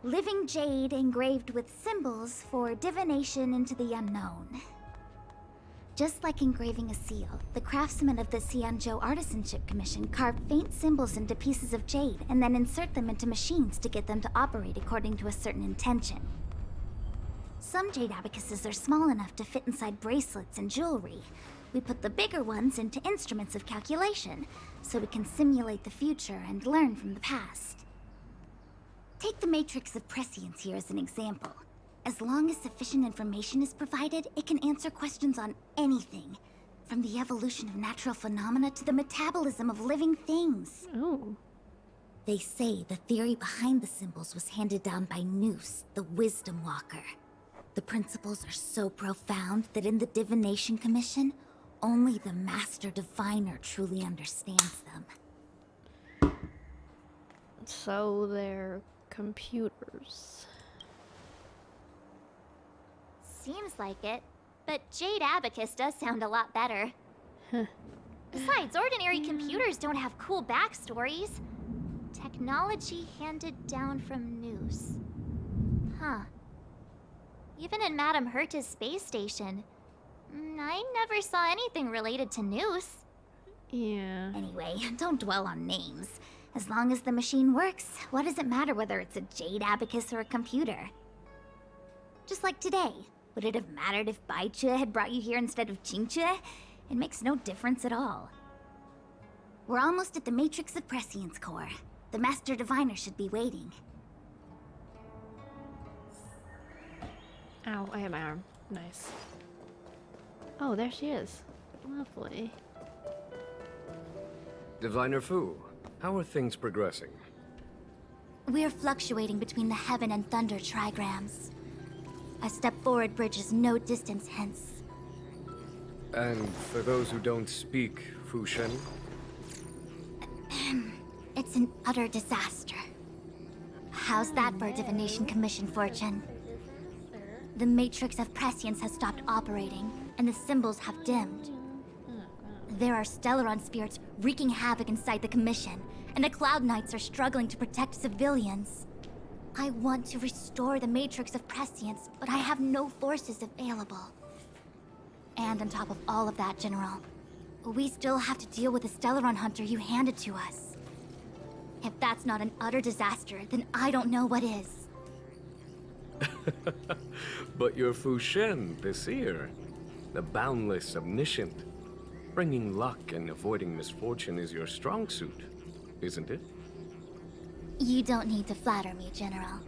living jade engraved with symbols for divination into the unknown. Just like engraving a seal, the craftsmen of the Xianzhou Artisanship Commission carve faint symbols into pieces of jade and then insert them into machines to get them to operate according to a certain intention. Some jade abacuses are small enough to fit inside bracelets and jewelry. We put the bigger ones into instruments of calculation, so we can simulate the future and learn from the past. Take the Matrix of Prescience here as an example. As long as sufficient information is provided, it can answer questions on anything, from the evolution of natural phenomena to the metabolism of living things. Oh. They say the theory behind the symbols was handed down by Noose, the Wisdom Walker. The principles are so profound that in the Divination Commission, only the Master Diviner truly understands them. So they're computers. Seems like it. But Jade Abacus does sound a lot better. Besides, ordinary computers don't have cool backstories. Technology handed down from Noose. Huh. Even in Madame Herta's space station, I never saw anything related to Noose. Yeah. Anyway, don't dwell on names. As long as the machine works, what does it matter whether it's a Jade Abacus or a computer? Just like today. Would it have mattered if Baichue had brought you here instead of Qingchue? It makes no difference at all. We're almost at the Matrix of Prescience core. The Master Diviner should be waiting. Ow, I hit my arm. Nice. Oh, there she is. Lovely. Diviner Fu, how are things progressing? We're fluctuating between the heaven and thunder trigrams. A step forward bridges no distance hence. And for those who don't speak Fushen? It's an utter disaster. How's that for a Divination Commission fortune? The Matrix of Prescience has stopped operating, and the symbols have dimmed. There are Stellaron spirits wreaking havoc inside the Commission, and the Cloud Knights are struggling to protect civilians. I want to restore the Matrix of Prescience, but I have no forces available. And on top of all of that, General, we still have to deal with the Stellaron Hunter you handed to us. If that's not an utter disaster, then I don't know what is. But you're Fu Shen, the seer. The boundless, omniscient. Bringing luck and avoiding misfortune is your strong suit, isn't it? You don't need to flatter me, General.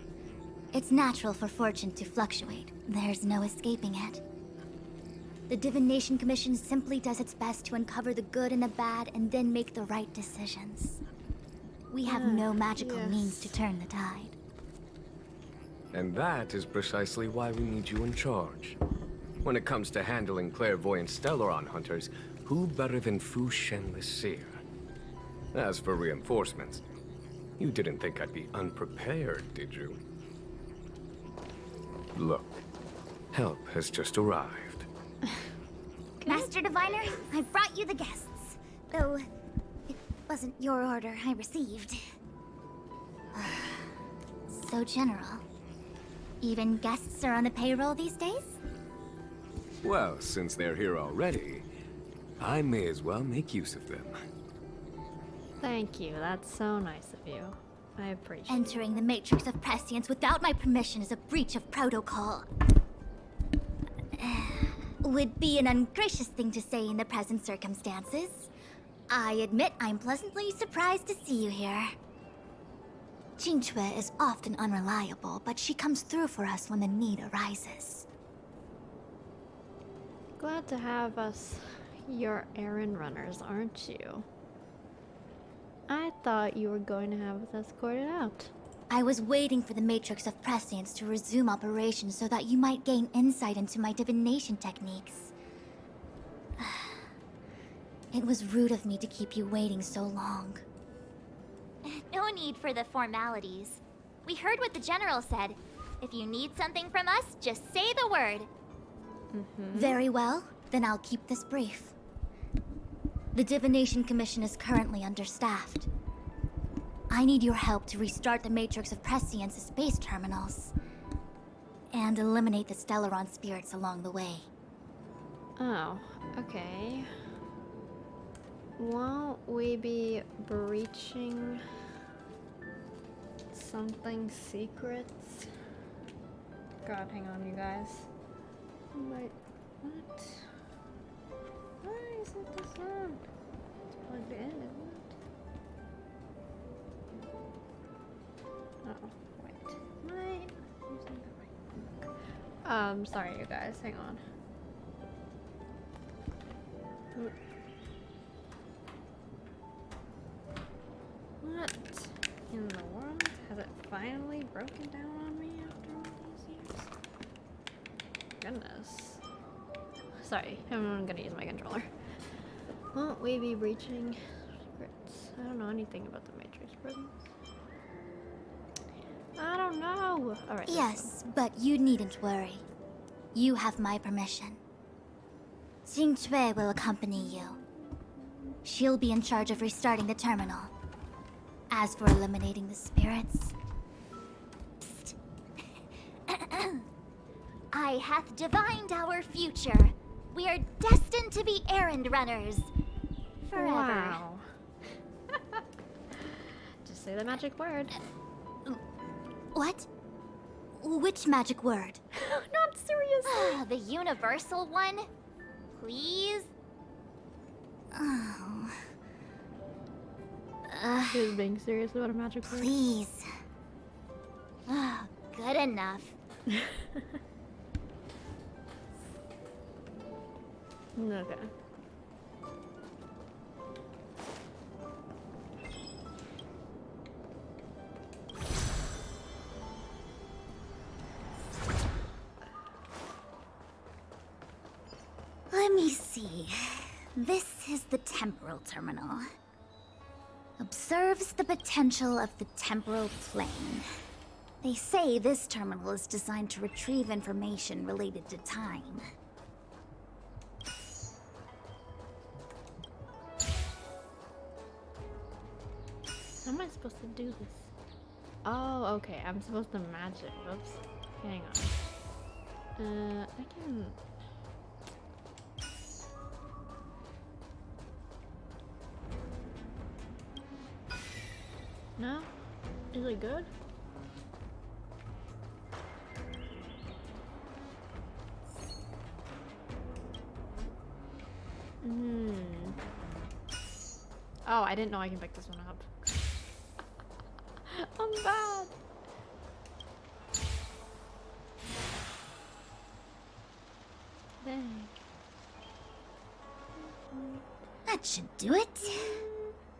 It's natural for fortune to fluctuate. There's no escaping it. The Divination Commission simply does its best to uncover the good and the bad and then make the right decisions. We have no magical means to turn the tide. And that is precisely why we need you in charge. When it comes to handling clairvoyant Stellaron hunters, who better than Fu Shen the Seer? As for reinforcements, you didn't think I'd be unprepared, did you? Look, help has just arrived. Master Diviner, I brought you the guests. Though, it wasn't your order I received. So, General, even guests are on the payroll these days? Well, since they're here already, I may as well make use of them. Thank you, that's so nice of you. I appreciate it. Entering the Matrix of Prescience without my permission is a breach of protocol. Would be an ungracious thing to say in the present circumstances. I admit I'm pleasantly surprised to see you here. Qingque is often unreliable, but she comes through for us when the need arises. Glad to have us your errand runners, aren't you? I thought you were going to have us escorted out. I was waiting for the Matrix of Prescience to resume operations so that you might gain insight into my divination techniques. It was rude of me to keep you waiting so long. No need for the formalities. We heard what the General said. If you need something from us, just say the word. Very well, then I'll keep this brief. The Divination Commission is currently understaffed. I need your help to restart the Matrix of Prescience's space terminals. And eliminate the Stellaron spirits along the way. Oh, okay. Won't we be breaching something secret? God, hang on, you guys. Wait, what? Why isn't this on? It's plugged in, isn't it? Oh, wait. Am I using the right book? Sorry, you guys, hang on. What in the world? Has it finally broken down on me after all these years? Goodness. Sorry, I'm gonna use my controller. Won't we be breaching secrets? I don't know anything about the Matrix prisons. I don't know. Alright. Yes, but you needn't worry. You have my permission. Qingque will accompany you. She'll be in charge of restarting the terminal. As for eliminating the spirits... I hath divined our future. We are destined to be errand runners. Forever. Wow. Just say the magic word. What? Which magic word? Not seriously. The universal one? Please? Oh. She's being serious about a magic word. Please. Oh, good enough. Okay. Let me see. This is the temporal terminal. Observes the potential of the temporal plane. They say this terminal is designed to retrieve information related to time. How am I supposed to do this? Oh, okay. I'm supposed to match it. Whoops. Hang on. I can... No? Is it good? Oh, I didn't know I can pick this one up. I'm bad. Dang. That should do it.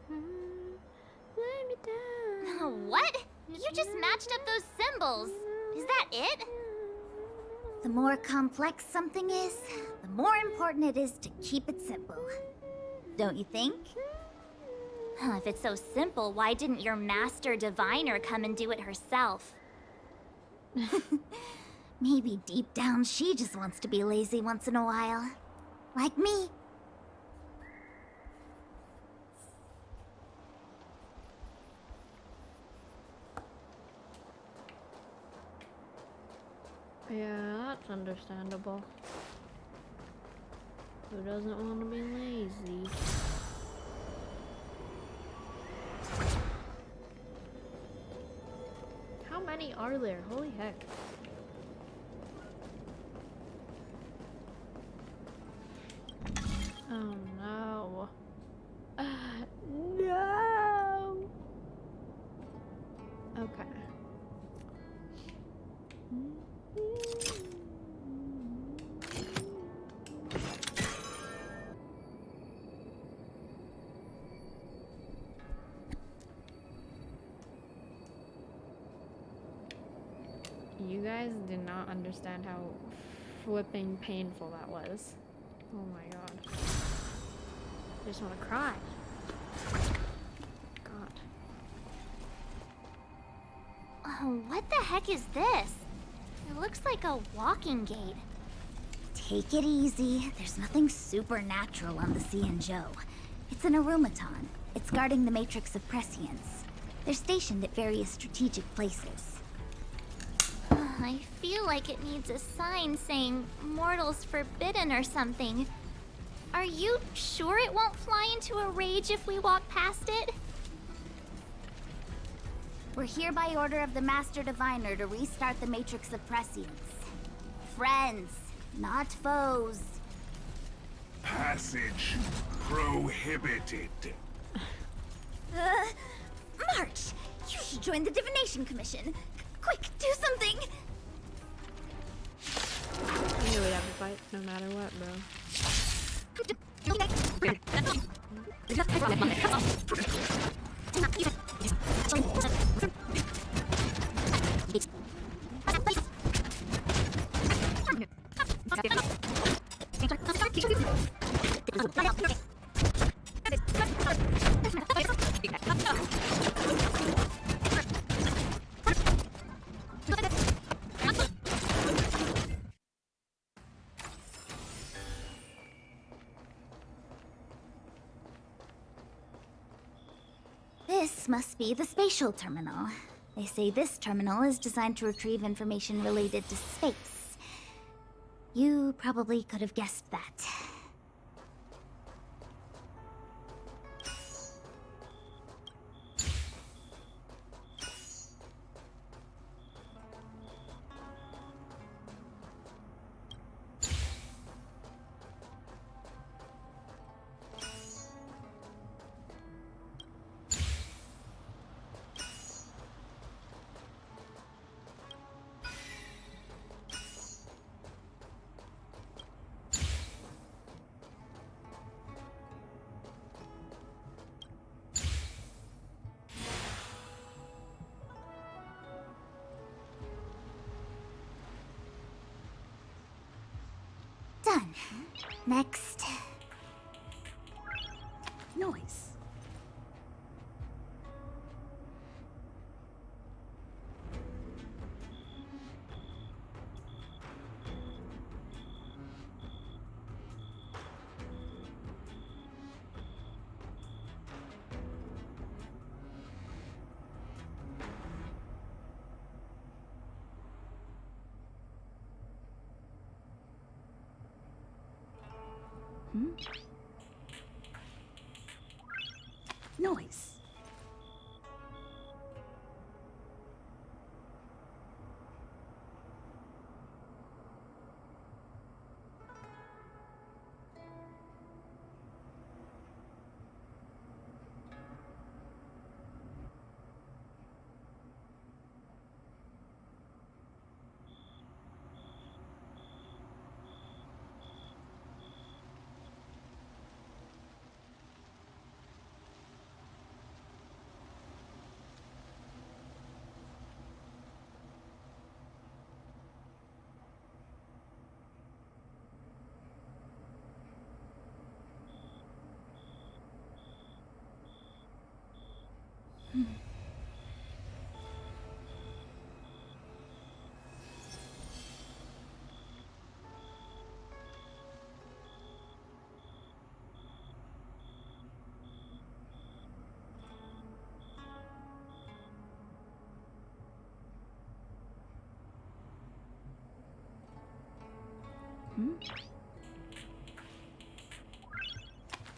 Let me down. What? You just matched up those symbols. Is that it? The more complex something is, the more important it is to keep it simple. Don't you think? If it's so simple, why didn't your master diviner come and do it herself? Maybe deep down she just wants to be lazy once in a while. Like me. Yeah, that's understandable. Who doesn't want to be lazy? How many are there? Holy heck. Oh no. No! Okay. You guys did not understand how flipping painful that was. Oh my god. I just want to cry. God. Oh, what the heck is this? It looks like a walking gate. Take it easy. There's nothing supernatural on the Cienjo. It's an aromaton. It's guarding the matrix of prescience. They're stationed at various strategic places. I feel like it needs a sign saying mortals forbidden or something. Are you sure it won't fly into a rage if we walk past it? We're here by order of the Master Diviner to restart the matrix of prescience. Friends, not foes. Passage prohibited. March! You should join the Divination Commission. Quick, do something! I knew we'd have to fight no matter what, bro. This must be the spatial terminal. They say this terminal is designed to retrieve information related to space. You probably could have guessed that. Done. Next. Noise. Noise.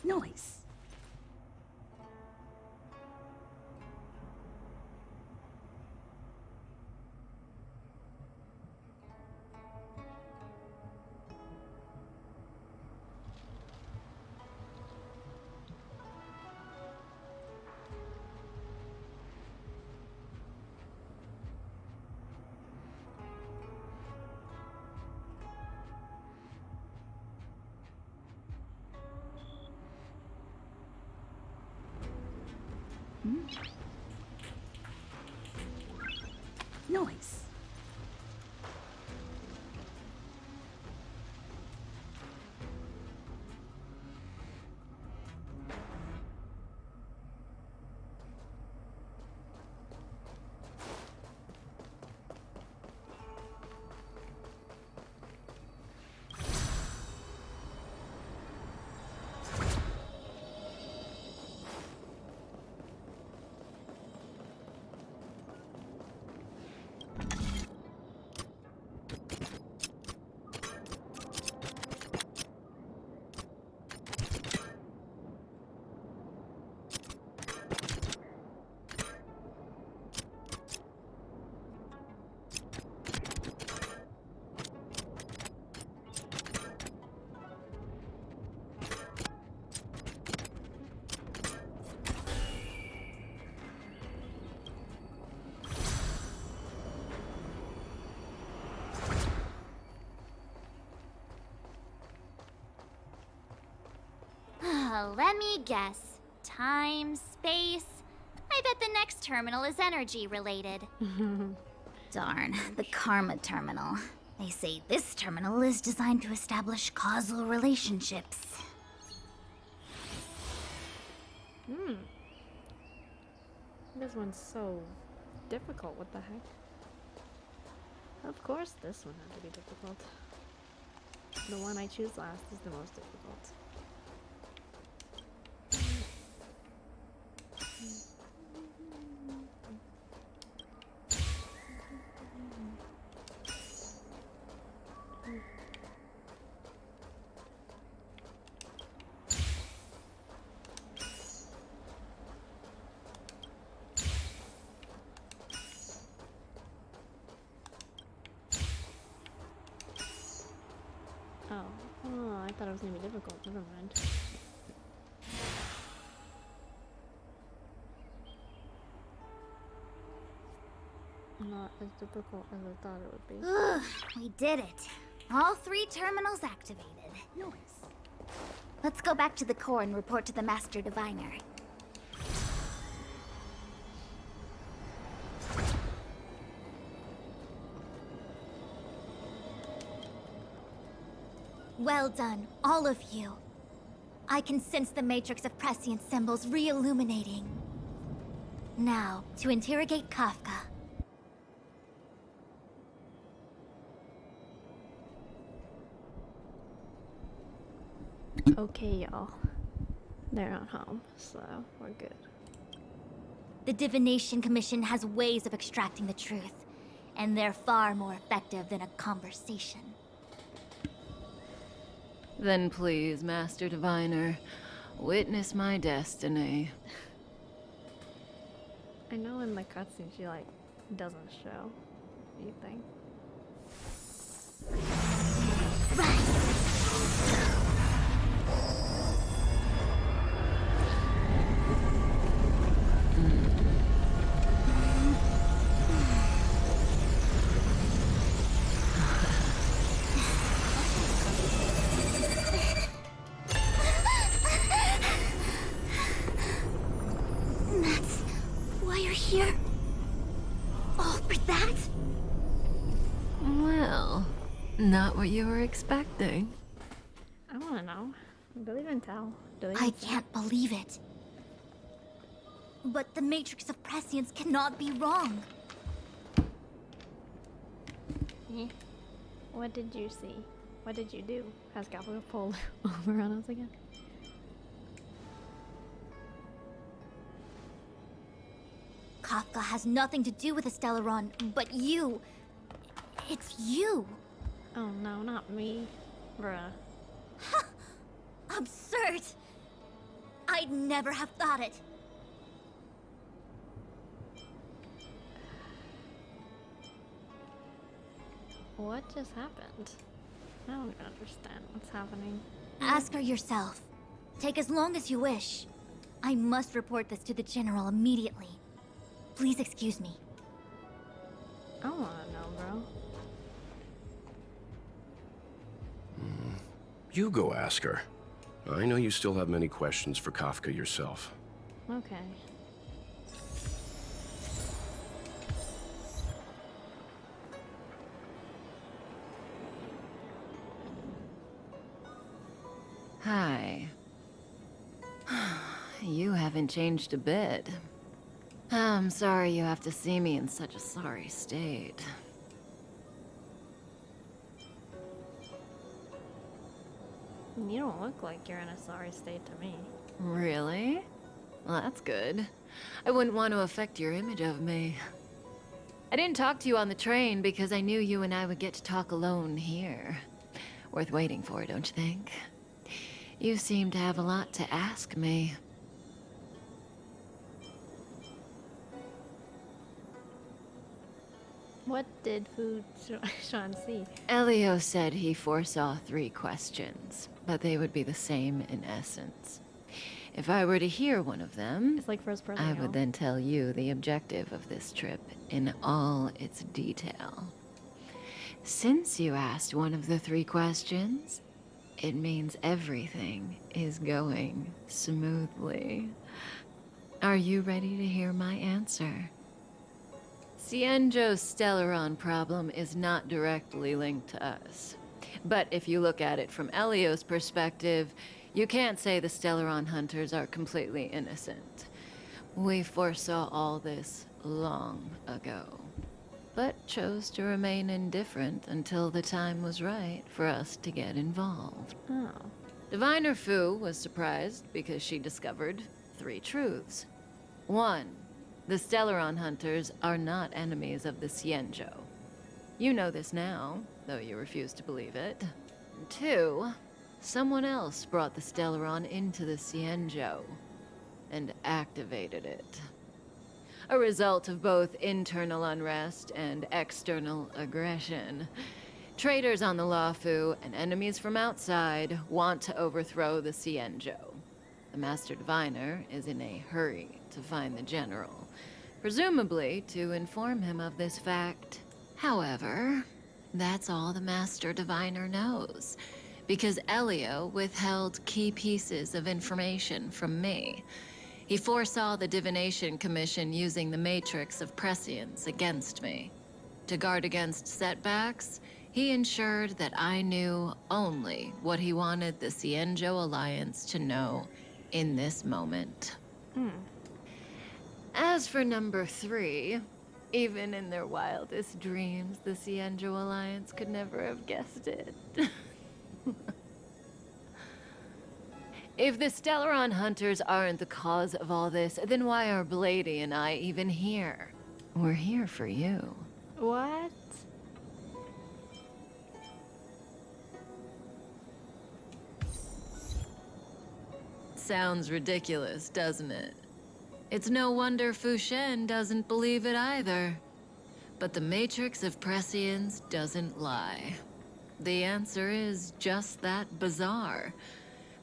Noise. Noise. Let me guess. Time, space. I bet the next terminal is energy related. Darn, the Karma Terminal. They say this terminal is designed to establish causal relationships. This one's so difficult, what the heck? Of course this one had to be difficult. The one I choose last is the most difficult. Oh, I thought it was gonna be difficult. Never mind. Not as difficult as I thought it would be. Ugh, we did it. All 3 terminals activated. Noise. Let's go back to the core and report to the Master Diviner. Well done, all of you. I can sense the matrix of prescient symbols re-illuminating. Now, to interrogate Kafka. Okay, y'all. They're not home, so we're good. The Divination Commission has ways of extracting the truth, and they're far more effective than a conversation. Then please, Master Diviner, witness my destiny. I know in the cutscene she like doesn't show. You think? That's why you're here? All for that? Well, not what you were expecting. I wanna know. Believe and tell. I can't believe it. But the Matrix of Prescience cannot be wrong. Eh. What did you see? What did you do? Has Gabba pulled over on us again? Kafka has nothing to do with the Stellaron, but you. It's you. Oh no, not me. Bruh. Absurd. I'd never have thought it. What just happened? I don't understand what's happening. Ask her yourself. Take as long as you wish. I must report this to the General immediately. Please excuse me. I wanna know, bro. You go ask her. I know you still have many questions for Kafka yourself. Okay. Hi. You haven't changed a bit. I'm sorry you have to see me in such a sorry state. You don't look like you're in a sorry state to me. Really? Well, that's good. I wouldn't want to affect your image of me. I didn't talk to you on the train because I knew you and I would get to talk alone here. Worth waiting for, don't you think? You seem to have a lot to ask me. What did Sean see? Elio said he foresaw 3 questions, but they would be the same in essence. If I were to hear one of them, it's like first person, I would then tell you the objective of this trip in all its detail. Since you asked one of the 3 questions, it means everything is going smoothly. Are you ready to hear my answer? Cienjo's Stellaron problem is not directly linked to us. But if you look at it from Elio's perspective, you can't say the Stellaron hunters are completely innocent. We foresaw all this long ago, but chose to remain indifferent until the time was right for us to get involved. Oh. Diviner Fu was surprised because she discovered 3 truths. 1. The Stellaron hunters are not enemies of the Cienjo. You know this now, though you refuse to believe it. 2. Someone else brought the Stellaron into the Cienjo and activated it. A result of both internal unrest and external aggression. Traitors on the Luofu and enemies from outside want to overthrow the Cienjo. The Master Diviner is in a hurry to find the General, presumably to inform him of this fact. However, that's all the Master Diviner knows, because Elio withheld key pieces of information from me. He foresaw the Divination Commission using the Matrix of Prescience against me. To guard against setbacks, he ensured that I knew only what he wanted the Cienjo Alliance to know in this moment. As for number 3, even in their wildest dreams, the Cienjo Alliance could never have guessed it. If the Stellaron hunters aren't the cause of all this, then why are Blady and I even here? We're here for you. What? Sounds ridiculous, doesn't it? It's no wonder Fu Shen doesn't believe it either. But the Matrix of Prescience doesn't lie. The answer is just that bizarre.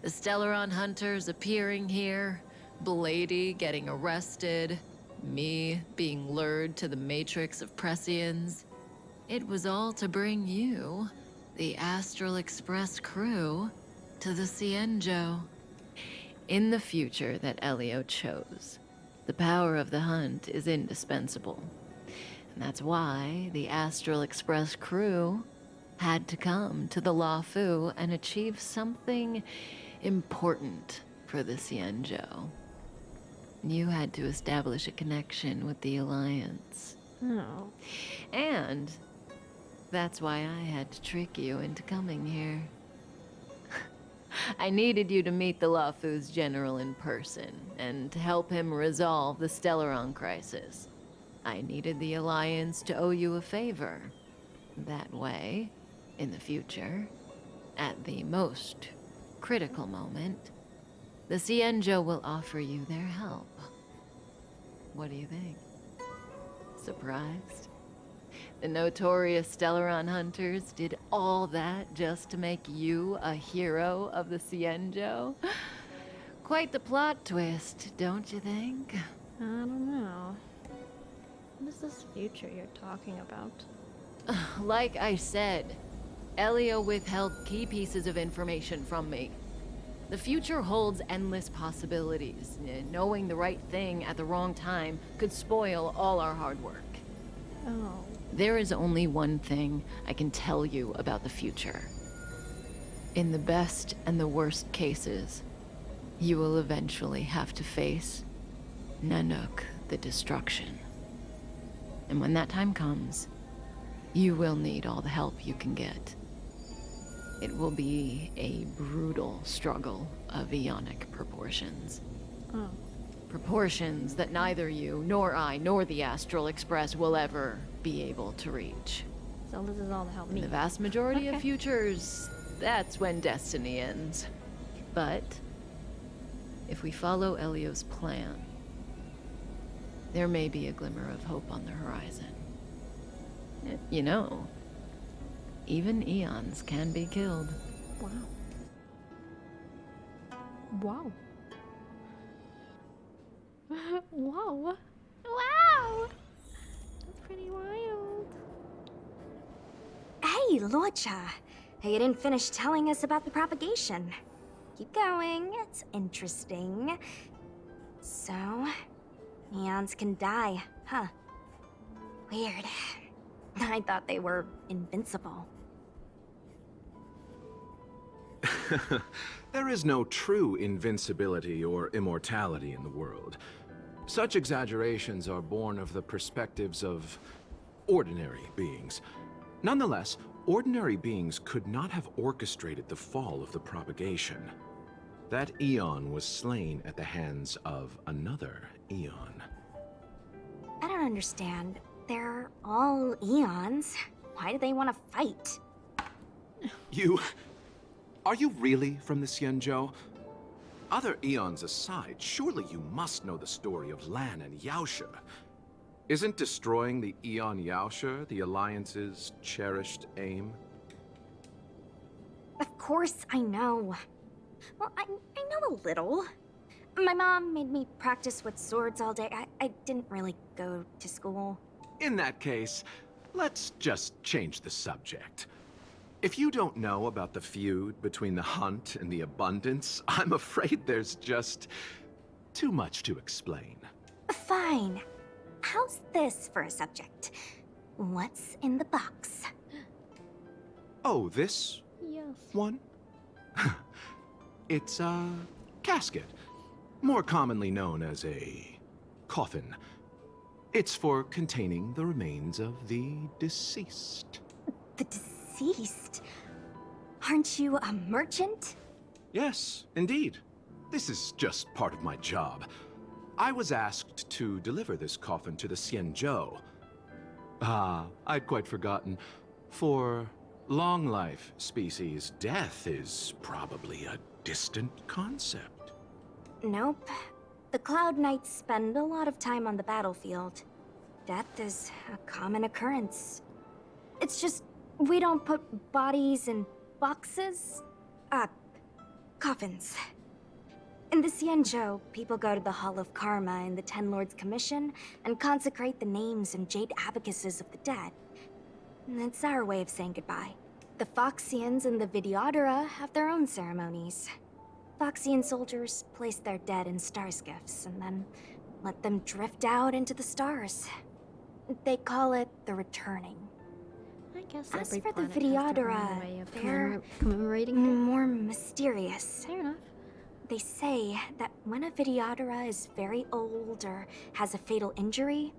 The Stellaron hunters appearing here, Blady getting arrested, me being lured to the Matrix of Prescience. It was all to bring you, the Astral Express crew, to the Cienjo. In the future that Elio chose, the power of the hunt is indispensable. And that's why the Astral Express crew had to come to the Luofu and achieve something important for the Cienjo. You had to establish a connection with the Alliance. Oh. And that's why I had to trick you into coming here. I needed you to meet the Luofu's general in person, and to help him resolve the Stellaron crisis. I needed the Alliance to owe you a favor. That way, in the future, at the most critical moment, the Cienjo will offer you their help. What do you think? Surprised? The notorious Stellaron hunters did all that just to make you a hero of the Cienjo? Quite the plot twist, don't you think? I don't know. What is this future you're talking about? Like I said, Elio withheld key pieces of information from me. The future holds endless possibilities. Knowing the right thing at the wrong time could spoil all our hard work. Oh. There is only one thing I can tell you about the future. In the best and the worst cases, you will eventually have to face Nanook the Destruction. And when that time comes, you will need all the help you can get. It will be a brutal struggle of eonic proportions. Oh. Proportions that neither you, nor I, nor the Astral Express will ever be able to reach. So this is all to help me. In the vast majority of futures, that's when destiny ends. But if we follow Elio's plan, there may be a glimmer of hope on the horizon. You know, even eons can be killed. Wow. Wow. Wow. Wow! That's pretty wild. Hey, Luocha. You didn't finish telling us about the propagation. Keep going, it's interesting. So, eons can die, huh? Weird. I thought they were invincible. There is no true invincibility or immortality in the world. Such exaggerations are born of the perspectives of ordinary beings. Nonetheless, ordinary beings could not have orchestrated the fall of the propagation. That eon was slain at the hands of another eon. I don't understand. They're all eons. Why do they want to fight? Are you really from the Cienjo? Other eons aside, surely you must know the story of Lan and Yaoshe. Isn't destroying the Eon Yaoshe the Alliance's cherished aim? Of course I know. Well, I know a little. My mom made me practice with swords all day. I didn't really go to school. In that case, let's just change the subject. If you don't know about the feud between the Hunt and the Abundance, I'm afraid there's just too much to explain. Fine. How's this for a subject? What's in the box? Oh, this Yes. one? It's a casket, more commonly known as a coffin. It's for containing the remains of the deceased. The deceased? Aren't you a merchant? Yes, indeed. This is just part of my job. I was asked to deliver this coffin to the Cienjo. I'd quite forgotten. For long life species, death is probably a distant concept. Nope. The Cloud Knights spend a lot of time on the battlefield. Death is a common occurrence. It's just, we don't put bodies in boxes. Coffins. In the Xianzhou, people go to the Hall of Karma in the Ten Lords Commission and consecrate the names and jade abacuses of the dead. It's our way of saying goodbye. The Foxians and the Videodora have their own ceremonies. Foxian soldiers place their dead in star skiffs and then let them drift out into the stars. They call it the returning. I guess As every for the planet has their own Videodora, way of they're commemorating it. more mysterious. Fair enough. They say that when a Videodora is very old or has a fatal injury,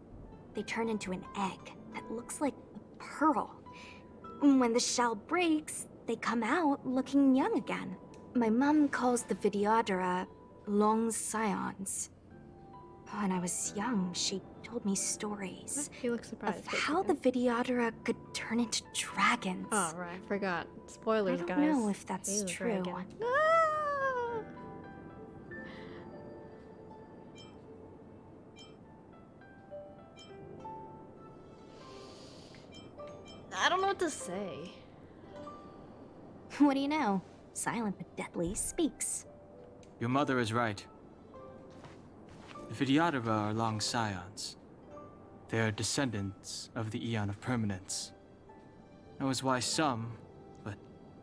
they turn into an egg that looks like a pearl. When the shell breaks, they come out looking young again. My mom calls the Videodora long scions. When I was young, she told me stories You look surprised. of how the Videodora could turn into dragons. Oh, right. I forgot. Spoilers, I guys. don't know if that's He's a true. dragon. I don't know what to say. What do you know? Silent but deadly speaks. Your mother is right. The Videodora are long scions. They are descendants of the Eon of Permanence. That was why some, but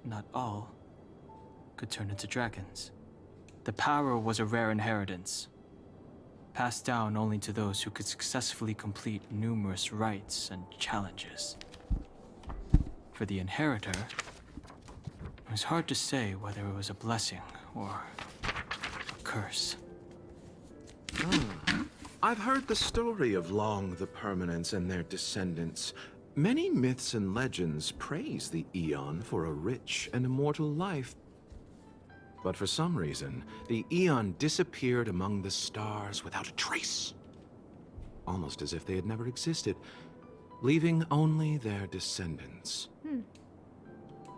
not all, could turn into dragons. The power was a rare inheritance, passed down only to those who could successfully complete numerous rites and challenges. For the inheritor, it was hard to say whether it was a blessing or a curse. I've heard the story of Long the Permanence and their descendants. Many myths and legends praise the Eon for a rich and immortal life. But for some reason, the Eon disappeared among the stars without a trace. Almost as if they had never existed, leaving only their descendants.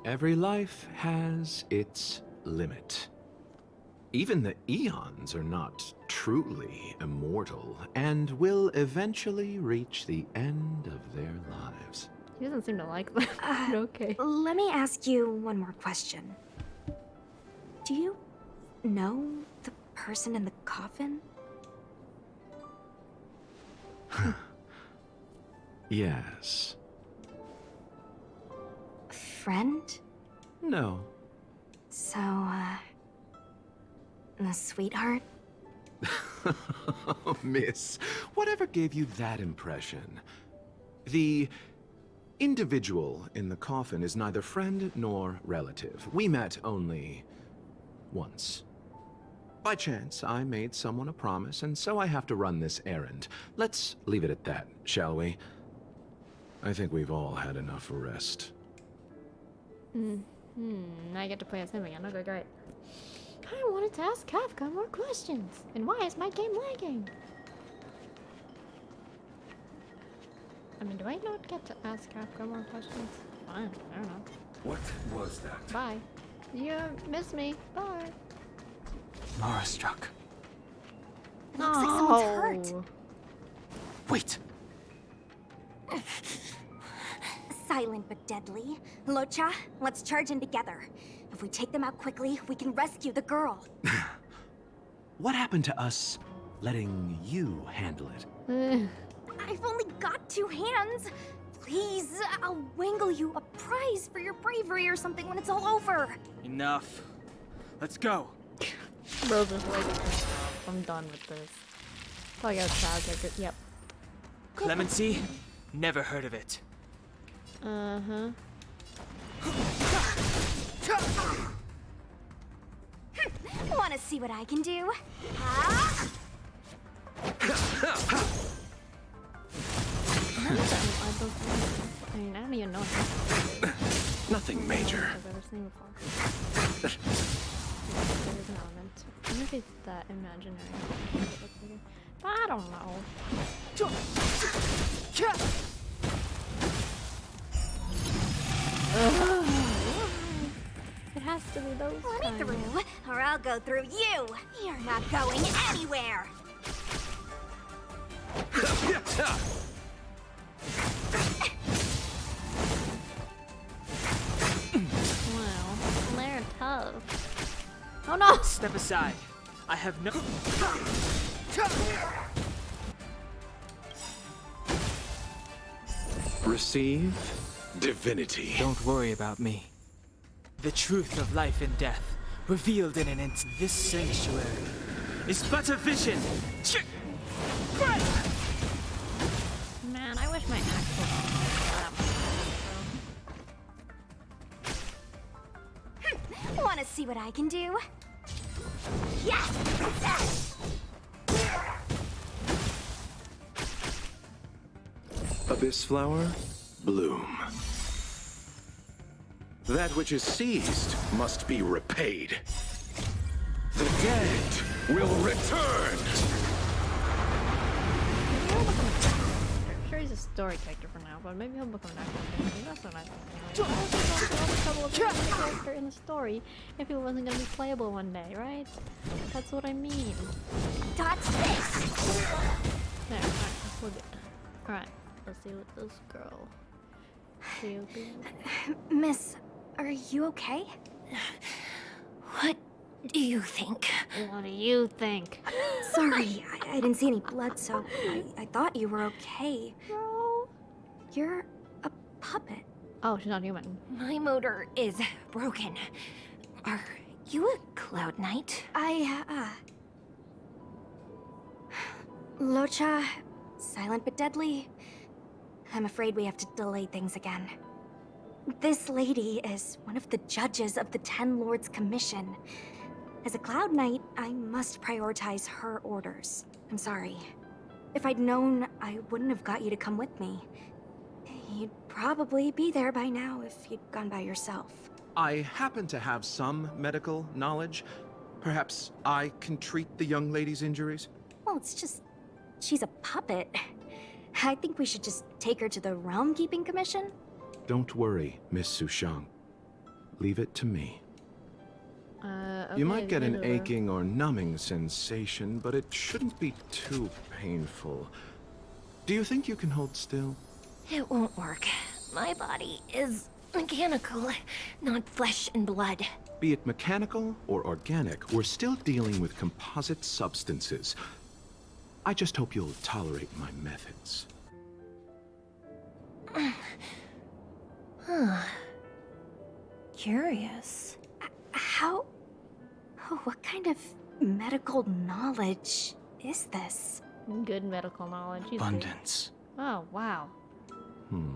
Every life has its limit. Even the Eons are not truly immortal and will eventually reach the end of their lives. He doesn't seem to like them. But okay. Let me ask you one more question. Do you know the person in the coffin? Yes. Friend? No. So, a sweetheart? Miss, whatever gave you that impression? The individual in the coffin is neither friend nor relative. We met only once. By chance, I made someone a promise, and so I have to run this errand. Let's leave it at that, shall we? I think we've all had enough rest. Now I get to play as him again. Okay, great. I wanted to ask Kafka more questions. And why is my game lagging? I mean, do I not get to ask Kafka more questions? Fine, fair enough. What was that? Bye. You miss me. Bye. Mara struck. It looks like someone's hurt. Wait! Silent but deadly. Locha, let's charge in together. If we take them out quickly, we can rescue the girl. What happened to us letting you handle it? I've only got 2 hands. Please, I'll wangle you a prize for your bravery or something when it's all over. Enough. Let's go. Bro's just like, I'm done with this. Probably got tragic. Yep. Clemency? Never heard of it. Uh-huh. Wanna see what I can do? I mean, I don't even know. Nothing major. I've ever seen before. There's an element. I wonder if it's that imaginary. But I don't know. It has has to be those Let kind. me through, or I'll go through you. You're not going anywhere. Wow, they're tough. Oh no! Step aside. I have no. Receive divinity. Don't worry about me. The truth of life and death, revealed in an instant. This sanctuary is but a vision. Man, I wish my axe was Want to see what I can do? Yes! Abyss flower, bloom. That which is seized must be repaid. The dead will return. I'm sure he's a story character for now, but maybe he'll become an actual character. That's what I think. I don't have trouble with being a character in the story if he wasn't gonna be playable one day, right? That's what I mean. Dodge this! There, alright, we're good. Alright, let's see what this girl. Miss, are you okay? What do you think? What do you think? Sorry, I didn't see any blood, so I thought you were okay. No. You're a puppet. Oh, she's not human. My motor is broken. Are you a Cloud Knight? Locha, silent but deadly. I'm afraid we have to delay things again. This lady is one of the judges of the Ten Lords Commission. As a Cloud Knight, I must prioritize her orders. I'm sorry. If I'd known, I wouldn't have got you to come with me. You'd probably be there by now if you'd gone by yourself. I happen to have some medical knowledge. Perhaps I can treat the young lady's injuries? Well, it's just... she's a puppet. I think we should just take her to the Realm Keeping Commission. Don't worry, Miss Sushang. Leave it to me. Okay, You might get an whatever. aching or numbing sensation, but it shouldn't be too painful. Do you think you can hold still? It won't work. My body is mechanical, not flesh and blood. Be it mechanical or organic, we're still dealing with composite substances. I just hope you'll tolerate my methods. Huh. Curious. How... oh, what kind of medical knowledge is this? Good medical knowledge. He's good. Abundance. Oh, wow.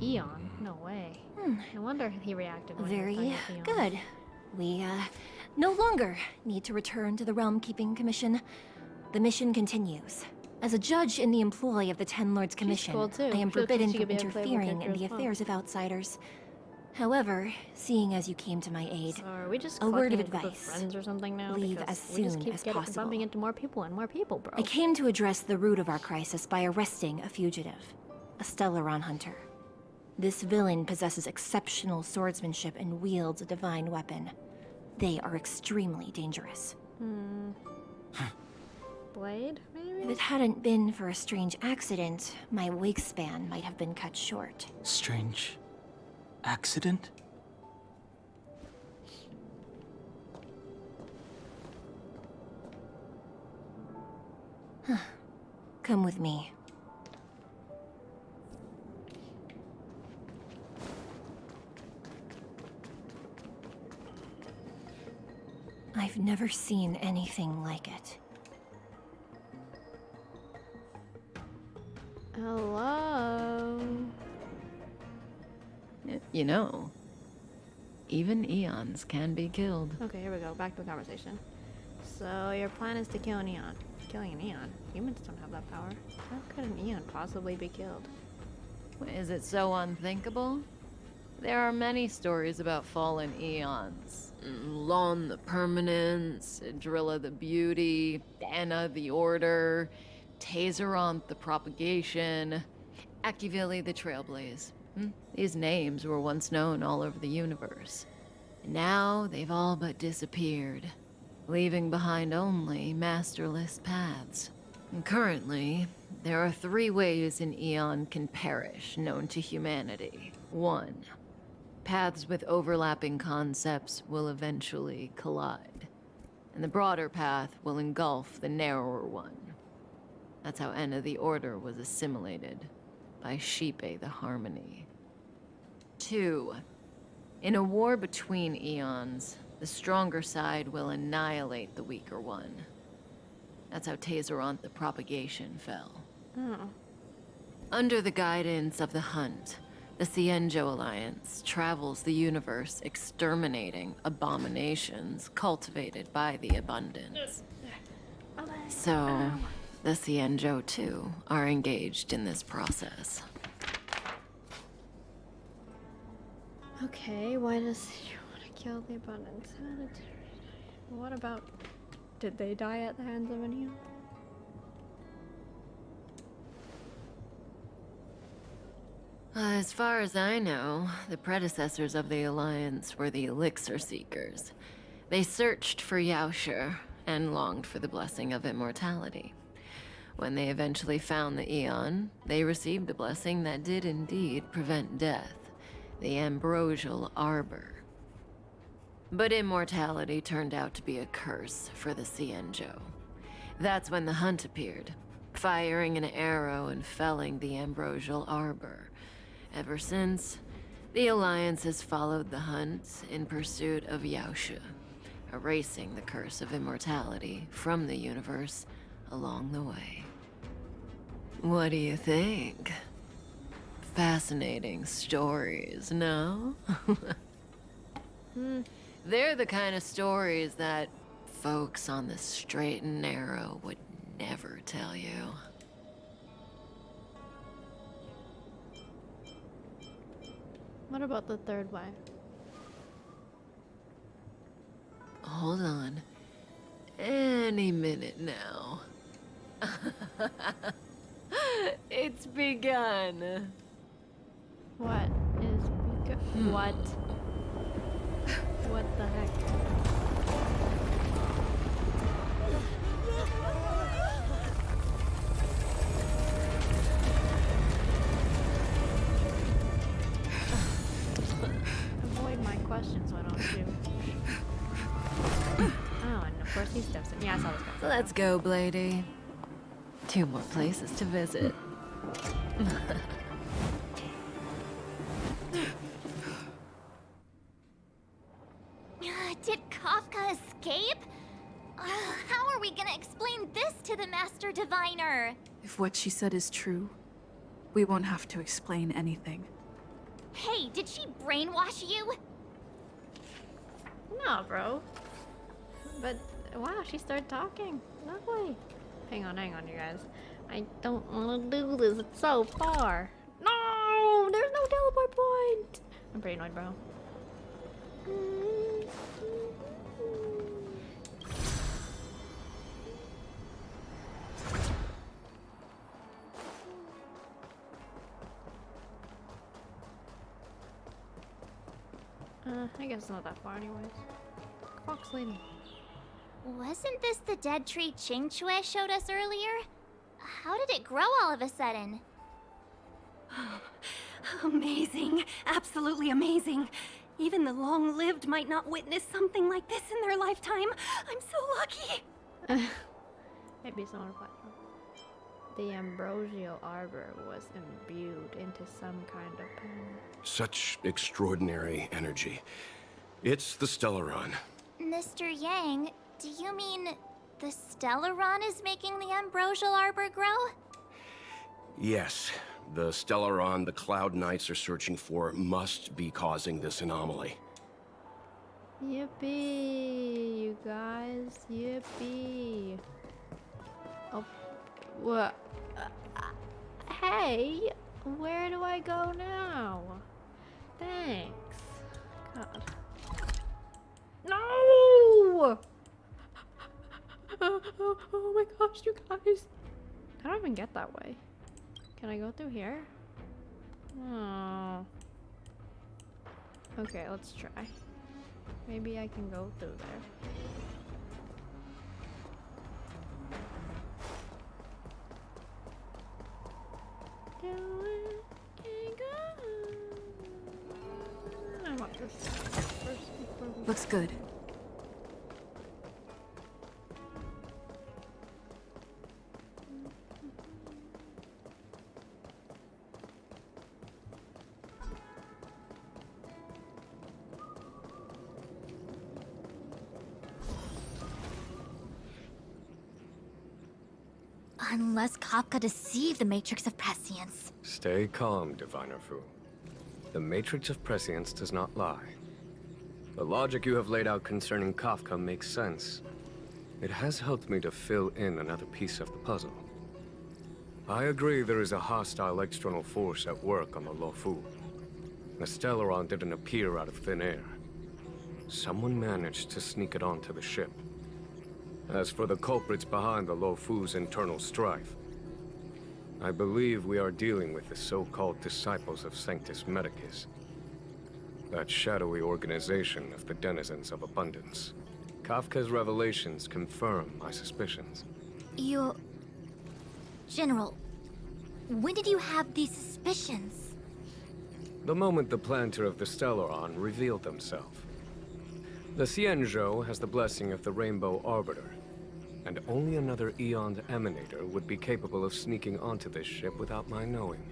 Eon? No way. No wonder he reacted when he was Very talking with Eon. good. We, no longer need to return to the Realm Keeping Commission. The mission continues. As a judge in the employ of the Ten Lords Commission, cool, too. I am She looks like forbidden she from could be a playable interfering in character the as well. affairs of outsiders. However, seeing as you came to my aid, So are we just a word of collecting a group advice. friends or something now? Leave Because as we just soon keep as bumping possible. into more people and more people, bro. I came to address the root of our crisis by arresting a fugitive, a Stellaron hunter. This villain possesses exceptional swordsmanship and wields a divine weapon. They are extremely dangerous. Blade, maybe? If it hadn't been for a strange accident, my wake span might have been cut short. Strange accident? Come with me. I've never seen anything like it. Hello? You know, even eons can be killed. Okay, here we go. Back to the conversation. So your plan is to kill an Eon. Killing an Eon? Humans don't have that power. How could an Eon possibly be killed? Is it so unthinkable? There are many stories about fallen eons. Lon the Permanence, Drilla the Beauty, Anna the Order, Tazeronth the Propagation, Akivili the Trailblaze. These names were once known all over the universe. And now they've all but disappeared, leaving behind only masterless paths. And currently, there are 3 ways an eon can perish known to humanity. 1. Paths with overlapping concepts will eventually collide, and the broader path will engulf the narrower one. That's how Enna the Order was assimilated, by Sheepe the Harmony. 2. In a war between eons, the stronger side will annihilate the weaker one. That's how Tazeronth the Propagation fell. Oh. Under the guidance of the Hunt, the Cienjo Alliance travels the universe exterminating abominations cultivated by the Abundance. So, the Cienjo, too, are engaged in this process. Okay, why does she want to kill the Abundance? What about... Did they die at the hands of an eon? As far as I know, the predecessors of the Alliance were the Elixir Seekers. They searched for Yaoshi and longed for the blessing of immortality. When they eventually found the Eon, they received a blessing that did indeed prevent death, the Ambrosial Arbor. But immortality turned out to be a curse for the Cienjo. That's when the Hunt appeared, firing an arrow and felling the Ambrosial Arbor. Ever since, the Alliance has followed the Hunt in pursuit of Yaoshi, erasing the curse of immortality from the universe along the way. What do you think? Fascinating stories, no? They're the kind of stories that folks on the straight and narrow would never tell you. What about the 3rd way? Hold on. Any minute now. It's begun. What is what? What the heck? Avoid my questions, why don't you? Oh, and of course he steps in. Yeah, I saw this guy. Let's go, Blady. 2 more places to visit. Did Kafka escape? How are we gonna explain this to the Master Diviner? If what she said is true, we won't have to explain anything. Hey, did she brainwash you? No, bro. But, wow, she started talking. Lovely. Hang on, you guys. I don't want to do this. It's so far. No! There's no teleport point! I'm pretty annoyed, bro. I guess it's not that far anyways. Fox lady. Wasn't this the dead tree Qingque showed us earlier? How did it grow all of a sudden? Amazing. Absolutely amazing. Even the long-lived might not witness something like this in their lifetime. I'm so lucky. Maybe it's not a platform. The Ambrosial Arbor was imbued into some kind of pen. Such extraordinary energy. It's the Stellaron. Mr. Yang, do you mean the Stellaron is making the Ambrosial Arbor grow? Yes, the Stellaron the Cloud Knights are searching for must be causing this anomaly. Yippee, you guys. Yippee. Oh, what? Hey, where do I go now? Thanks. God. No! Oh my gosh, you guys. I don't even get that way. Can I go through here? Oh. Okay, let's try. Maybe I can go through there. I want this first before we... Looks good. Unless Kafka deceived the Matrix of Prescience. Stay calm, Diviner Fu. The Matrix of Prescience does not lie. The logic you have laid out concerning Kafka makes sense. It has helped me to fill in another piece of the puzzle. I agree there is a hostile external force at work on the Luofu. The Stellaron didn't appear out of thin air. Someone managed to sneak it onto the ship. As for the culprits behind the Luofu's internal strife, I believe we are dealing with the so-called Disciples of Sanctus Medicus. That shadowy organization of the denizens of abundance. Kafka's revelations confirm my suspicions. General, when did you have these suspicions? The moment the planter of the Stellaron revealed himself. The Xianzhou has the blessing of the Rainbow Arbiter, and only another Eon Emanator would be capable of sneaking onto this ship without my knowing.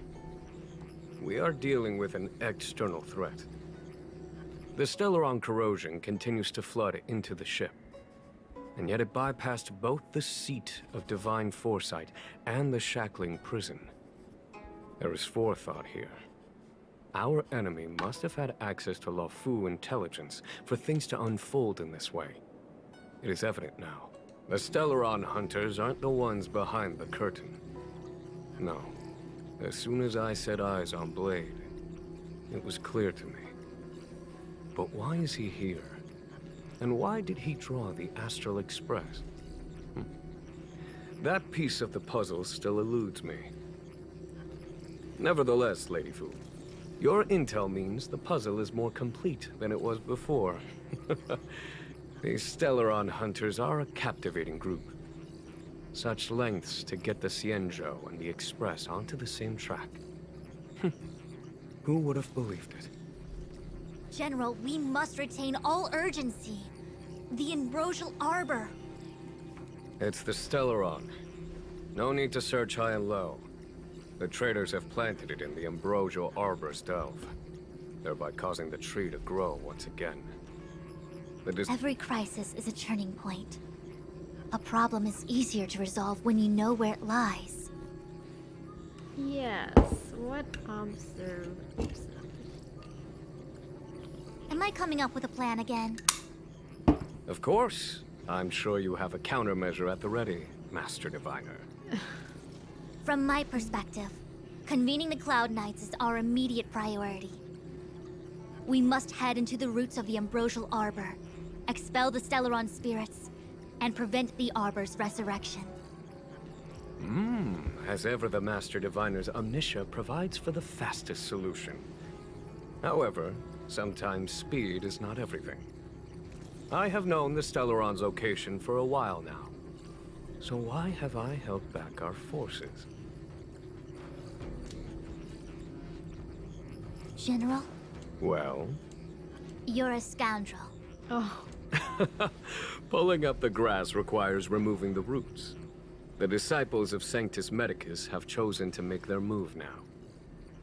We are dealing with an external threat. The Stellaron corrosion continues to flood into the ship, and yet it bypassed both the seat of divine foresight and the shackling prison. There is forethought here. Our enemy must have had access to Luofu intelligence for things to unfold in this way. It is evident now. The Stellaron hunters aren't the ones behind the curtain. No. As soon as I set eyes on Blade, it was clear to me. But why is he here? And why did he draw the Astral Express? That piece of the puzzle still eludes me. Nevertheless, Lady Fu, your intel means the puzzle is more complete than it was before. These Stellaron hunters are a captivating group. Such lengths to get the Xianzhou and the Express onto the same track. Who would have believed it? General, we must retain all urgency. The Ambrosial Arbor. It's the Stellaron. No need to search high and low. The traders have planted it in the Ambrosial Arbor's delve, thereby causing the tree to grow once again. Every crisis is a turning point. A problem is easier to resolve when you know where it lies. Yes, what observations? Am I coming up with a plan again? Of course. I'm sure you have a countermeasure at the ready, Master Diviner. From my perspective, convening the Cloud Knights is our immediate priority. We must head into the roots of the Ambrosial Arbor, expel the Stellaron spirits, and prevent the Arbor's resurrection. As ever, the Master Diviner's omniscia provides for the fastest solution. However, sometimes speed is not everything. I have known the Stellaron's location for a while now. So why have I held back our forces? General? Well? You're a scoundrel. Oh. Pulling up the grass requires removing the roots. The disciples of Sanctus Medicus have chosen to make their move now.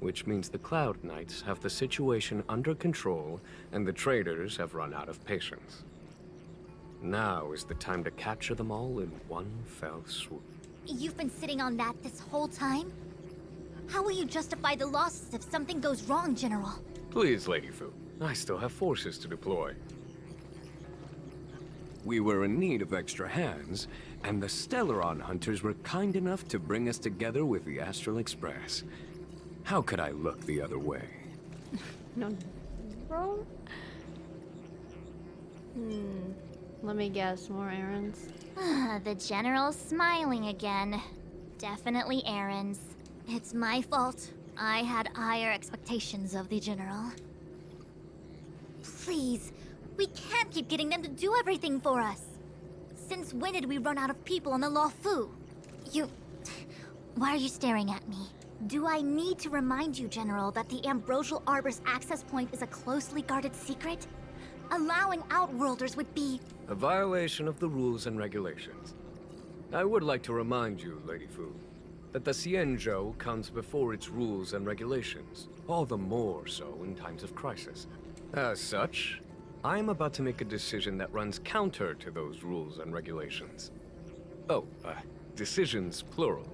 Which means the Cloud Knights have the situation under control, and the traders have run out of patience. Now is the time to capture them all in one fell swoop. You've been sitting on that this whole time? How will you justify the losses if something goes wrong, General? Please, Lady Fu. I still have forces to deploy. We were in need of extra hands, and the Stellaron hunters were kind enough to bring us together with the Astral Express. How could I look the other way? No, bro. Let me guess, more errands? The General's smiling again. Definitely errands. It's my fault. I had higher expectations of the General. Please, We can't keep getting them to do everything for us. Since when did we run out of people on the Luofu? Why are you staring at me? Do I need to remind you, General, that the Ambrosial Arbor's access point is a closely guarded secret? Allowing Outworlders would be... a violation of the rules and regulations. I would like to remind you, Lady Fu, that the Xianzhou comes before its rules and regulations, all the more so in times of crisis. As such, I am about to make a decision that runs counter to those rules and regulations. Oh, decisions plural.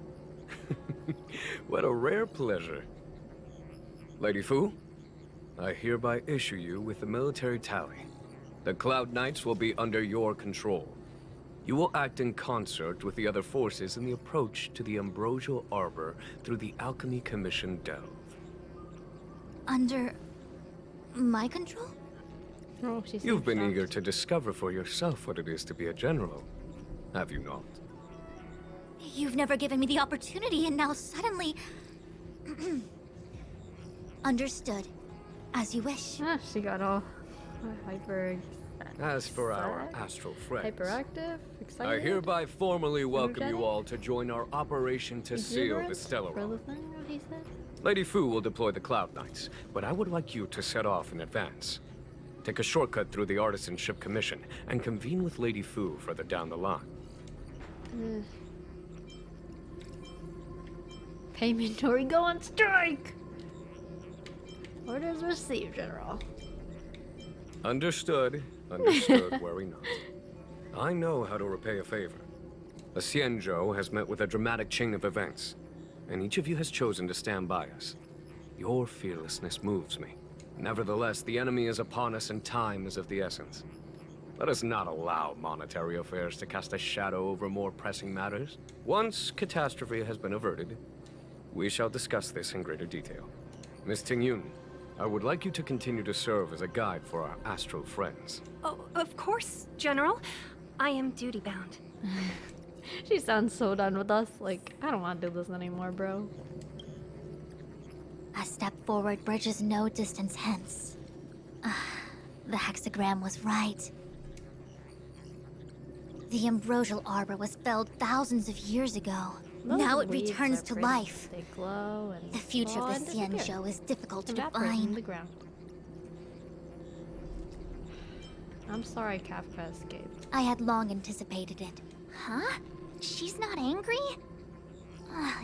What a rare pleasure. Lady Fu, I hereby issue you with the military tally. The Cloud Knights will be under your control. You will act in concert with the other forces in the approach to the Ambrosial Arbor through the Alchemy Commission Delve. Under... my control? Oh, You've been eager to discover for yourself what it is to be a general, have you not? You've never given me the opportunity, and now suddenly... Understood. As you wish. Ah, she got all hyper... As for our astral friends, hyperactive, excited. I hereby formally welcome you all to join our operation to seal the Stellaron. Lady Fu will deploy the Cloud Knights, but I would like you to set off in advance. Take a shortcut through the Artisanship Commission and convene with Lady Fu further down the line. Payment or we go on strike! Orders received, General. Understood. Understood, worry not. I know how to repay a favor. The Xianzhou has met with a dramatic chain of events, and each of you has chosen to stand by us. Your fearlessness moves me. Nevertheless, the enemy is upon us and time is of the essence. Let us not allow monetary affairs to cast a shadow over more pressing matters. Once catastrophe has been averted, we shall discuss this in greater detail. Miss Tingyun, I would like you to continue to serve as a guide for our astral friends. Oh, of course, General. I am duty-bound. She sounds so done with us. Like, I don't want to do this anymore, bro. A step forward bridges no distance hence. The hexagram was right. The Ambrosial Arbor was felled thousands of years ago. Those Now it leaves returns are to pretty. life. They glow and The future fall of and the disappear. Xianzhou is difficult to Evaporate from define. the ground. I'm sorry Kafka escaped. I had long anticipated it. Huh? She's not angry?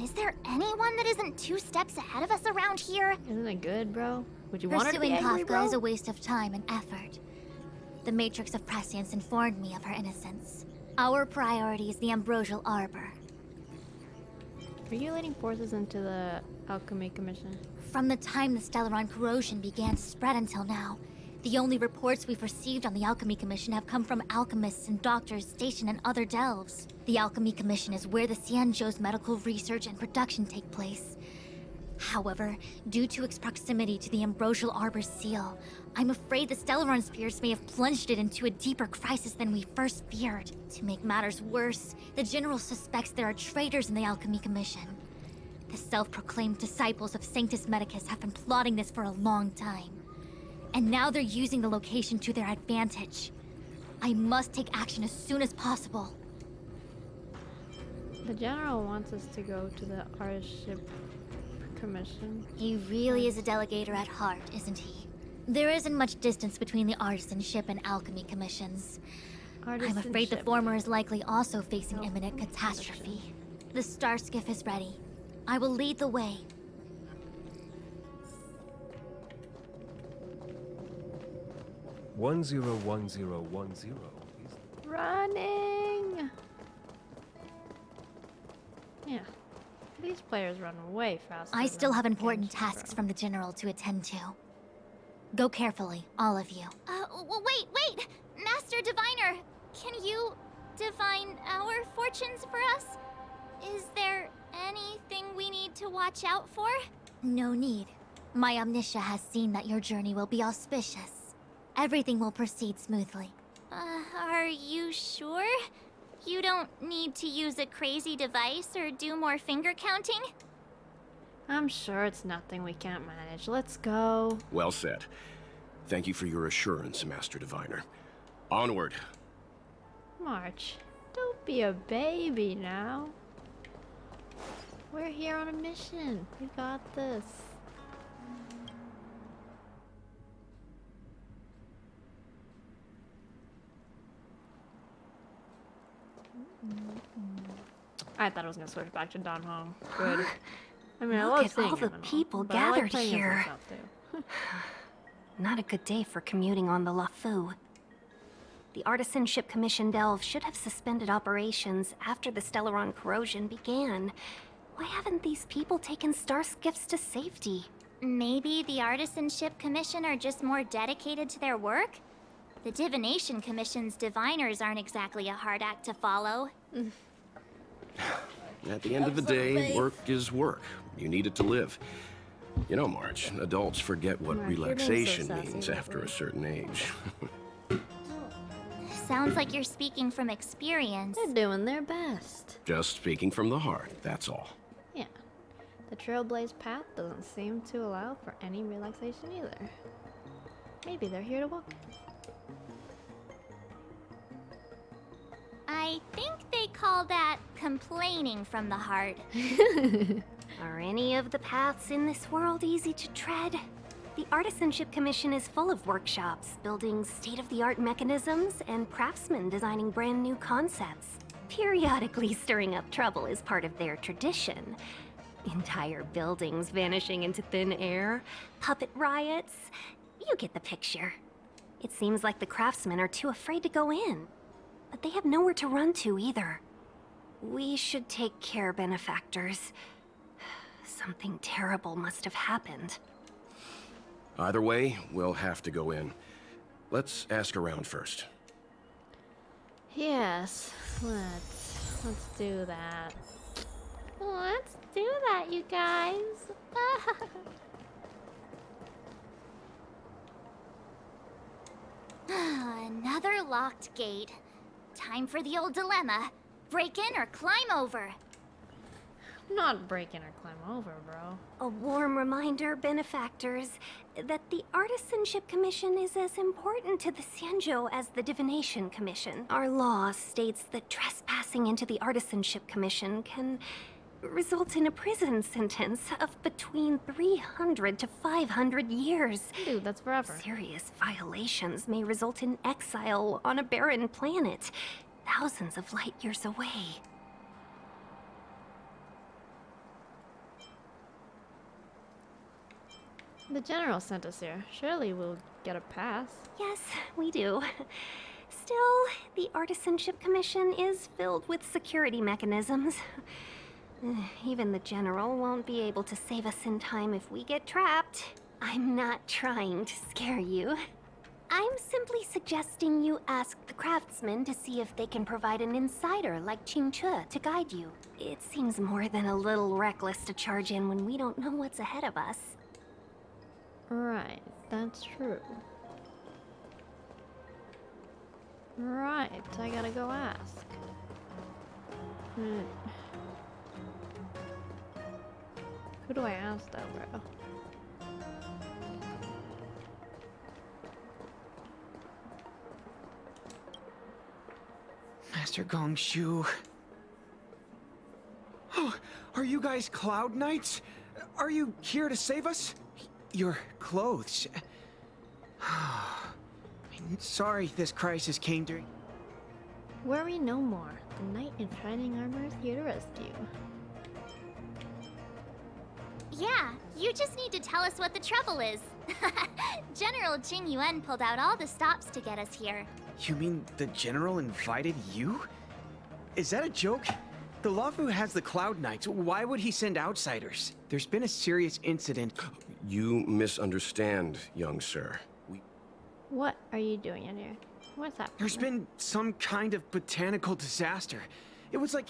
Is there anyone that isn't 2 steps ahead of us around here? Isn't it good, bro? Would you want her to be Pursuing angry, Kafka bro? is a waste of time and effort. The Matrix of Prescience informed me of her innocence. Our priority is the Ambrosial Arbor. Are you leading forces into the Alchemy Commission? From the time the Stellaron corrosion began to spread until now, the only reports we've received on the Alchemy Commission have come from alchemists and doctors stationed in other delves. The Alchemy Commission is where the Xianzhou's medical research and production take place. However, due to its proximity to the Ambrosial Arbor's seal, I'm afraid the Stellaron spirits may have plunged it into a deeper crisis than we first feared. To make matters worse, the General suspects there are traitors in the Alchemy Commission. The self-proclaimed disciples of Sanctus Medicus have been plotting this for a long time. And now they're using the location to their advantage. I must take action as soon as possible. The General wants us to go to the Artistship Commission. He really is a delegator at heart, isn't he? There isn't much distance between the Artisanship and Alchemy Commissions. I'm afraid the Artisanship. former is likely also facing imminent catastrophe. The star skiff is ready. I will lead the way. One zero 101010. Running! Yeah. These players run way faster. I still than have important games, tasks bro. from the General to attend to. Go carefully, all of you. Wait! Master Diviner, can you divine our fortunes for us? Is there anything we need to watch out for? No need. My Omniscia has seen that your journey will be auspicious. Everything will proceed smoothly. Are you sure? You don't need to use a crazy device or do more finger counting? I'm sure it's nothing we can't manage. Let's go. Well said. Thank you for your assurance, Master Diviner. Onward. March, don't be a baby now. We're here on a mission. We got this. I thought I was gonna switch back to Don Hong. Good. I mean, I Look love at seeing all the him and people but I like gathered playing as here. myself, too. Not a good day for commuting on the LaFu. The Artisanship Commission Delve should have suspended operations after the Stellaron corrosion began. Why haven't these people taken star skiffs to safety? Maybe the Artisanship Commission are just more dedicated to their work? The Divination Commission's diviners aren't exactly a hard act to follow. At the end of the day, work is work. You need it to live. You know, March, adults forget what March, you're being so relaxation sassy means lately. after a certain age. Sounds like you're speaking from experience. They're doing their best. Just speaking from the heart, that's all. Yeah. The Trailblaze path doesn't seem to allow for any relaxation either. Maybe they're here to walk. I think they call that complaining from the heart. Are any of the paths in this world easy to tread? The Artisanship Commission is full of workshops, building state-of-the-art mechanisms, and craftsmen designing brand new concepts. Periodically stirring up trouble is part of their tradition. Entire buildings vanishing into thin air, puppet riots. You get the picture. It seems like the craftsmen are too afraid to go in. But they have nowhere to run to either. We should take care, benefactors. Something terrible must have happened. Either way, we'll have to go in. Let's ask around first. Yes, let's do that. Let's do that, you guys. Another locked gate. Time for the old dilemma. Break in or climb over? Not break in or climb over, bro. A warm reminder, benefactors, that the Artisanship Commission is as important to the Xianzhou as the Divination Commission. Our law states that trespassing into the Artisanship Commission can result in a prison sentence of between 300 to 500 years. Dude, that's forever. Serious violations may result in exile on a barren planet, thousands of light years away. The General sent us here. Surely we'll get a pass. Yes, we do. Still, the Artisanship Commission is filled with security mechanisms. Even the General won't be able to save us in time if we get trapped. I'm not trying to scare you. I'm simply suggesting you ask the craftsmen to see if they can provide an insider like Qingche to guide you. It seems more than a little reckless to charge in when we don't know what's ahead of us. Right, that's true. Right, I gotta go ask. Who do I ask though, bro? Master Gongshu. Oh, are you guys Cloud Knights? Are you here to save us? Your clothes. Sorry this crisis came during... Worry no more. The knight in shining armor is here to rescue. Yeah, you just need to tell us what the trouble is. General Jing Yuan pulled out all the stops to get us here. You mean the General invited you? Is that a joke? The Lafu has the Cloud Knights. Why would he send outsiders? There's been a serious incident. You misunderstand, young sir. What are you doing in here? What's happening? There's been some kind of botanical disaster. It was like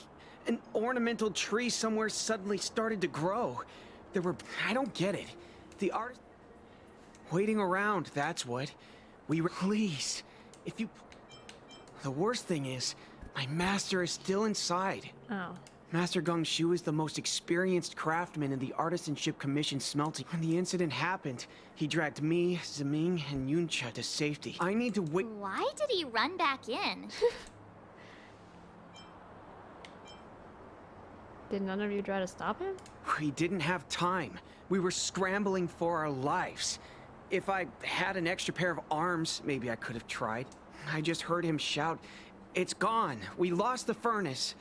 an ornamental tree somewhere suddenly started to grow. There were... I don't get it. The artist... Waiting around, that's what. We were... Please, if you... The worst thing is, my master is still inside. Oh. Master Gong Shu is the most experienced craftsman in the Artisanship Commission smelting. When the incident happened, he dragged me, Zeming, and Yuncha to safety. I need to wait. Why did he run back in? Did none of you try to stop him? We didn't have time. We were scrambling for our lives. If I had an extra pair of arms, maybe I could have tried. I just heard him shout, "It's gone! We lost the furnace!"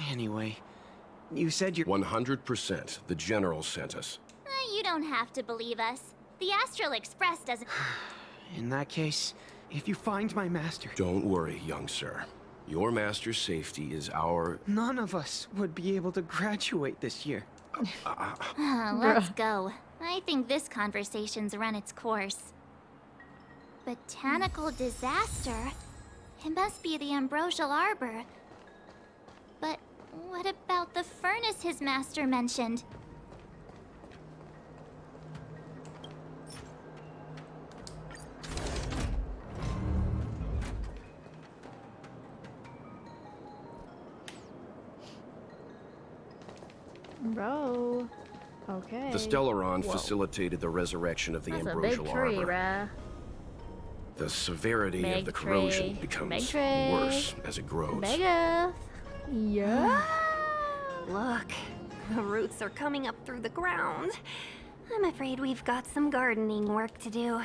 Anyway, you said you're... 100%. The General sent us. You don't have to believe us. The Astral Express doesn't... In that case, if you find my master... Don't worry, young sir. Your master's safety is our... None of us would be able to graduate this year. Let's go. I think this conversation's run its course. Botanical disaster? It must be the Ambrosial Arbor. But what about the furnace his master mentioned? Bro. Okay. The Stellaron facilitated the resurrection of the That's Ambrosial a big tree, Arbor. bruh. The severity of Big the corrosion tree. becomes Big tree. worse as it grows. Bigger. Yeah. Look, the roots are coming up through the ground. I'm afraid we've got some gardening work to do.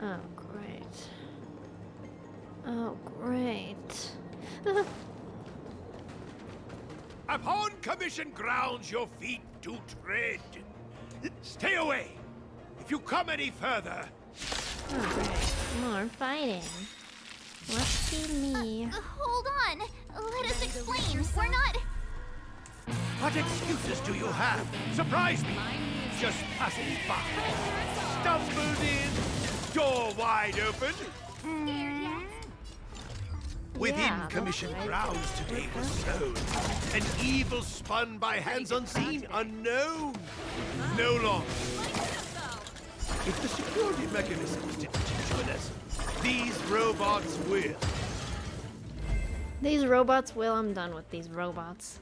Oh, great. Oh, great. Upon commission grounds your feet do tread. Stay away. If you come any further... Oh, great. More fighting. Let's see me. Hold on. Let us explain. We're not... What excuses do you have? Surprise me. Just passing by. Stumbled in. Door wide open. Within commission grounds today was sown. An evil spun by hands unseen, unknown. No longer. If the security mechanisms didn't join us, these robots will. These robots will. I'm done with these robots.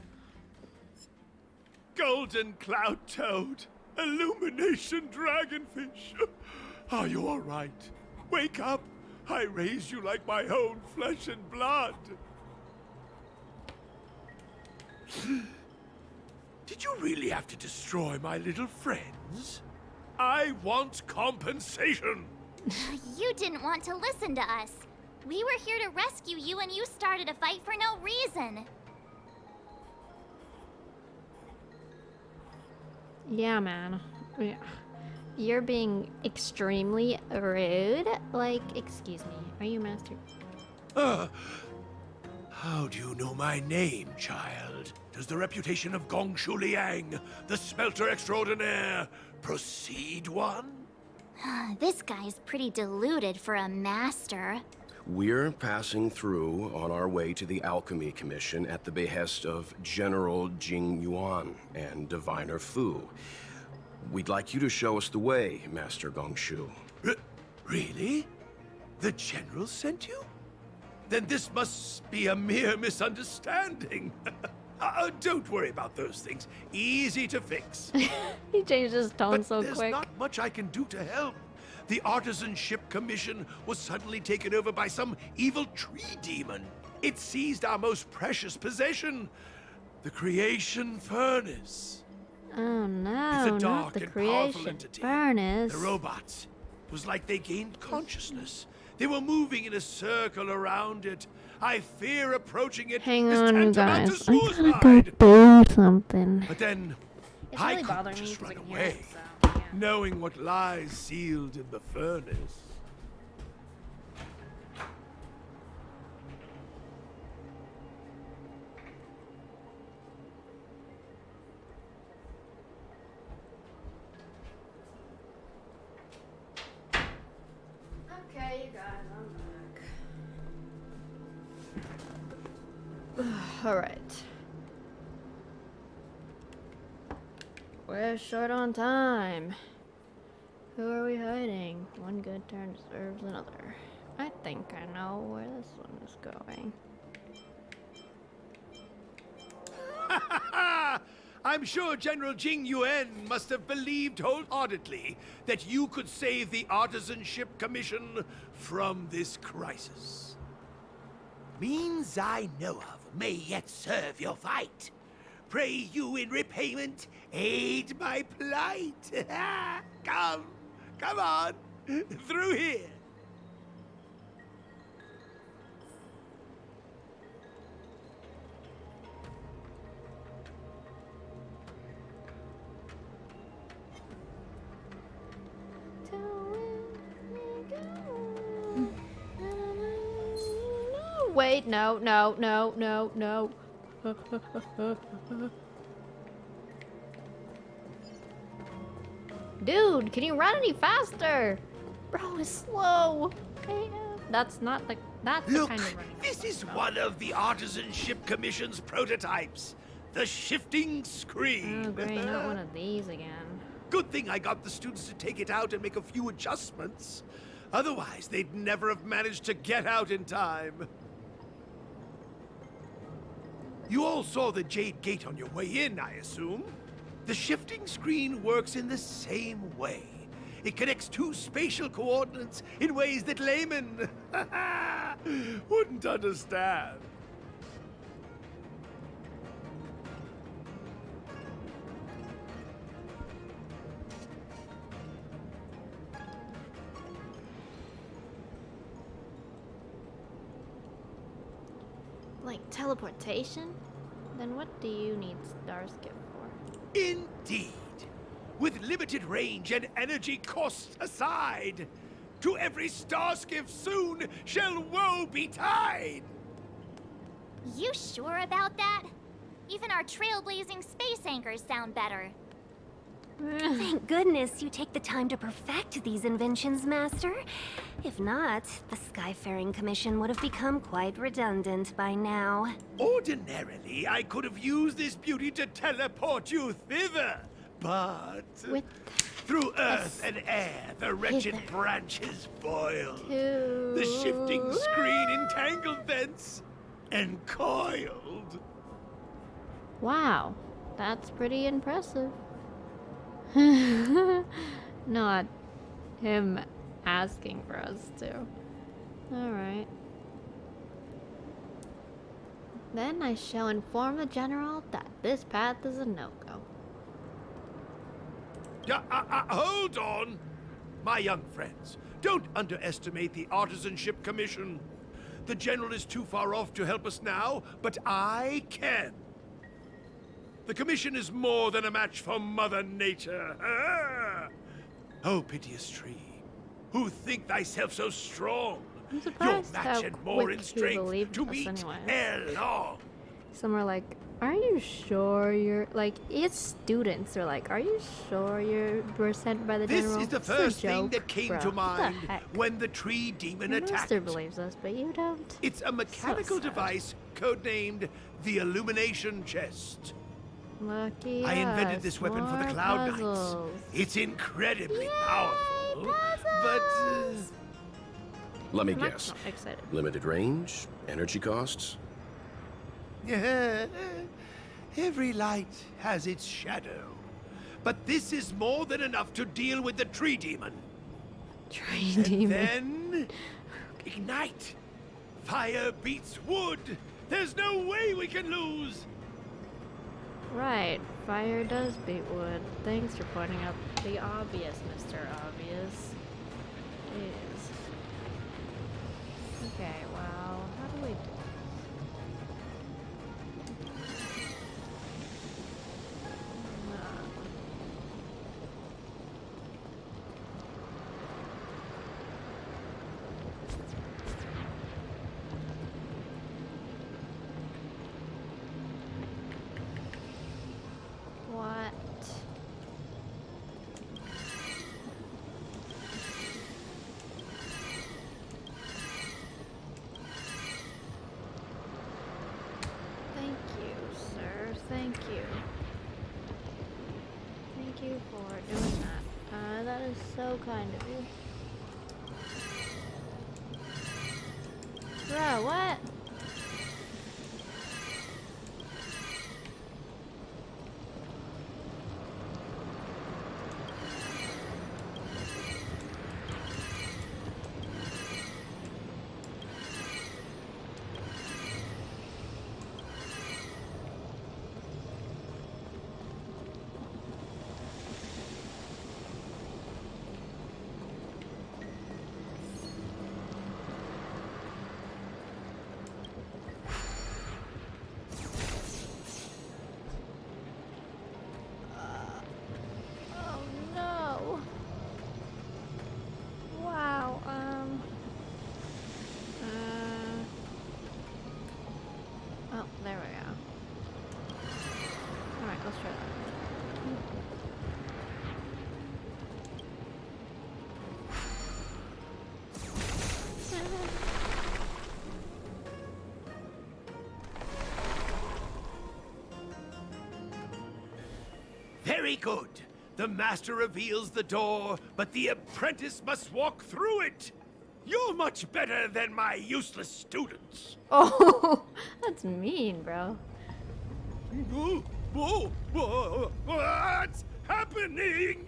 Golden Cloud Toad, Illumination Dragonfish. Are you all right? Wake up. I raised you like my own flesh and blood. Did you really have to destroy my little friends? I want compensation. You didn't want to listen to us. We were here to rescue you and you started a fight for no reason. Yeah, man. Yeah. You're being extremely rude. Like, excuse me. Are you master? How do you know my name, child? Does the reputation of Gong Shu Liang, the smelter extraordinaire, precede one? This guy's pretty deluded for a master. We're passing through on our way to the Alchemy Commission at the behest of General Jing Yuan and Diviner Fu. We'd like you to show us the way, Master Gong Shu. Really? The General sent you? Then this must be a mere misunderstanding. Don't worry about those things. Easy to fix. He changed his tone But so there's quick. not much I can do to help. The Artisanship Commission was suddenly taken over by some evil tree demon. It seized our most precious possession, the Creation Furnace. Oh no, It's a not dark the and powerful creation entity. furnace. The robots. It was like they gained consciousness. They were moving in a circle around it. I fear approaching it Hang is on, you tantamount guys. to I gotta suicide. go do something. But then, It's I really couldn't bothering me just 'cause I run can hear away, it, knowing what lies sealed in the furnace. Okay, you guys, I'm back. Alright. We're short on time. Who are we hiding? One good turn deserves another. I think I know where this one is going. I'm sure General Jing Yuan must have believed wholeheartedly that you could save the Artisanship Commission from this crisis. Means I know of may yet serve your fight. Pray you in repayment aid my plight. Come on, through here. Wait, no. Dude, can you run any faster? Bro is slow. Okay, that's not like that's Look, the kind of running. this is one of the Artisanship Commission's prototypes. The shifting screen. Oh, great, not one of these again. Good thing I got the students to take it out and make a few adjustments. Otherwise, they'd never have managed to get out in time. You all saw the Jade Gate on your way in, I assume? The shifting screen works in the same way. It connects two spatial coordinates in ways that laymen wouldn't understand. Like teleportation? Then what do you need Starskip for? Indeed. With limited range and energy costs aside, to every starskiff soon shall woe betide. You sure about that? Even our trailblazing space anchors sound better. Thank goodness you take the time to perfect these inventions, Master. If not, the Skyfaring Commission would have become quite redundant by now. Ordinarily, I could have used this beauty to teleport you thither, but through earth and air, the wretched branches boil. The shifting screen entangled thence and coiled. Wow, that's pretty impressive. Not him asking for us to. Alright. Then I shall inform the General that this path is a no-go. Hold on! My young friends, don't underestimate the Artisanship Commission. The General is too far off to help us now, but I can. The Commission is more than a match for Mother Nature. Oh, piteous tree, who think thyself so strong? I'm surprised Your how match and more quick in he strength believed to us meet anyways. ere long. Some are like, are you sure you're like, it's students are like, are you sure you were sent by the This General? is the It's a first thing joke, that came bro. to What the mind heck? when the tree demon The attacked. Master believes us, but you don't. It's a mechanical device codenamed the Illumination Chest. Lucky I invented us, this weapon for the more Cloud puzzles. Knights. It's incredibly powerful, but Let me I'm guess. not excited. Limited range, energy costs. every light has its shadow. But this is more than enough to deal with the tree demon. Tree demon. Then ignite. Fire beats wood. There's no way we can lose. Right, fire does beat wood. Thanks for pointing out the obvious, Mr. Obvious. Jeez. Okay, well, how do we do What? Thank you, sir. Thank you. Thank you for doing that. That is so kind of you. Bro, what? Oh, there we go. Alright, let's try that. Very good. The master reveals the door, but the apprentice must walk through it. You're much better than my useless students. Oh, that's mean, bro. What's happening?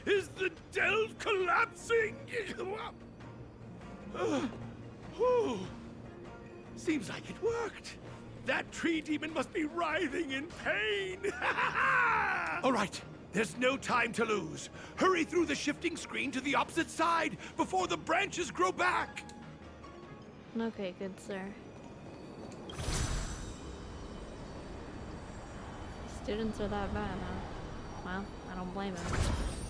Is the delve collapsing? Seems like it worked. That tree demon must be writhing in pain. All right, there's no time to lose. Hurry through the shifting screen to the opposite side before the branches grow back. Okay, good sir. Students are that bad, huh? Well, I don't blame them.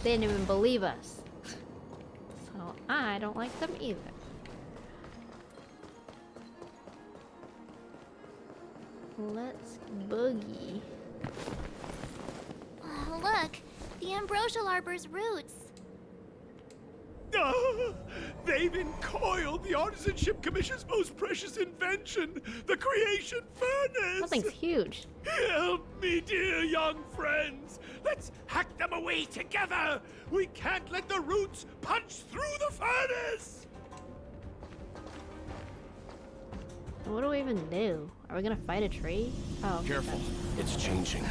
They didn't even believe us. So I don't like them either. Let's boogie. Look, the ambrosial arbor's roots. They've encoiled the Artisanship Commission's most precious invention, the creation furnace! That thing's huge. Help me, dear young friends! Let's hack them away together! We can't let the roots punch through the furnace! What do we even do? Are we gonna fight a tree? Oh. Careful, it's changing.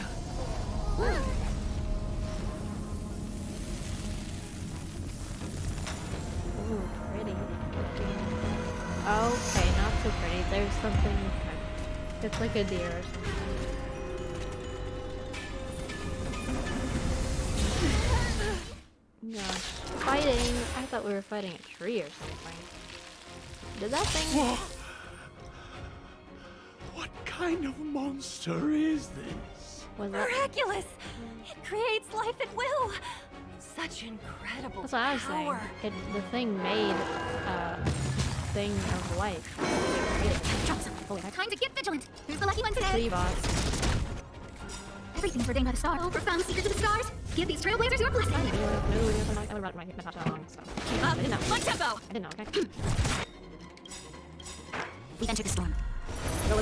Ooh, pretty. Okay, not so pretty. There's something. It's like a deer or something. Gosh. Fighting! I thought we were fighting a tree or something. Did that thing. Whoa. What kind of monster is this? Was that... Miraculous! It creates life at will! Such incredible That's what I was saying. The thing made thing of life. Holy heck. Time to get vigilant. Who's the lucky one today? See, boss. Everything's ordained by the star. Oh, profound secrets of the stars. Give these trailblazers your blessing. I didn't know. Like tempo. I didn't know, okay. We enter the storm. Go.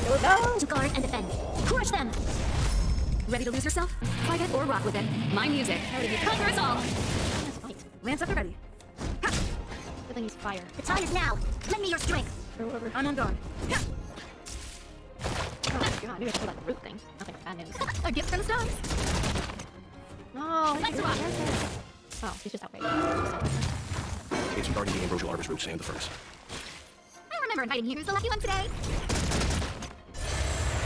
To guard and defend. Crush them. Ready to lose yourself? Fight it or rock with it. My music. Conquer us all. Lance up and ready. Good thing he's fire. The time is now. Lend me your strength. I'm on guard. Oh god, maybe I should pull that root thing. Nothing but bad news. A gift from the stars. No. Let's rock. Oh, he's just outraged. It's regarding the ambrosial arbor's roots and the furnace. I remember inviting you. Who's the lucky one today?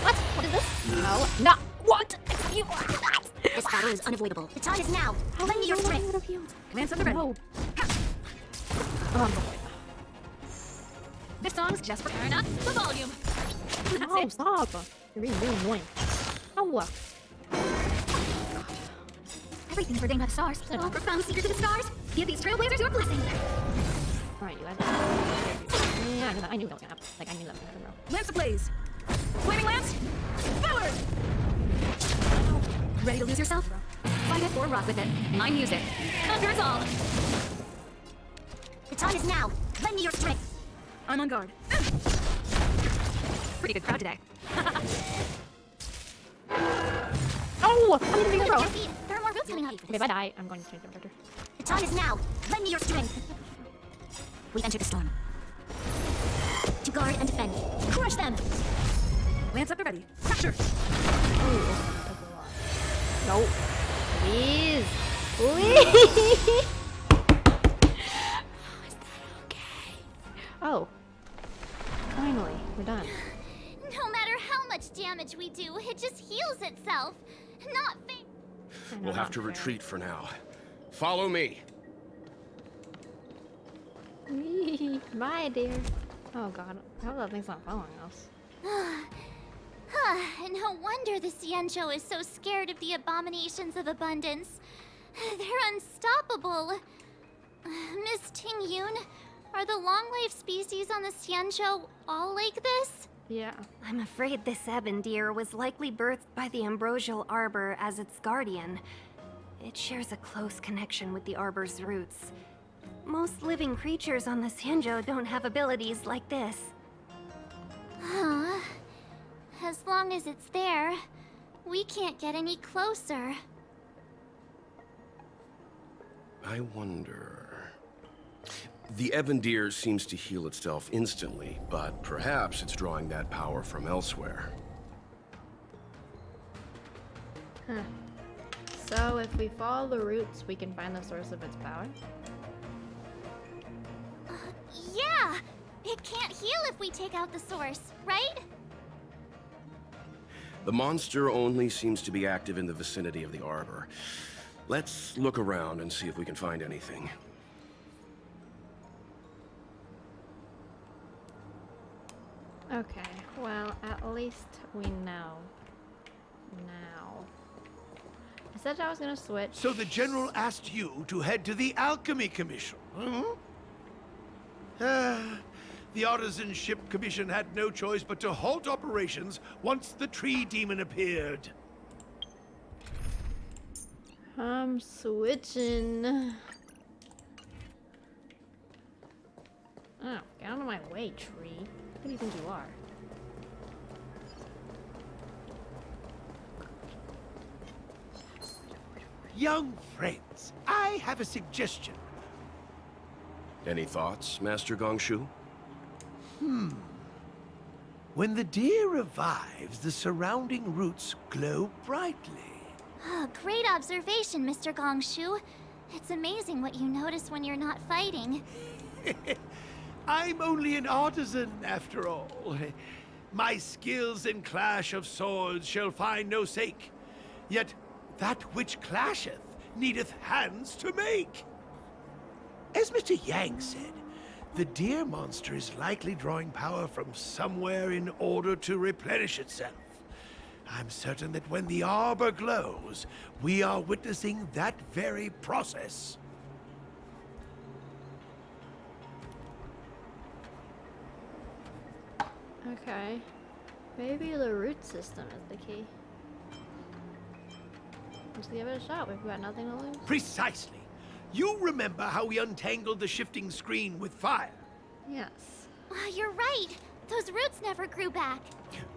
What? What is this? No. No. What? This battle is unavoidable. The time is now. Lend me your strength. Lance up and ready. No. This song's just for turn up the volume. No, stop. You're being really annoying. Oh. Everything's ordained by the stars. Oh, profound secrets of the stars. Give these trailblazers your blessing. Alright, you guys. Yeah, I knew that was gonna happen. Like, I knew that was gonna happen, bro. Lance ablaze! Flaming lance! Forward! Ready to lose yourself? Fight it or rock with it. My music. Conquer us all. The time is now. Lend me your strength. I'm on guard. Pretty good crowd today. Oh! I need to be a pro. There are more roots coming up. Okay, if I die, I'm going to change my character. The time is now. Lend me your strength. We enter the storm. To guard and defend. Crush them! Lance up and ready. Crusher! Nope. Please. Please. Oh. Finally, we're done. No matter how much damage we do, it just heals itself. Not fair. We'll have to retreat for now. Follow me. Bye, dear. Oh god, I hope that thing's not following us. No wonder the Xianzhou is so scared of the abominations of abundance. They're unstoppable. Miss Ting Yun, are the long-lived species on the Xianzhou all like this? Yeah. I'm afraid this ebon deer was likely birthed by the ambrosial arbor as its guardian. It shares a close connection with the arbor's roots. Most living creatures on the Xianzhou don't have abilities like this. Huh. As long as it's there, we can't get any closer. I wonder... The ebon deer seems to heal itself instantly, but perhaps it's drawing that power from elsewhere. Huh. So if we follow the roots, we can find the source of its power? Yeah! It can't heal if we take out the source, right? The monster only seems to be active in the vicinity of the arbor. Let's look around and see if we can find anything. Okay, well, at least we know. Now. I said I was gonna switch. So the General asked you to head to the Alchemy Commission, the Artisan Ship Commission had no choice but to halt operations once the tree demon appeared. I'm switching. Oh, get out of my way, tree. Who do you think you are? Young friends, I have a suggestion. Any thoughts, Master Gongshu? When the deer revives, the surrounding roots glow brightly. Oh, great observation, Mr. Gongshu. It's amazing what you notice when you're not fighting. I'm only an artisan, after all. My skills in clash of swords shall find no sake. Yet that which clasheth needeth hands to make. As Mr. Yang said, the deer monster is likely drawing power from somewhere in order to replenish itself. I'm certain that when the arbor glows, we are witnessing that very process. Okay. Maybe the root system is the key. Let's give it a shot. We've got nothing to lose. Precisely. You remember how we untangled the shifting screen with fire? Yes. You're right. Those roots never grew back.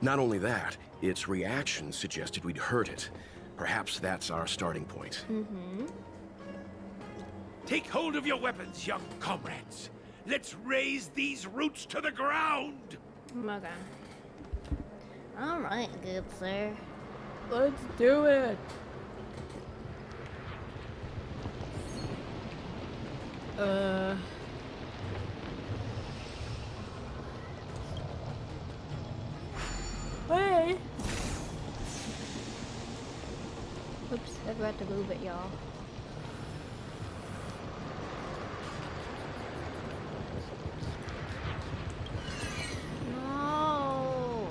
Not only that, its reaction suggested we'd hurt it. Perhaps that's our starting point. Mm-hmm. Take hold of your weapons, young comrades. Let's raise these roots to the ground. Okay. All right, good sir. Let's do it. Hey. Oops, I forgot to move it, y'all. No.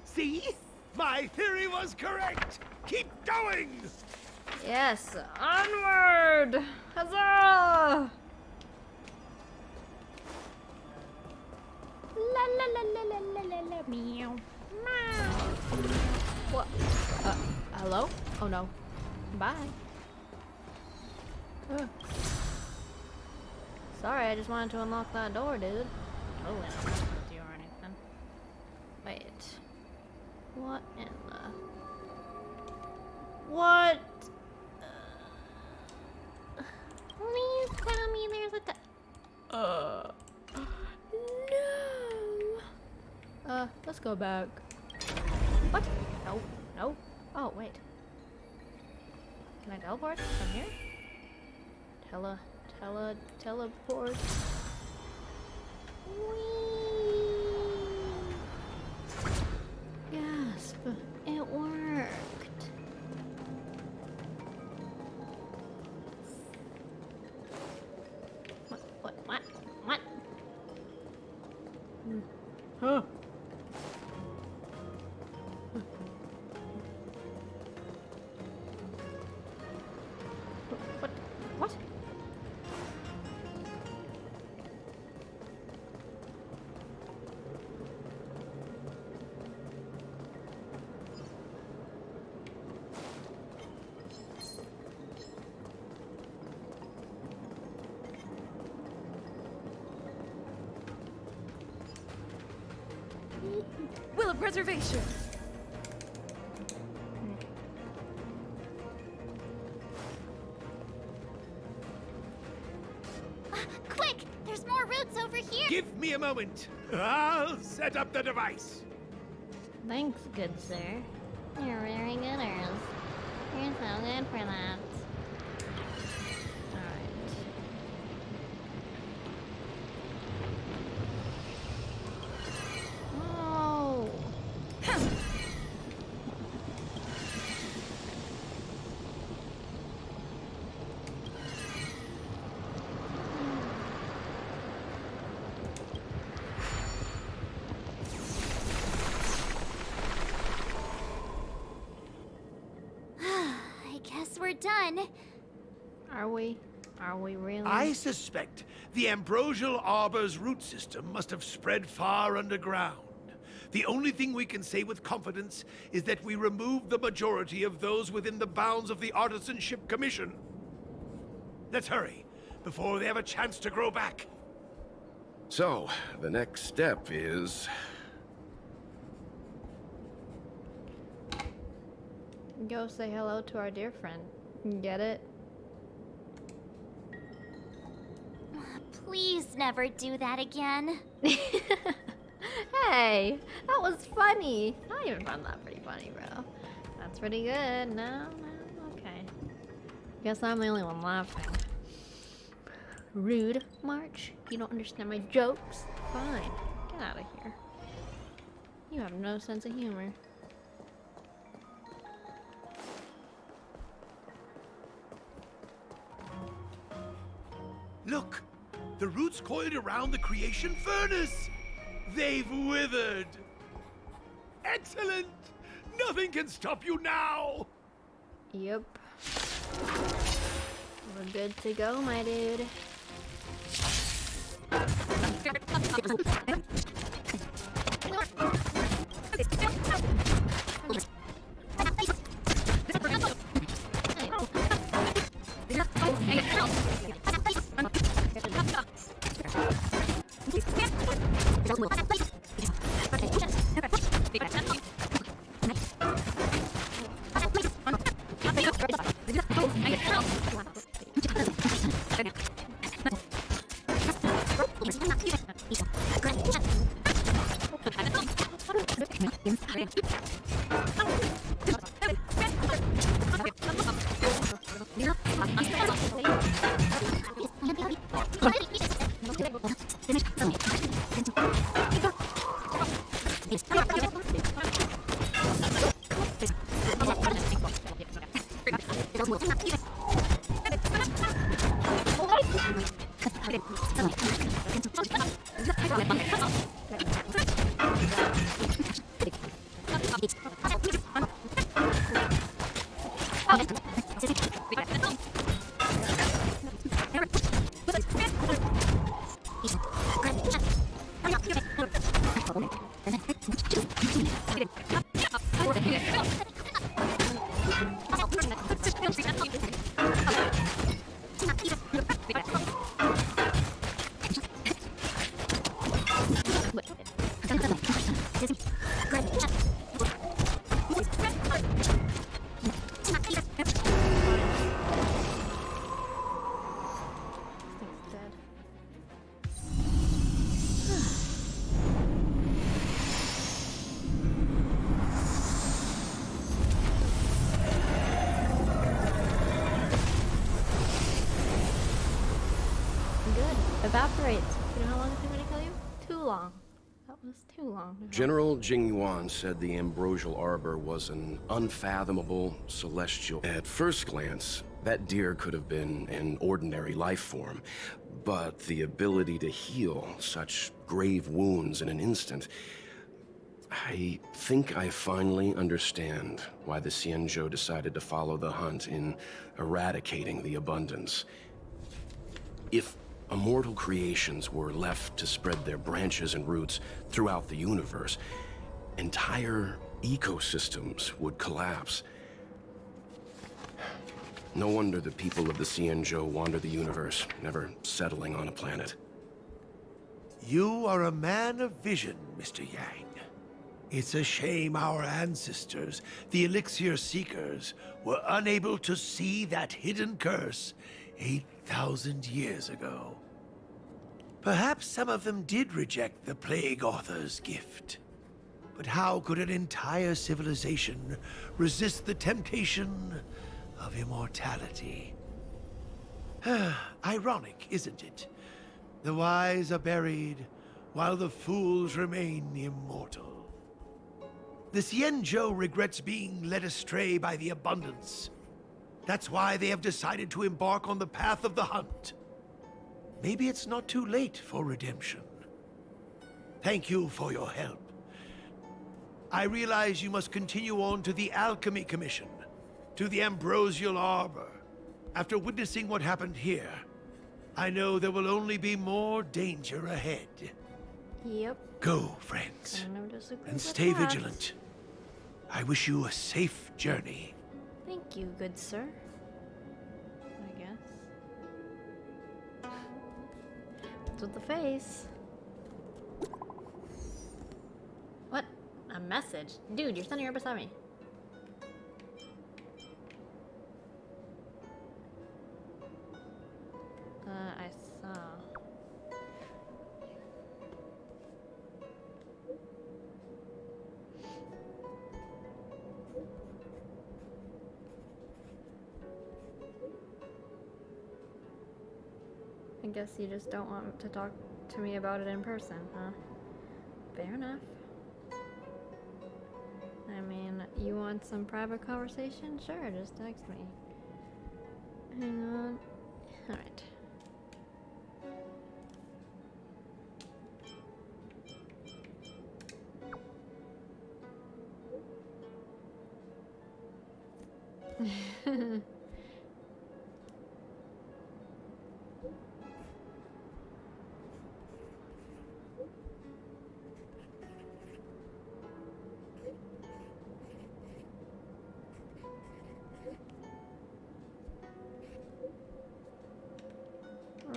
See? My theory was correct! Keep going! Yes, onward! Huzzah! La la la la la la la la meow. Meow. What? Hello? Oh no. Bye. Sorry, I just wanted to unlock that door, dude. Totally not messing with you or anything. Wait. What in the... What? Please tell me there's a no. Let's go back. What? No, no. Oh, wait. Can I teleport from here? Teleport. Whee! Gasp! It worked. What? Huh? What? Will of preservation. Quick! There's more roots over here! Give me a moment. I'll set up the device. Thanks, good sir. You're very good, Earth. You're so good for that. Alright. Oh! I guess we're done. Are we? Are we really? I suspect the ambrosial arbor's root system must have spread far underground. The only thing we can say with confidence is that we removed the majority of those within the bounds of the Artisanship Commission. Let's hurry, before they have a chance to grow back. So, the next step is... Go say hello to our dear friend. Get it? Please never do that again. Hey, that was funny. I even found that pretty funny, bro. That's pretty good. No, okay. Guess I'm the only one laughing. Rude, March. You don't understand my jokes? Fine. Get out of here. You have no sense of humor. Look! The roots coiled around the creation furnace! They've withered! Excellent! Nothing can stop you now! Yep. We're good to go, my dude. Evaporates. You know how long it took me to kill you? Too long. That was too long. General Jing Yuan said the Ambrosial Arbor was an unfathomable celestial. At first glance, that deer could have been an ordinary life form, but the ability to heal such grave wounds in an instant... I think I finally understand why the Xianzhou decided to follow the hunt in eradicating the abundance. If immortal creations were left to spread their branches and roots throughout the universe, entire ecosystems would collapse. No wonder the people of the Xianzhou wander the universe, never settling on a planet. You are a man of vision, Mr. Yang. It's a shame our ancestors, the Elixir Seekers, were unable to see that hidden curse 8,000 years ago. Perhaps some of them did reject the Plague Author's gift. But how could an entire civilization resist the temptation of immortality? Ironic, isn't it? The wise are buried, while the fools remain immortal. The Xianzhou regrets being led astray by the abundance. That's why they have decided to embark on the path of the hunt. Maybe it's not too late for redemption. Thank you for your help. I realize you must continue on to the Alchemy Commission, to the Ambrosial Arbor. After witnessing what happened here, I know there will only be more danger ahead. Yep. Go, friends, and with stay that. vigilant. I wish you a safe journey. Thank you, good sir. I guess. What's with the face? What? A message? Dude, you're standing right beside me. I saw. I guess you just don't want to talk to me about it in person, huh? Fair enough. I mean, you want some private conversation? Sure, just text me. Hang on. Alright.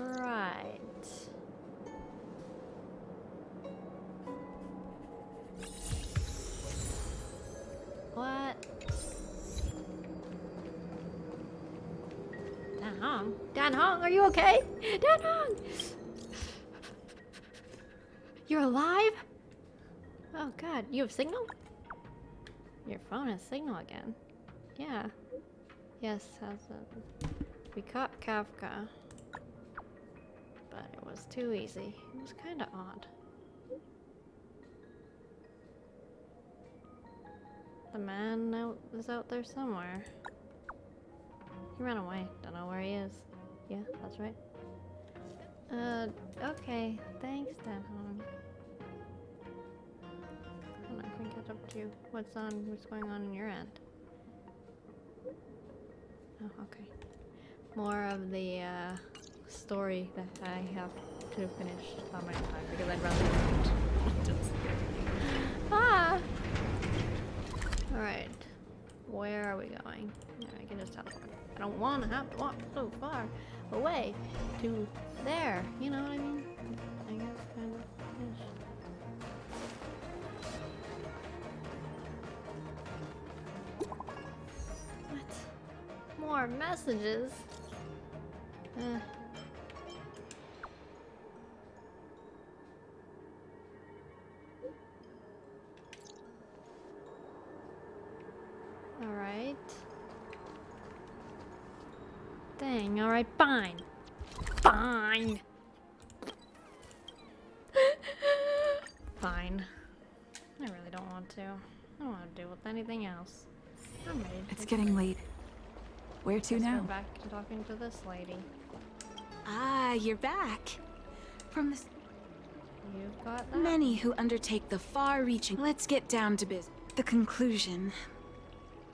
Right. What? Dan Hong? Dan Hong, are you okay? Dan Hong! You're alive? Oh god, you have signal? Your phone has signal again. Yeah. Yes, has a... We caught Kafka. But it was too easy. It was kinda odd. The man is out there somewhere. He ran away. Don't know where he is. Yeah, that's right. Okay. Thanks, Dan Hong. I'm not gonna catch What's up to you? What's going on in your end? Oh, okay. More of the story that I have to finish on my own time because I'd rather just... Ah! Alright. Where are we going? Yeah, I can just teleport. I don't want to have to walk so far away to there. You know what I mean? I guess kind of. Yes. What? More messages? Alright. Dang, alright, fine. Fine. Fine. I really don't want to. I don't want to deal with anything else. I'm ready to It's getting late. Where to now? Go back to talking to this lady. Ah, you're back. From the You've got that. many who undertake the far-reaching. Let's get down to business. The conclusion.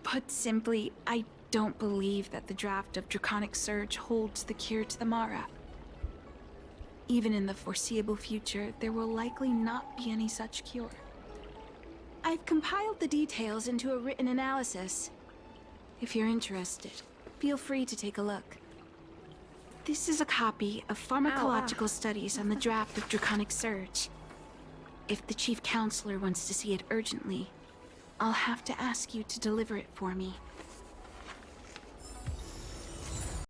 Put simply, I don't believe that the draft of Draconic Surge holds the cure to the Mara. Even in the foreseeable future, there will likely not be any such cure. I've compiled the details into a written analysis. If you're interested, feel free to take a look. This is a copy of pharmacological studies on the draft of Draconic Surge. If the Chief Counselor wants to see it urgently, I'll have to ask you to deliver it for me.